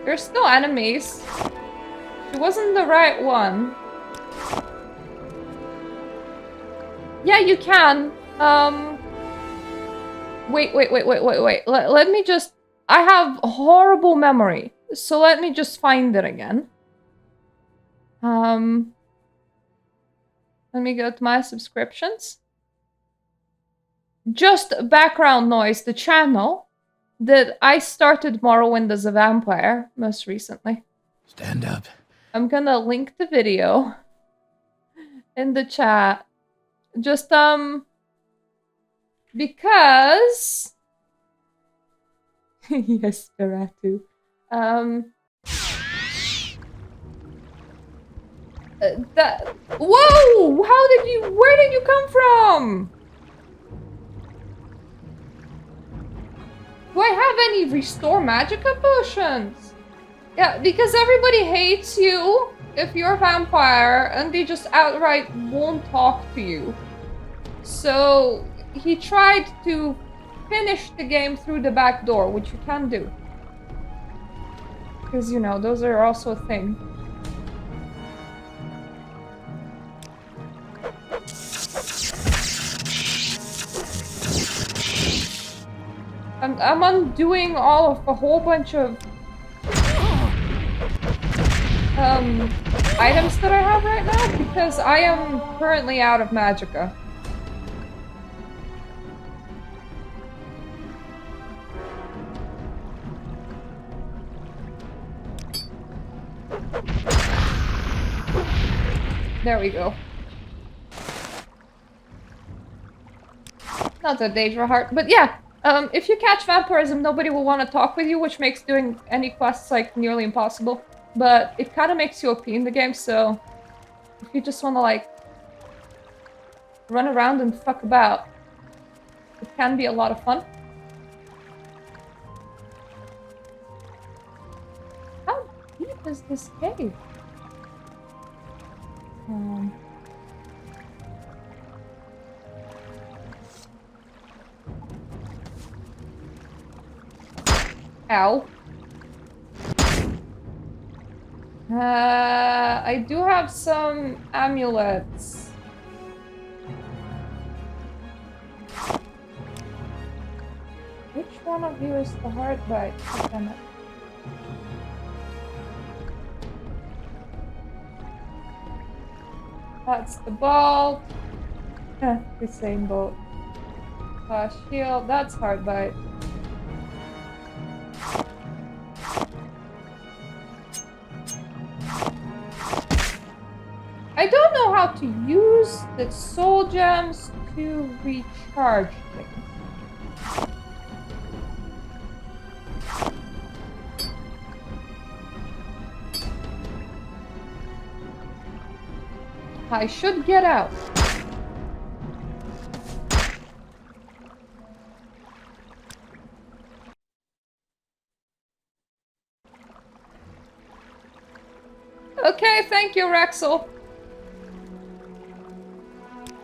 There's still enemies. She wasn't the right one. Yeah, you can. Wait. Let me just... I have horrible memory. So let me just find it again. Let me go to my subscriptions. Just background noise, the channel that I started Morrowind as a vampire most recently. Stand up. I'm gonna link the video in the chat. Just, because... yes, Feratu. That... Whoa! Where did you come from? Do I have any restore magicka potions? Yeah, because everybody hates you if you're a vampire and they just outright won't talk to you. So he tried to finish the game through the back door, which you can do. Because, you know, those are also a thing. I'm undoing all of a whole bunch of items that I have right now because I am currently out of magicka. There we go. Not a Daedra heart, but yeah. If you catch vampirism, nobody will want to talk with you, which makes doing any quests, like, nearly impossible. But it kind of makes you OP in the game, so... If you just want to, like... run around and fuck about, it can be a lot of fun. How deep is this cave? Ow. I do have some amulets. Which one of you is the heart bite? Damn it. That's the bolt. The same bolt. Shield, that's hard bite. I don't know how to use the soul gems to recharge things. I should get out. Okay, thank you, Rexel.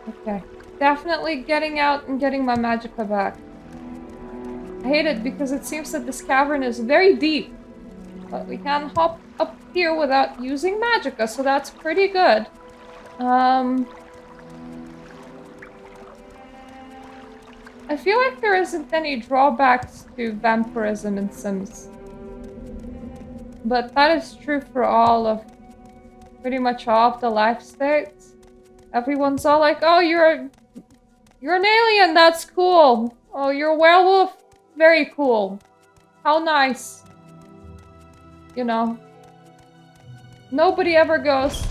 Okay. Definitely getting out and getting my magicka back. I hate it because it seems that this cavern is very deep. But we can hop up here without using magicka, so that's pretty good. I feel like there isn't any drawbacks to vampirism in Sims. But that is true for pretty much all of the life states. Everyone's all like, oh, you're an alien, that's cool. Oh, you're a werewolf, very cool. How nice. You know. Nobody ever goes,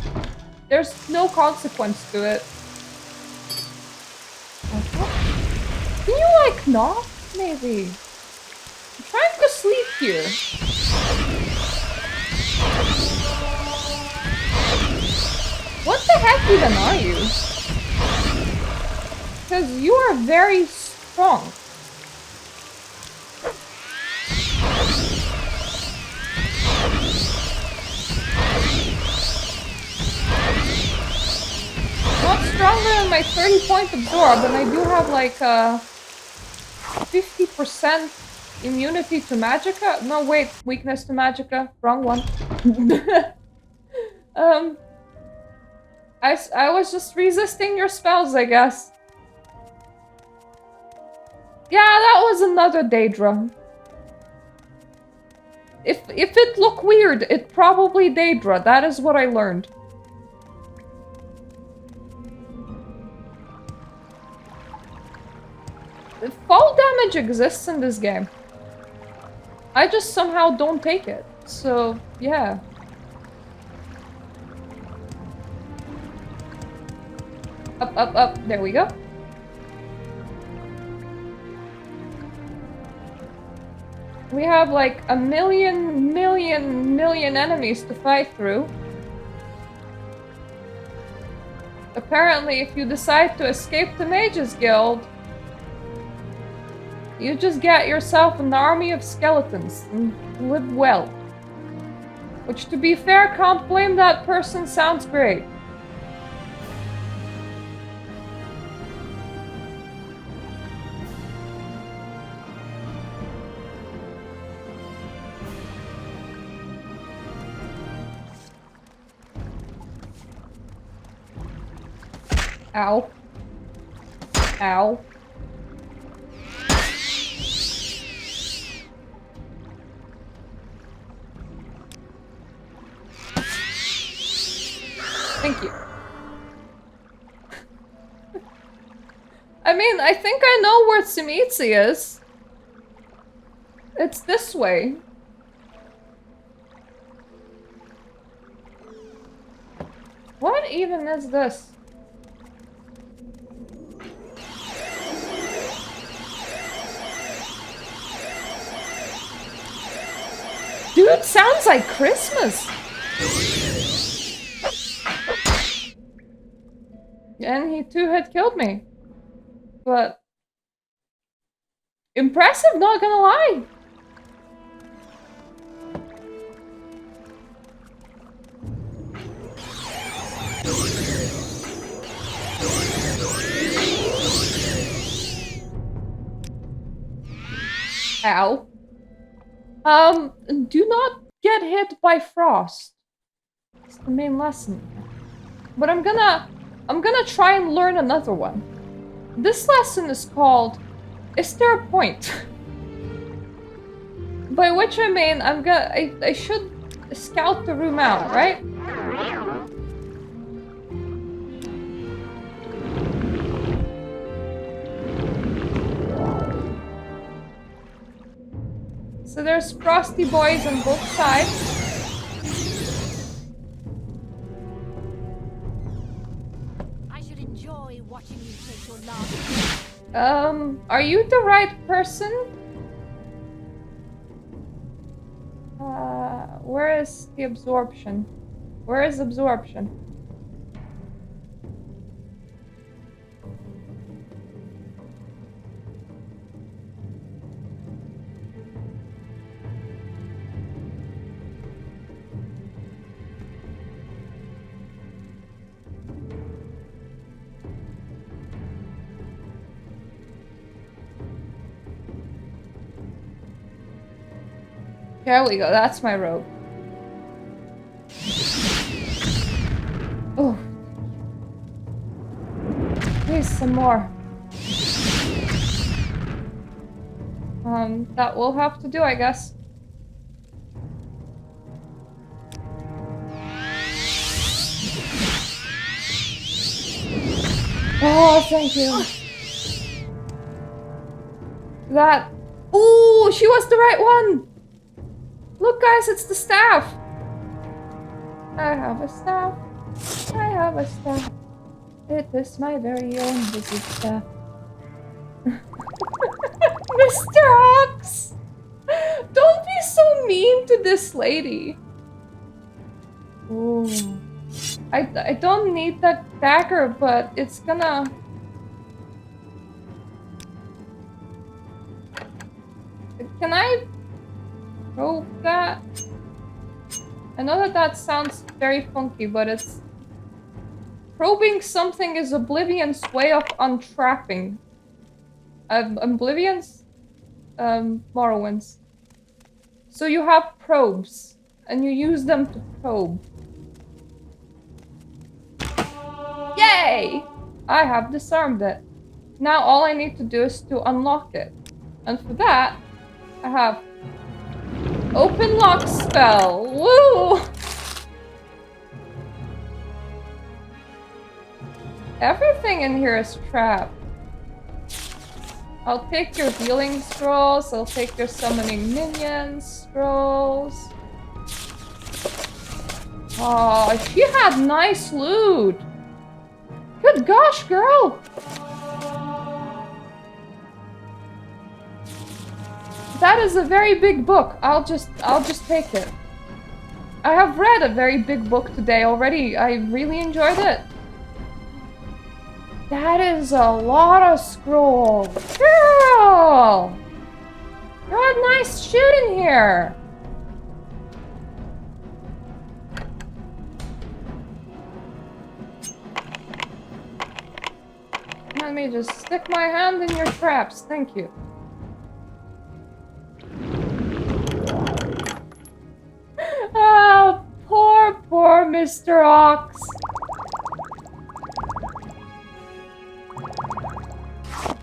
there's no consequence to it. Okay. Can you, like, knock? Maybe. I'm trying to sleep here. What the heck even are you? Because you are very strong. Not stronger than my 30-point absorb, and I do have like 50% immunity to magicka. No, wait, weakness to magicka. Wrong one. I was just resisting your spells, I guess. Yeah, that was another Daedra. If it looked weird, it probably Daedra. That is what I learned. Fall damage exists in this game. I just somehow don't take it. So, yeah. Up, up, up. There we go. We have like a million enemies to fight through. Apparently, if you decide to escape the Mages Guild, you just get yourself an army of skeletons and live well. Which, to be fair, can't blame that person, sounds great. Ow. Ow. Thank you. I mean, I think I know where Tzimitzi is. It's this way. What even is this? Dude, sounds like Christmas! And he too had killed me. But... impressive, not gonna lie! Ow. Do not get hit by frost. It's the main lesson. But I'm gonna try and learn another one. This lesson is called, Is There a Point? By which I mean, I should scout the room out, right? So there's frosty boys on both sides. I should enjoy watching you take your last. Are you the right person? Where is the absorption? Where is absorption? There we go, that's my robe. Oh. Please, some more. That will have to do, I guess. Oh, thank you. That... Ooh, she was the right one! Look, guys, it's the staff! I have a staff. I have a staff. It is my very own visit staff. Mr. Ox! Don't be so mean to this lady. Ooh. I don't need that dagger, but it's gonna... Can I probe that? I know that that sounds very funky, but it's... Probing something is Oblivion's way of untrapping. Oblivion's? Morrowind's. So you have probes, and you use them to probe. Yay! I have disarmed it. Now all I need to do is to unlock it. And for that, I have open lock spell. Woo! Everything in here is trapped. I'll take your healing scrolls, I'll take your summoning minions scrolls. Oh, she had nice loot. Good gosh, girl! That is a very big book. I'll just take it. I have read a very big book today already. I really enjoyed it. That is a lot of scrolls. Girl! You had nice shit in here. Let me just stick my hand in your traps. Thank you. Oh, poor Mr. Ox.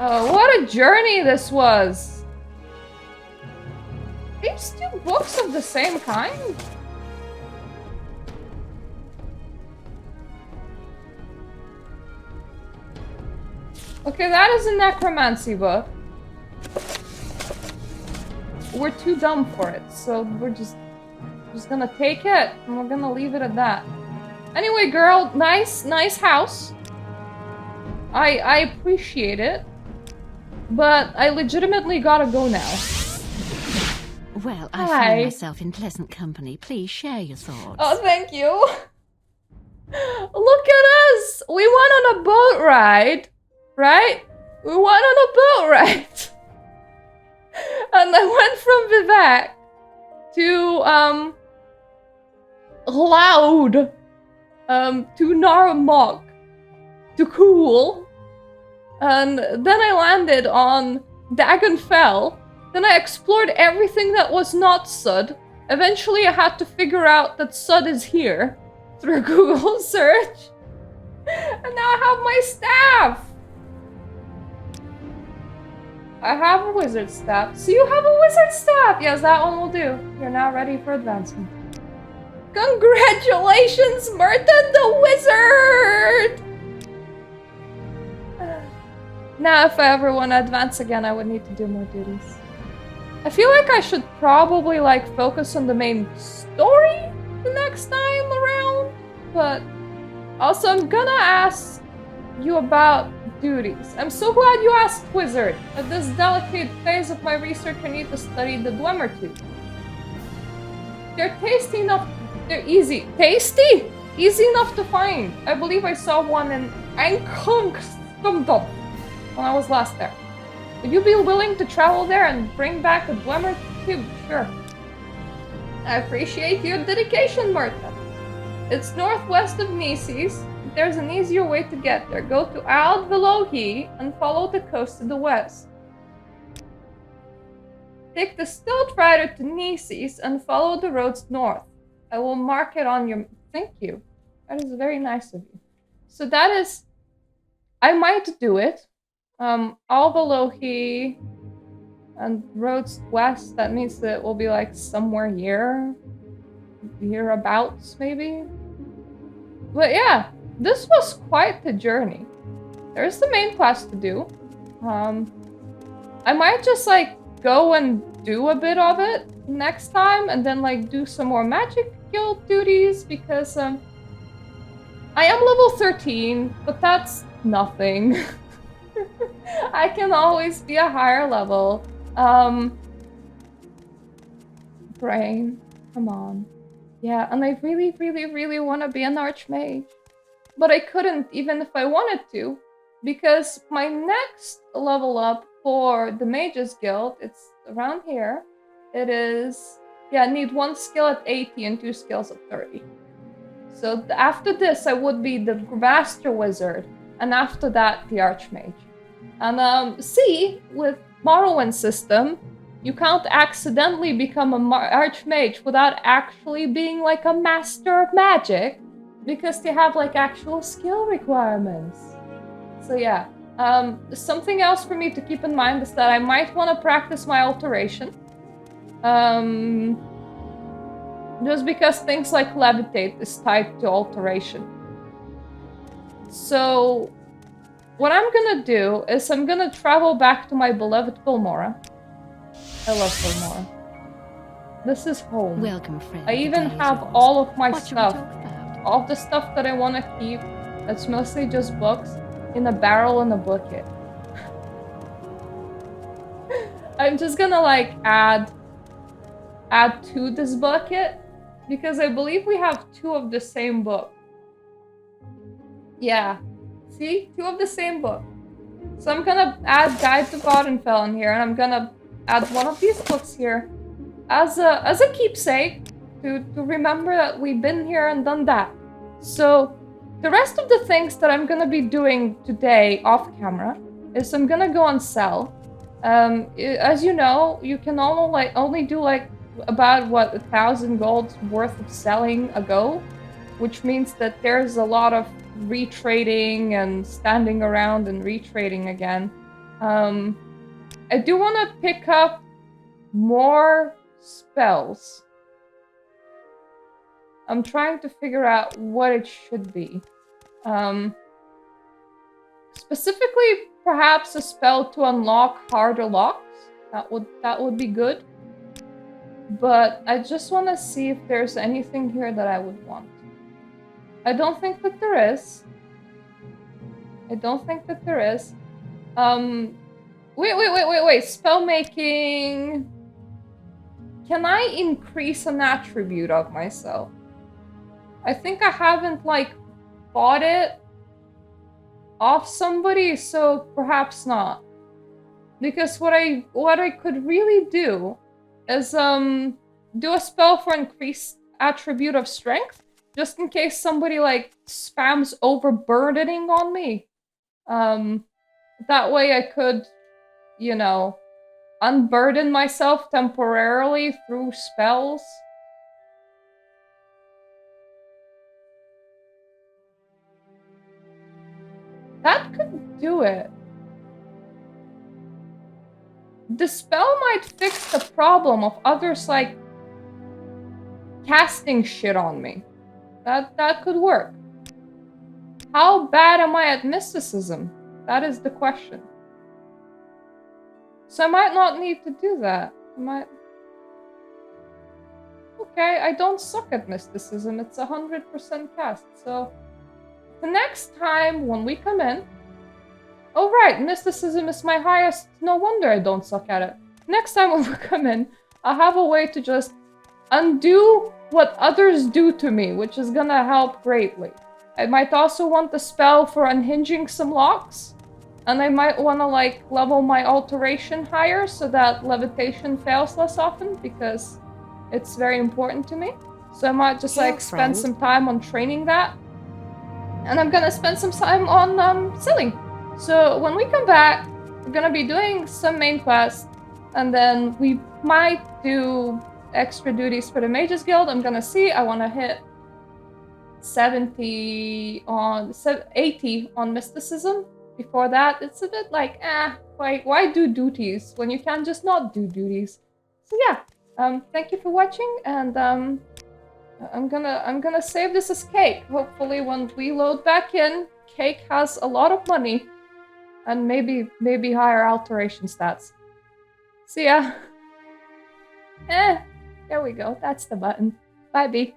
Oh, what a journey this was! These two books of the same kind? Okay, that is a necromancy book. We're too dumb for it, so we're just gonna take it, and we're gonna leave it at that. Anyway, girl, nice house. I appreciate it. But I legitimately gotta go now. Well, I find myself in pleasant company. Please share your thoughts. Oh, thank you. Look at us. We went on a boat ride, right? We went on a boat ride. And I went from Vivek to, Loud, to Naramok, to Cool. And then I landed on Dagonfell. Then I explored everything that was not Sud. Eventually I had to figure out that Sud is here through Google search. And now I have my staff. I have a wizard staff. So you have a wizard staff! Yes, that one will do. You're now ready for advancement. Congratulations, Merton the Wizard! Now, if I ever want to advance again, I would need to do more duties. I feel like I should probably, like, focus on the main story the next time around, but also I'm gonna ask you about duties. I'm so glad you asked, Wizard. At this delicate phase of my research, I need to study the Dwemer tooth. They're tasty enough. They're easy. Tasty? Easy enough to find. I believe I saw one in Ankungstumdom when I was last there. Would you be willing to travel there and bring back a Dwemer tube? Sure. I appreciate your dedication, Martha. It's northwest of Nices. There's an easier way to get there. Go to Ald Velohi and follow the coast to the west. Take the Stealth Rider to Nices and follow the roads north. I will mark it on your... Thank you. That is very nice of you. So that is... I might do it. Alvalohi and roads west, that means that it will be like somewhere here. Hereabouts, maybe? But yeah, this was quite the journey. There's the main quest to do. I might just like go and do a bit of it next time and then like do some more magic guild duties because I am level 13, but that's nothing. I can always be a higher level. Brain, come on. Yeah, and I really, really, really want to be an archmage. But I couldn't even if I wanted to, because my next level up for the Mages Guild, it's around here. It is, yeah, I need 1 skill at 80 and 2 skills at 30. So after this, I would be the Master Wizard, and after that, the Archmage. And see, with Morrowind system, you can't accidentally become an Archmage without actually being like a Master of Magic, because they have like actual skill requirements. So yeah, something else for me to keep in mind is that I might want to practice my alteration. Just because things like levitate is tied to alteration. So what I'm gonna do is I'm gonna travel back to my beloved Filmora. I love Filmora. This is home. Welcome, friend. I even have all of my stuff. All of the stuff that I want to keep, that's mostly just books, in a barrel and a bucket. I'm just gonna like add to this bucket, because I believe we have 2 of the same book. Yeah, see? 2 of the same book. So I'm gonna add Guide to Vaudenfell in here, and I'm gonna add 1 of these books here as a keepsake to remember that we've been here and done that. So the rest of the things that I'm gonna be doing today off camera is I'm gonna go and sell. As you know, you can only do like about 1,000 gold worth of selling a go, which means that there's a lot of retrading and standing around and retrading again. I do want to pick up more spells. I'm trying to figure out what it should be. Specifically, perhaps a spell to unlock harder locks. That would be good. But I just want to see if there's anything here that I would want. I don't think that there is. Wait. Spell making. Can I increase an attribute of myself? I think I haven't like bought it off somebody, so perhaps not. Because what I could really do is do a spell for increased attribute of strength, just in case somebody like spams overburdening on me. That way I could, you know, unburden myself temporarily through spells. That could do it. The spell might fix the problem of others like casting shit on me. That could work. How bad am I at mysticism? That is the question. So I might not need to do that. Okay, I don't suck at mysticism. It's 100% cast. So the next time when we come in... Oh right, mysticism is my highest. No wonder I don't suck at it. Next time when we come in, I'll have a way to just undo what others do to me, which is gonna help greatly. I might also want the spell for unhinging some locks. And I might want to like level my alteration higher so that levitation fails less often, because it's very important to me. So I might just like spend some time on training that. And I'm gonna spend some time on selling. So when we come back, we're gonna be doing some main quests. And then we might do extra duties for the Mages Guild. I'm gonna see. I want to hit 80 on mysticism. Before that, it's a bit like, why do duties when you can just not do duties? So yeah, thank you for watching, and I'm gonna save this as Cake. Hopefully, when we load back in, Cake has a lot of money, and maybe higher alteration stats. See ya. There we go. That's the button. Bye, B.